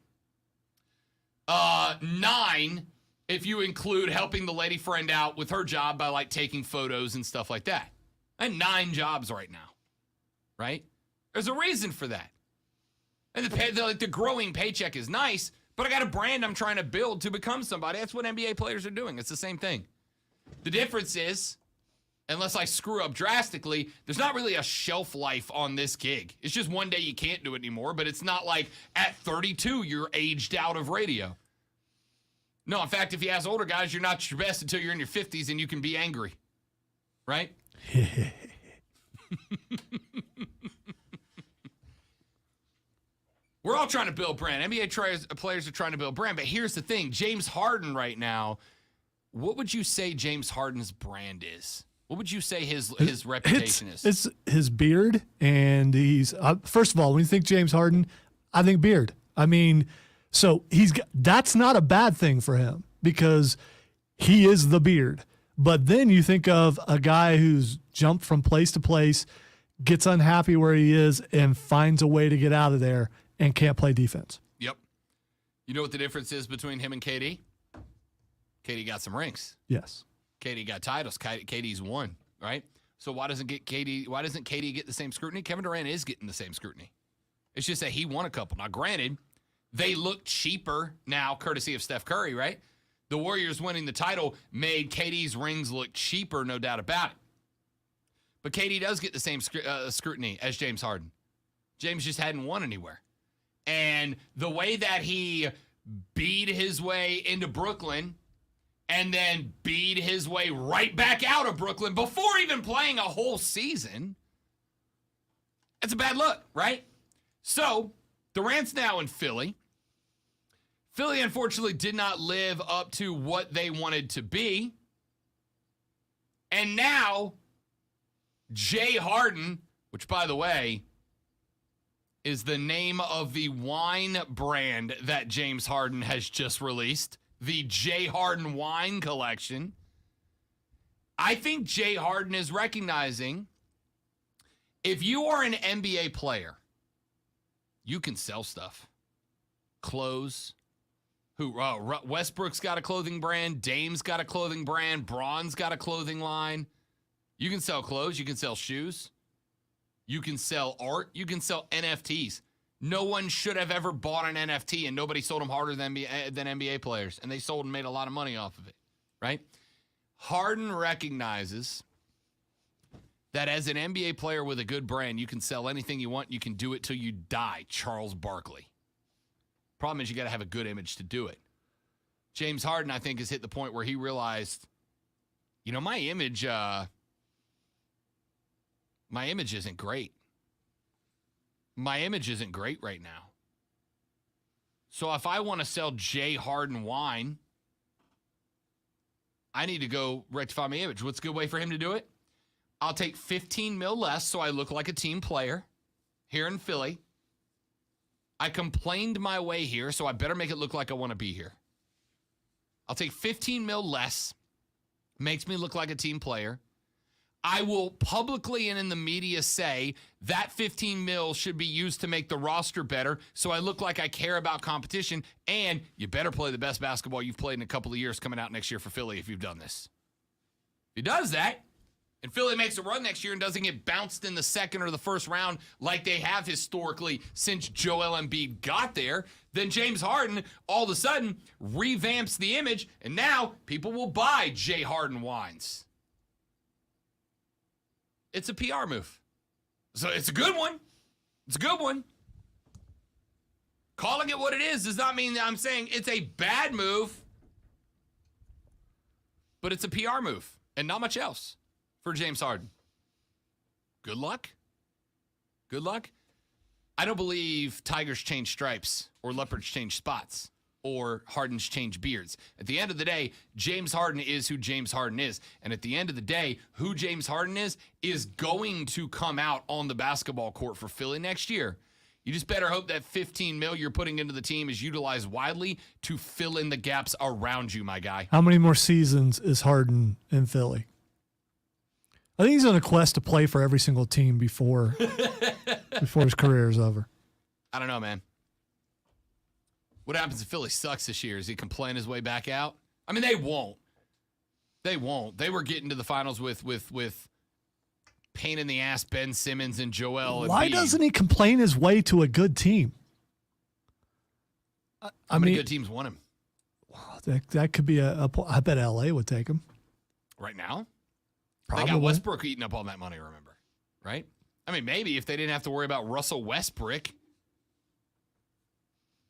9 if you include helping the lady friend out with her job by like taking photos and stuff like that. And 9 jobs right now, right? There's a reason for that. And the growing paycheck is nice, but I got a brand I'm trying to build to become somebody. That's what NBA players are doing. It's the same thing. The difference is, unless I screw up drastically, there's not really a shelf life on this gig. It's just one day you can't do it anymore, but it's not like at 32 you're aged out of radio. No, in fact, if you ask older guys, you're not your best until you're in your 50s and you can be angry. Right? We're all trying to build brand. NBA players are trying to build brand, but here's the thing. James Harden right now, what would you say James Harden's brand is? What would you say his reputation is? It's his beard, and he's first of all, when you think James Harden, I think beard. I mean, so that's not a bad thing for him because he is the beard. But then you think of a guy who's jumped from place to place, gets unhappy where he is, and finds a way to get out of there and can't play defense. Yep. You know what the difference is between him and KD? KD got some rings. Yes. KD got titles. KD's won, right? So why doesn't KD get the same scrutiny? Kevin Durant is getting the same scrutiny. It's just that he won a couple. Now, granted, they look cheaper now, courtesy of Steph Curry, right? The Warriors winning the title made KD's rings look cheaper, no doubt about it. But KD does get the same scrutiny as James Harden. James just hadn't won anywhere. And the way that he beat his way into Brooklyn and then beat his way right back out of Brooklyn before even playing a whole season, it's a bad look, right? So, Durant's now in Philly. Philly, unfortunately, did not live up to what they wanted to be. And now, Jay Harden, which, by the way, is the name of the wine brand that James Harden has just released, the Jay Harden wine collection. I think Jay Harden is recognizing if you are an NBA player, you can sell stuff. Clothes. Westbrook's got a clothing brand. Dame's got a clothing brand. Braun's got a clothing line. You can sell clothes. You can sell shoes. You can sell art. You can sell NFTs. No one should have ever bought an NFT, and nobody sold them harder than NBA players. And they sold and made a lot of money off of it, right? Harden recognizes that as an NBA player with a good brand, you can sell anything you want. You can do it till you die. Charles Barkley. Problem is you got to have a good image to do it. James Harden, I think, has hit the point where he realized, my image isn't great. My image isn't great right now. So if I want to sell Jay Harden wine, I need to go rectify my image. What's a good way for him to do it? I'll take 15 mil less so I look like a team player here in Philly. I complained my way here, so I better make it look like I want to be here. I'll take 15 mil less, makes me look like a team player. I will publicly and in the media say that 15 mil should be used to make the roster better so I look like I care about competition, and you better play the best basketball you've played in a couple of years coming out next year for Philly if you've done this. If he does that, and Philly makes a run next year and doesn't get bounced in the second or the first round like they have historically since Joel Embiid got there, then James Harden all of a sudden revamps the image, and now people will buy J. Harden wines. It's a PR move. So it's a good one. It's a good one. Calling it what it is does not mean that I'm saying it's a bad move, but it's a PR move and not much else for James Harden. Good luck. Good luck. I don't believe tigers change stripes or leopards change spots or Hardens change beards. At the end of the day, James Harden is who James Harden is. And at the end of the day, who James Harden is going to come out on the basketball court for Philly next year. You just better hope that $15 million you're putting into the team is utilized widely to fill in the gaps around you, my guy. How many more seasons is Harden in Philly? I think he's on a quest to play for every single team before his career is over. I don't know, man. What happens if Philly sucks this year? Is he playing his way back out? I mean, they won't. They won't. They were getting to the finals with pain in the ass Ben Simmons and Joel. Why doesn't he complain his way to a good team? How many good teams want him? That could be I bet LA would take him. Right now? Probably. They got Westbrook eating up all that money, remember? Right? I mean, maybe if they didn't have to worry about Russell Westbrook.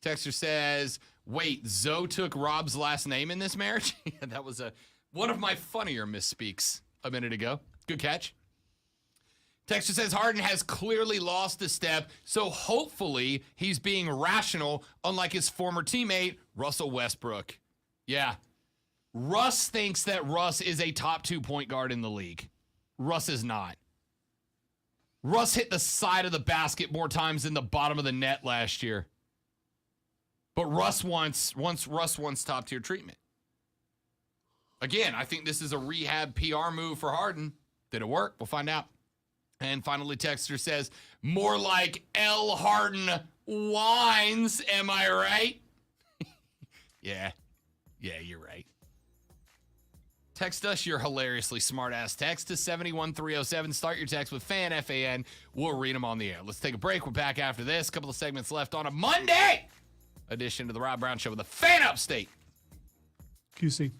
Texter says, wait, Zoe took Rob's last name in this marriage? That was one of my funnier misspeaks a minute ago. Good catch. Texter says Harden has clearly lost a step, so hopefully he's being rational, unlike his former teammate, Russell Westbrook. Yeah. Russ thinks that Russ is a top 2 point guard in the league. Russ is not. Russ hit the side of the basket more times than the bottom of the net last year. But Russ wants top tier treatment. Again, I think this is a rehab PR move for Harden. Did it work? We'll find out. And finally, Texter says, more like L. Harden wines, am I right? Yeah, you're right. Text us your hilariously smart-ass text to 71307. Start your text with FAN, F-A-N. We'll read them on the air. Let's take a break. We're back after this. A couple of segments left on a Monday edition of the Rob Brown Show with the Fan Upstate. QC.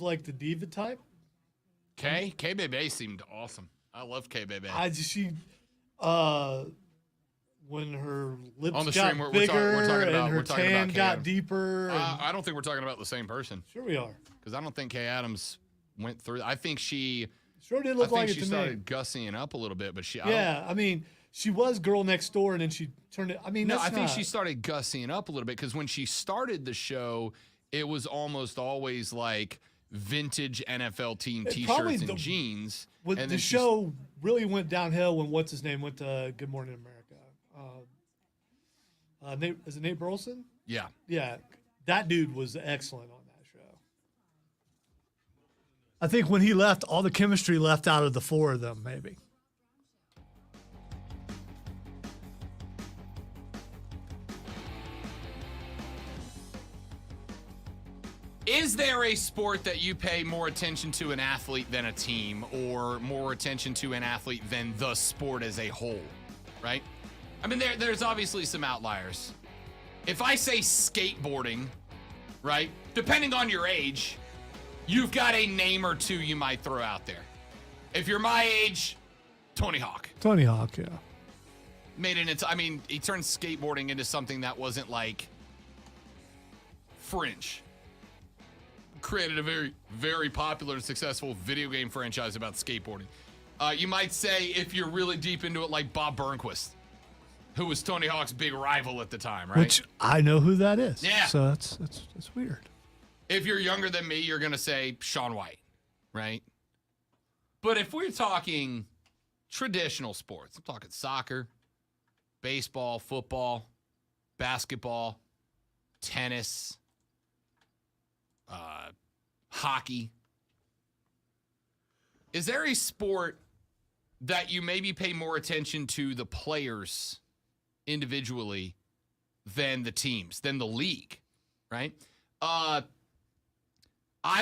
like the diva type. K Bebe seemed awesome. I love K Bebe. When her lips On the got stream, bigger we're talking about, and her tan Kay got Adams. deeper. I don't think we're talking about the same person. Sure we are. Because I don't think Kay Adams went through. I think she. Sure did look like it she to started me. gussying up a little bit, but she. I mean, she was girl next door, and then she turned it. I mean, I think she started gussying up a little bit because when she started the show, it was almost always like vintage NFL team T-shirts and jeans. The show really went downhill when what's his name went to Good Morning America. Is it Nate Burleson? Yeah. Yeah, that dude was excellent on that show. I think when he left, all the chemistry left out of the four of them, maybe. Is there a sport that you pay more attention to an athlete than a team, or more attention to an athlete than the sport as a whole, right? I mean, there's obviously some outliers. If I say skateboarding, right, depending on your age, you've got a name or two you might throw out there. If you're my age, Tony Hawk. Tony Hawk, yeah. He turned skateboarding into something that wasn't like fringe. Created a very, very popular and successful video game franchise about skateboarding. You might say, if you're really deep into it, like Bob Burnquist, who was Tony Hawk's big rival at the time, right? Which I know who that is. Yeah. So that's weird. If you're younger than me, you're going to say Shaun White, right? But if we're talking traditional sports, I'm talking soccer, baseball, football, basketball, tennis, hockey. Is there a sport that you maybe pay more attention to the players individually than the teams, than the league, right? I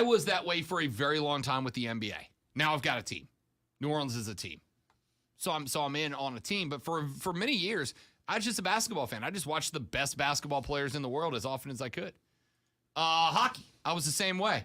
was that way for a very long time with the NBA. Now I've got a team. New Orleans is a team. So I'm in on a team, but for many years, I was just a basketball fan. I just watched the best basketball players in the world as often as I could. Hockey, I was the same way.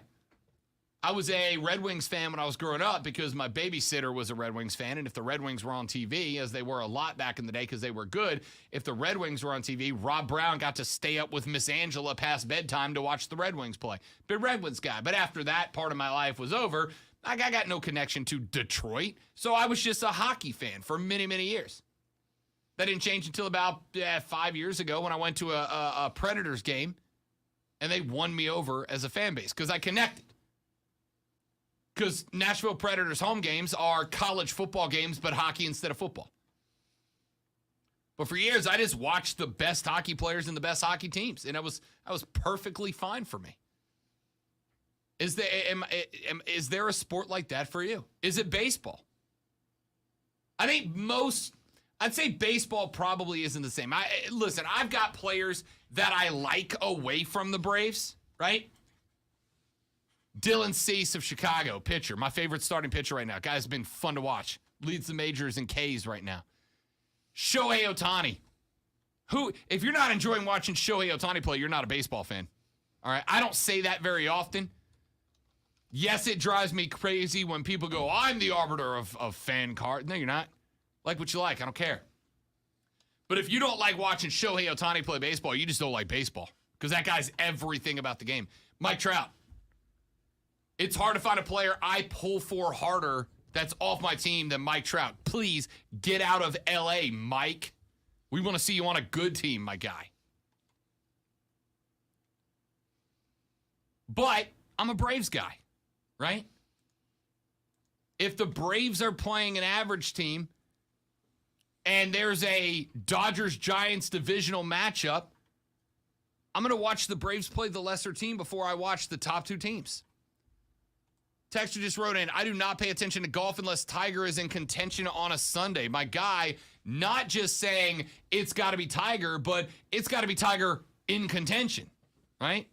I was a Red Wings fan when I was growing up because my babysitter was a Red Wings fan, and if the Red Wings were on TV, as they were a lot back in the day because they were good, if the Red Wings were on TV, Rob Brown got to stay up with Miss Angela past bedtime to watch the Red Wings play. Big Red Wings guy. But after that part of my life was over, I got no connection to Detroit, so I was just a hockey fan for many, many years. That didn't change until about 5 years ago when I went to a Predators game, and they won me over as a fan base because I connected. Because Nashville Predators home games are college football games, but hockey instead of football. But for years, I just watched the best hockey players and the best hockey teams, and that was perfectly fine for me. Is there a sport like that for you? Is it baseball? I think I'd say baseball probably isn't the same. Listen, I've got players that I like away from the Braves, right? Dylan Cease of Chicago, pitcher. My favorite starting pitcher right now. Guy's been fun to watch. Leads the majors in Ks right now. Shohei Ohtani. If you're not enjoying watching Shohei Ohtani play, you're not a baseball fan. All right? I don't say that very often. Yes, it drives me crazy when people go, I'm the arbiter of fan card. No, you're not. Like what you like. I don't care. But if you don't like watching Shohei Ohtani play baseball, you just don't like baseball. Because that guy's everything about the game. Mike Trout. It's hard to find a player I pull for harder that's off my team than Mike Trout. Please get out of L.A., Mike. We want to see you on a good team, my guy. But I'm a Braves guy, right? If the Braves are playing an average team and there's a Dodgers-Giants divisional matchup, I'm going to watch the Braves play the lesser team before I watch the top two teams. Texter just wrote in, I do not pay attention to golf unless Tiger is in contention on a Sunday. My guy, not just saying it's got to be Tiger, but it's got to be Tiger in contention, right?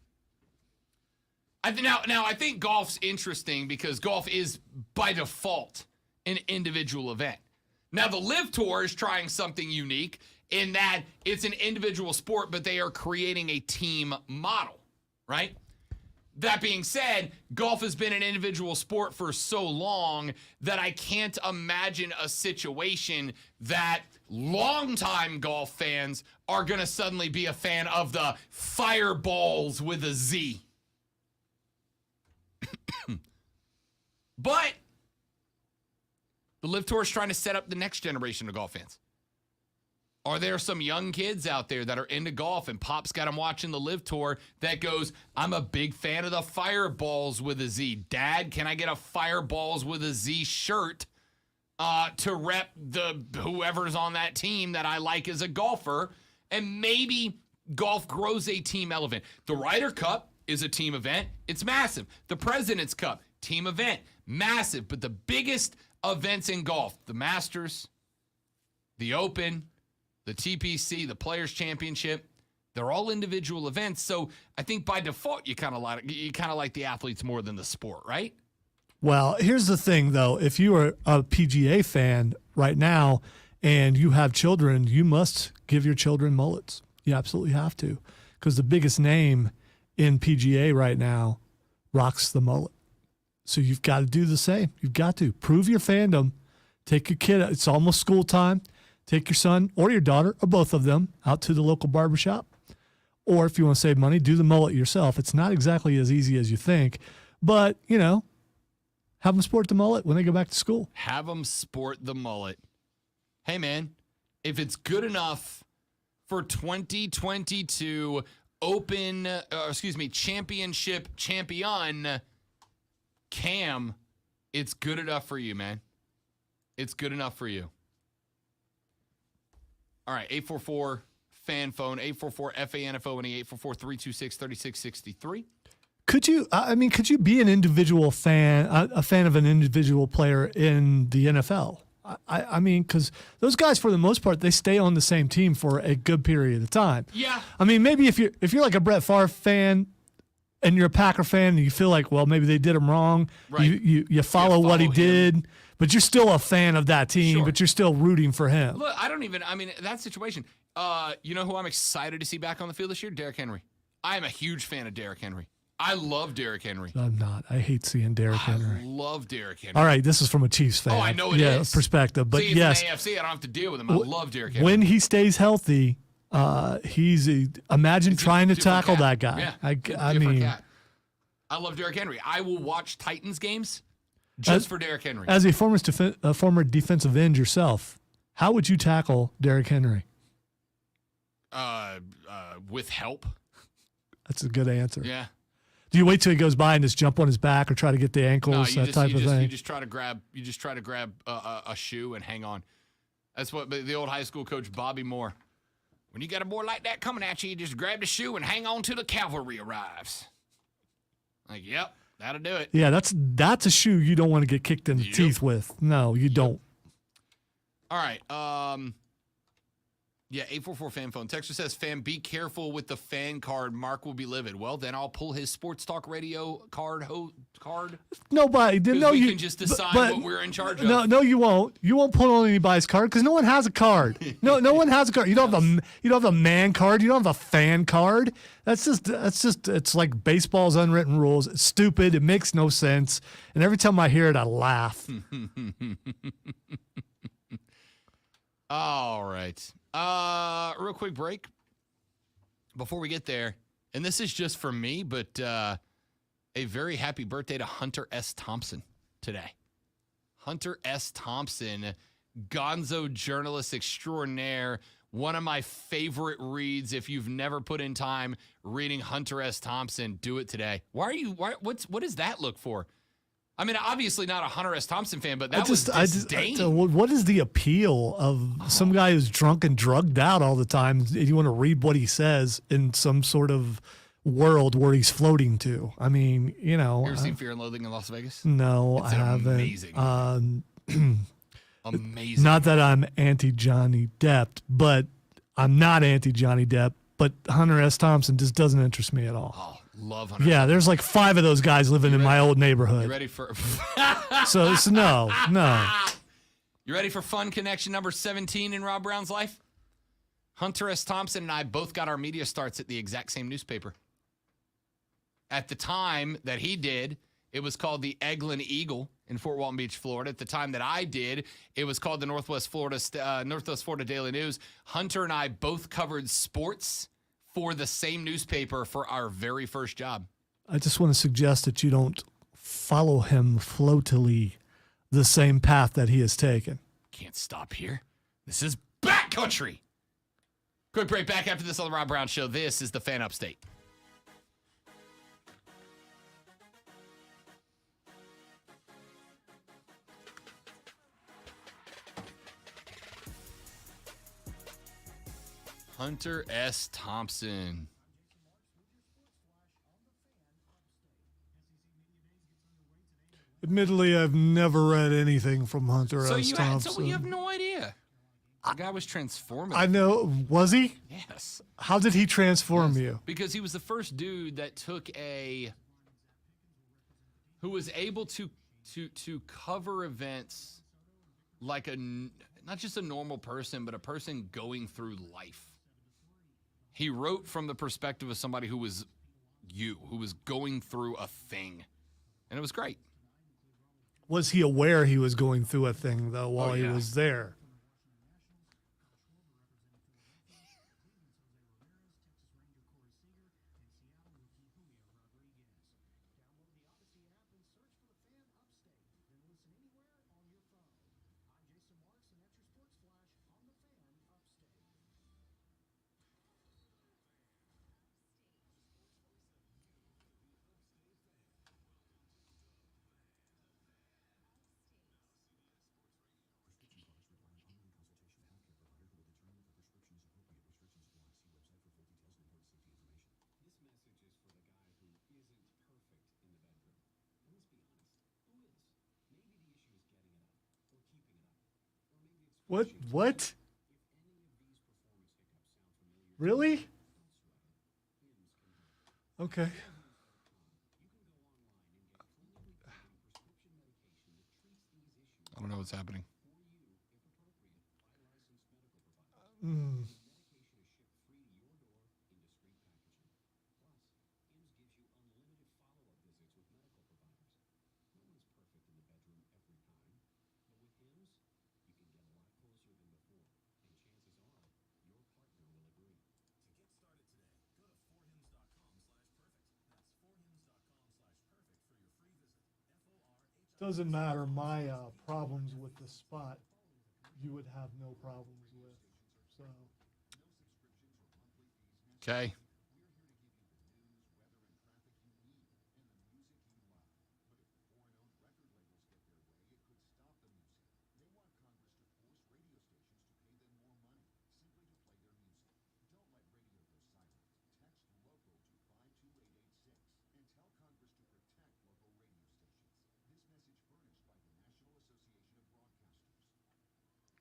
Now, I think golf's interesting because golf is, by default, an individual event. Now, the Live Tour is trying something unique in that it's an individual sport, but they are creating a team model, right? That being said, golf has been an individual sport for so long that I can't imagine a situation that longtime golf fans are going to suddenly be a fan of the fireballs with a Z. But the LIV Tour is trying to set up the next generation of golf fans. Are there some young kids out there that are into golf and Pop's got them watching the LIV Tour that goes, I'm a big fan of the Fireballs with a Z. Dad, can I get a Fireballs with a Z shirt to rep the whoever's on that team that I like as a golfer? And maybe golf grows a team element. The Ryder Cup is a team event. It's massive. The President's Cup, team event, massive. But the biggest events in golf, the Masters, the Open, the TPC, the Players Championship, they're all individual events. So I think by default, you kind of like the athletes more than the sport, right? Well, here's the thing, though. If you are a PGA fan right now and you have children, you must give your children mullets. You absolutely have to, because the biggest name in PGA right now rocks the mullet. So you've got to do the same. You've got to prove your fandom. Take your kid. It's almost school time. Take your son or your daughter or both of them out to the local barbershop. Or if you want to save money, do the mullet yourself. It's not exactly as easy as you think, but, have them sport the mullet when they go back to school. Have them sport the mullet. Hey, man, if it's good enough for 2022 championship champion Cam, it's good enough for you, man. It's good enough for you. All right, 844-FAN phone, 844-FANFO, 844-326-3663. Could you be an individual fan, a fan of an individual player in the NFL? I mean, because those guys, for the most part, they stay on the same team for a good period of time. Yeah. I mean, maybe if you're like a Brett Favre fan and you're a Packer fan and you feel like, well, maybe they did him wrong. Right. You follow what he did, but you're still a fan of that team, Sure. but you're still rooting for him. Look, that situation, you know who I'm excited to see back on the field this year? Derrick Henry. I am a huge fan of Derrick Henry. I love Derrick Henry. I'm not. I hate seeing Derrick Henry. I love Derrick Henry. All right, this is from a Chiefs fan. Oh, I know it is. Perspective. But see, yes, in the AFC, I don't have to deal with him. I love Derrick Henry. When he stays healthy, imagine trying to tackle that guy. Yeah, I mean, cat. I love Derrick Henry. I will watch Titans games just for Derrick Henry. As a former defensive end yourself, how would you tackle Derrick Henry? With help. That's a good answer. Yeah. Do you wait till he goes by and just jump on his back or try to get the ankles, No, that type of thing? You just try to grab a shoe and hang on. That's what the old high school coach Bobby Moore. When you got a boy like that coming at you, you just grab the shoe and hang on till the cavalry arrives. Like, yep, that'll do it. Yeah, that's a shoe you don't want to get kicked in the teeth with. No, you don't. All right. Yeah, 844-FAN phone. Texter says, "Fan, be careful with the fan card. Mark will be livid." Well, then I'll pull his Sports Talk Radio card. Nobody. No, we you can just decide what we're in charge of. No, you won't. You won't pull on anybody's card because no one has a card. No one has a card. You don't have a man card. You don't have a fan card. That's just. It's like baseball's unwritten rules. It's stupid. It makes no sense. And every time I hear it, I laugh. All right. Real quick break before we get there. And this is just for me, but a very happy birthday to Hunter S. Thompson today. Hunter S. Thompson, gonzo journalist extraordinaire. One of my favorite reads. If you've never put in time reading Hunter S. Thompson, do it today. What does that look for? I mean, obviously not a Hunter S. Thompson fan, but that was disdain. What is the appeal of some guy who's drunk and drugged out all the time? You want to read what he says in some sort of world where he's floating to. I mean, You ever seen Fear and Loathing in Las Vegas? No, It's I haven't. Amazing. Amazing. Not that I'm anti-Johnny Depp, but I'm not anti-Johnny Depp. But Hunter S. Thompson just doesn't interest me at all. Oh, love Hunter. Yeah, there's like 5 of those guys living in my old neighborhood. You ready for? So no. You ready for fun connection number 17 in Rob Brown's life? Hunter S. Thompson and I both got our media starts at the exact same newspaper. At the time that he did, it was called the Eglin Eagle in Fort Walton Beach, Florida. At the time that I did, it was called the Northwest Florida Daily News. Hunter and I both covered sports for the same newspaper for our very first job. I just want to suggest that you don't follow him floatily the same path that he has taken. Can't stop here. This is backcountry. Quick break, back after this on the Rob Brown Show. This is the Fan Upstate. Hunter S. Thompson. Admittedly, I've never read anything from Hunter S. Thompson. So you have no idea. The guy was transformative. I know. Was he? Yes. How did he transform you? Because he was the first dude that who was able to cover events like not just a normal person, but a person going through life. He wrote from the perspective of somebody who was going through a thing. And it was great. Was he aware he was going through a thing, though, while he was there? What? Really? Okay. I don't know what's happening. Doesn't matter. My problems with the spot, you would have no problems with. So. Okay.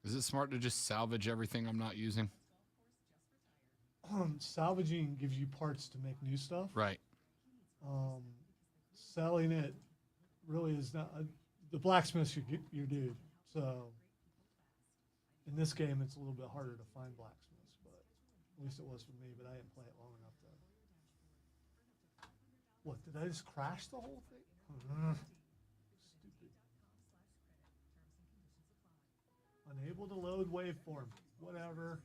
Is it smart to just salvage everything I'm not using? Salvaging gives you parts to make new stuff. Right. Selling it really is not. The blacksmith's your dude. So in this game, it's a little bit harder to find blacksmiths, but at least it was for me. But I didn't play it long enough to. What, did I just crash the whole thing? Stupid. Unable to load waveform. Whatever.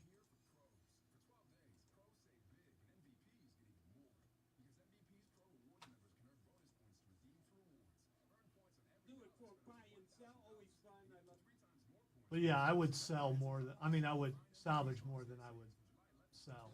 But yeah, I would sell more than, I would salvage more than I would sell.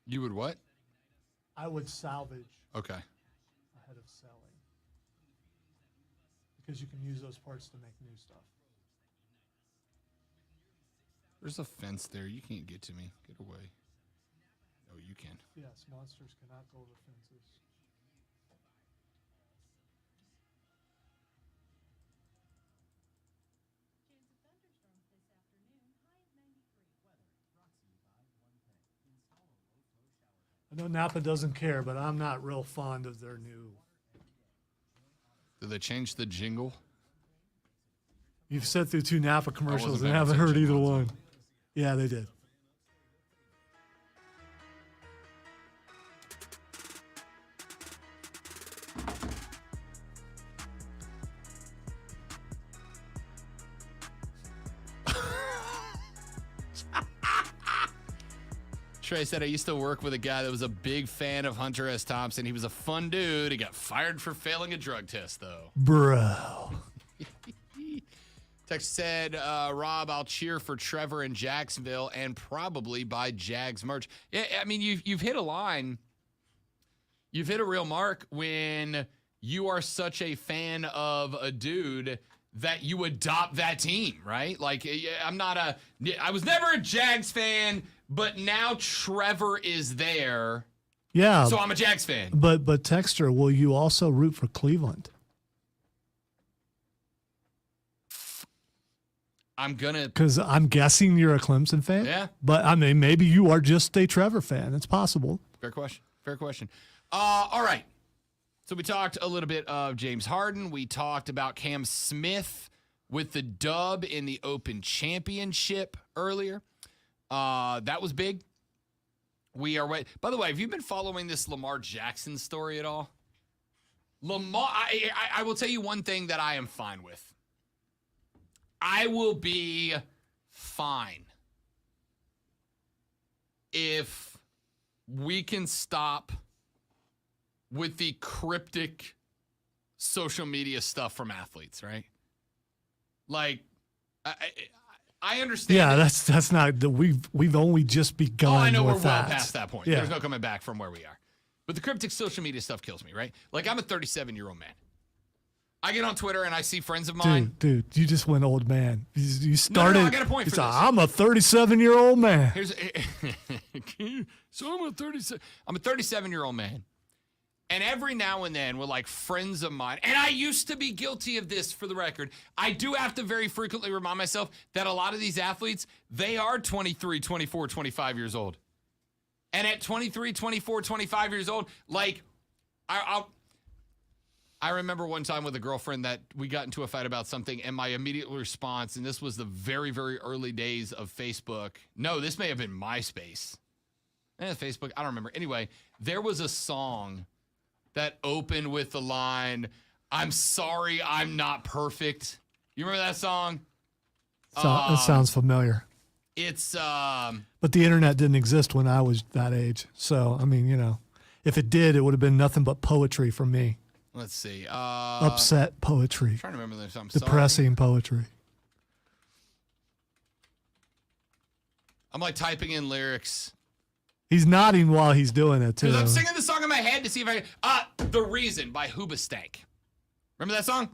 You would what? I would salvage Okay. ahead of selling. Because you can use those parts to make new stuff. There's a fence there. You can't get to me. Get away. No, you can. Yes, monsters cannot go over fences. I No, Napa doesn't care, but I'm not real fond of their new. Did they change the jingle? You've sat through 2 Napa commercials and paying haven't heard attention either once. one. Yeah, they did. Trey said, I used to work with a guy that was a big fan of Hunter S. Thompson. He was a fun dude. He got fired for failing a drug test, though. Bro. Text said, Rob, I'll cheer for Trevor in Jacksonville and probably buy Jags merch. Yeah, I mean, you've hit a line. You've hit a real mark when you are such a fan of a dude that you adopt that team, right? Like, I was never a Jags fan, but now Trevor is there. Yeah. So I'm a Jags fan. But Texter, will you also root for Cleveland? I'm gonna, Because I'm guessing you're a Clemson fan. Yeah. But I mean, maybe you are just a Trevor fan. It's possible. Fair question. Fair question. All right. So we talked a little bit of James Harden. We talked about Cam Smith with the dub in the Open Championship earlier. That was big. We are right. By the way, have you been following this Lamar Jackson story at all? Lamar, I will tell you one thing that I am fine with. I will be fine if we can stop with the cryptic social media stuff from athletes, right? Like, I understand. Yeah, that's not the we've only just begun. I know we're with well that. past that point. Yeah. There's no coming back from where we are. But the cryptic social media stuff kills me, right? Like, I'm a 37-year-old man. I get on Twitter and I see friends of mine. Dude, you just went old man. You started. No, I got a point for this. I'm a 37-year-old man. So I'm a 37-year-old man. And every now and then, with like friends of mine, and I used to be guilty of this for the record, I do have to very frequently remind myself that a lot of these athletes, they are 23, 24, 25 years old. And at 23, 24, 25 years old, like, I remember one time with a girlfriend that we got into a fight about something, and my immediate response, and this was the very, very early days of Facebook. No, this may have been MySpace. Facebook, I don't remember. Anyway, there was a song that opened with the line, I'm sorry I'm not perfect. You remember that song? It sounds familiar. It's But the internet didn't exist when I was that age. So, I mean, if it did, it would have been nothing but poetry for me. let's see. Upset poetry. Trying to remember this. I'm Depressing poetry. I'm like typing in lyrics. He's nodding while he's doing it, too. Because I'm singing the song in my head to see if I can. The Reason by Hoobastank. Remember that song?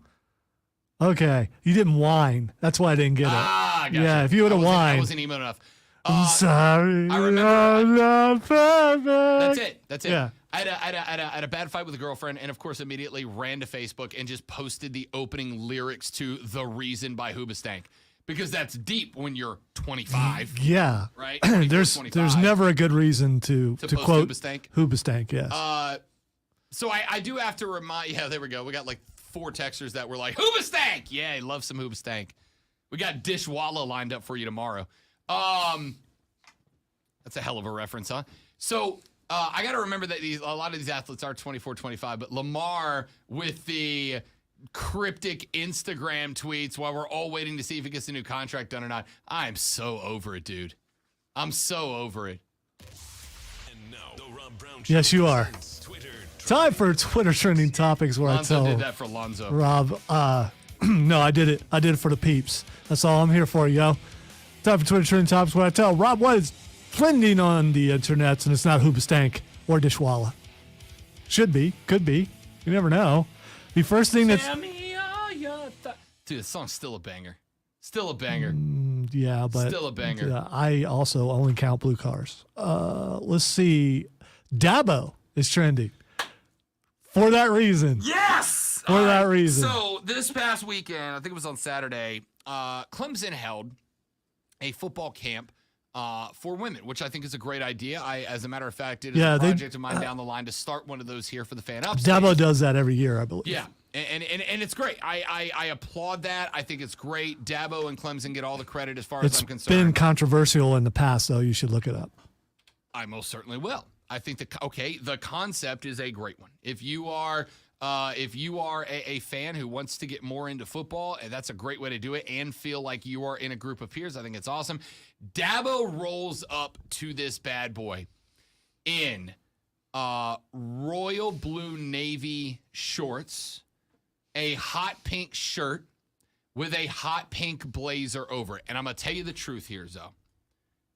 Okay. You didn't whine. That's why I didn't get it. Gotcha. Yeah, if you would have I whined. wasn't emo enough. I'm sorry. I remember- I'm not perfect. That's it. Yeah. I had a bad fight with a girlfriend, and of course immediately ran to Facebook and just posted the opening lyrics to The Reason by Hoobastank. Because that's deep when you're 25. Yeah. Right? There's 25. never a good reason to post quote Hoobastank? Hoobastank, yes. So I do have to remind. Yeah, there we go. We got like 4 texters that were like, Hoobastank! Yeah, I love some Hoobastank. We got Dishwalla lined up for you tomorrow. That's a hell of a reference, huh? So I got to remember that a lot of these athletes are 24, 25, but Lamar with the cryptic Instagram tweets while we're all waiting to see if he gets a new contract done or not. I'm so over it, dude. I'm so over it. And now, the Rob Brown Yes, Show you are. presents Twitter Time for Twitter trending topics where Lonzo I tell did that for Lonzo. Rob, no, I did it. I did it for the peeps. That's all I'm here for, yo. Time for Twitter trending topics where I tell Rob what is trending on the internet, and it's not Hoobastank or Dishwalla. Should be, could be. You never know. The first thing that's Dude, this song's still a banger. Still a banger. yeah, but Still a banger. I also only count blue cars. Let's see. Dabo is trending for that reason. Yes! For that reason. So this past weekend, I think it was on Saturday, Clemson held a football camp for women, which I think is a great idea. As a matter of fact, it is Yeah, a they- project of mine down the line to start one of those here for the Fan Up. Dabo does that every year, I believe. Yeah, and it's great. I applaud that. I think it's great. Dabo and Clemson get all the credit as far as It's I'm concerned. been controversial in the past, though. You should look it up. I most certainly will. I think the concept is a great one. If you are a fan who wants to get more into football, and that's a great way to do it, and feel like you are in a group of peers, I think it's awesome. Dabo rolls up to this bad boy in royal blue navy shorts, a hot pink shirt with a hot pink blazer over it. And I'm going to tell you the truth here, Zoe.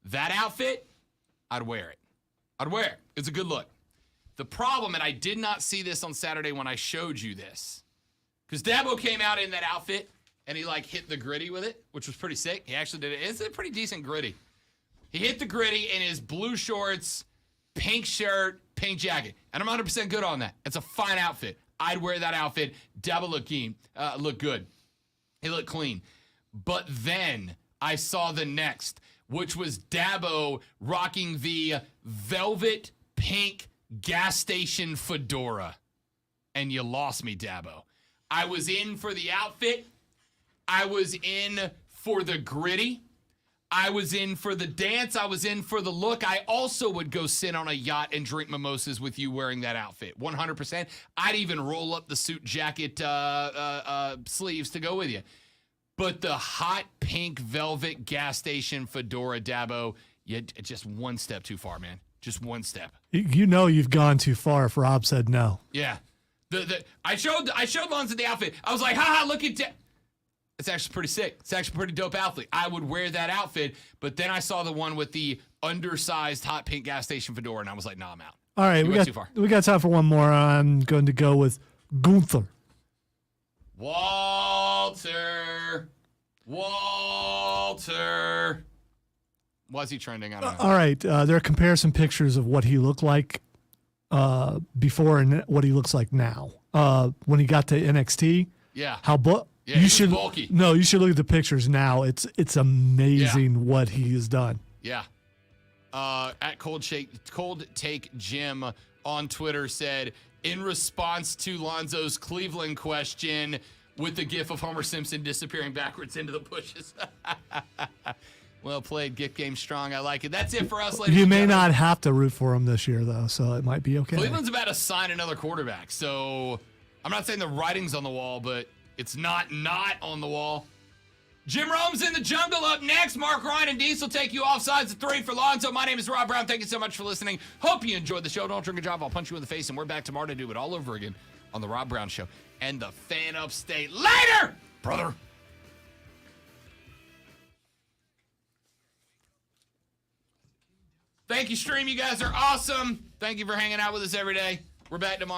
That outfit, I'd wear it. I'd wear it. It's a good look. The problem, and I did not see this on Saturday when I showed you this, because Dabo came out in that outfit, and he, hit the gritty with it, which was pretty sick. He actually did it. It's a pretty decent gritty. He hit the gritty in his blue shorts, pink shirt, pink jacket. And I'm 100% good on that. It's a fine outfit. I'd wear that outfit. Dabo looked good. He looked clean. But then I saw the next, which was Dabo rocking the velvet pink gas station fedora. And you lost me, Dabo. I was in for the outfit. I was in for the gritty. I was in for the dance. I was in for the look. I also would go sit on a yacht and drink mimosas with you wearing that outfit. 100%. I'd even roll up the suit jacket sleeves to go with you. But the hot pink velvet gas station fedora, Dabo, just one step too far, man. Just one step. You know you've gone too far if Rob said no. Yeah. I showed Lonzo the outfit. I was like, haha, look at that. It's actually pretty sick. It's actually a pretty dope outfit. I would wear that outfit, but then I saw the one with the undersized hot pink gas station fedora, and I was like, nah, I'm out. All right, You went too far. we got time for one more. I'm going to go with Gunther. Walter. Why's he trending? I don't know. All right, there are comparison pictures of what he looked like before and what he looks like now. When he got to NXT, Yeah. You he was should bulky. No, you should look at the pictures now. It's amazing what he has done. Yeah. At Cold Take Jim on Twitter said, in response to Lonzo's Cleveland question with the gif of Homer Simpson disappearing backwards into the bushes. Well played. Gift game strong. I like it. That's it for us, ladies You and may gentlemen. not have to root for him this year, though, so it might be okay. Cleveland's about to sign another quarterback, so I'm not saying the writing's on the wall, but it's not on the wall. Jim Rome's in the jungle up next. Mark Ryan and Diesel take you off sides of 3 for Lonzo. My name is Rob Brown. Thank you so much for listening. Hope you enjoyed the show. Don't drink and drive. I'll punch you in the face, and we're back tomorrow to do it all over again on the Rob Brown Show and the Fan Upstate. Later, brother. Thank you, Stream. You guys are awesome. Thank you for hanging out with us every day. We're back tomorrow.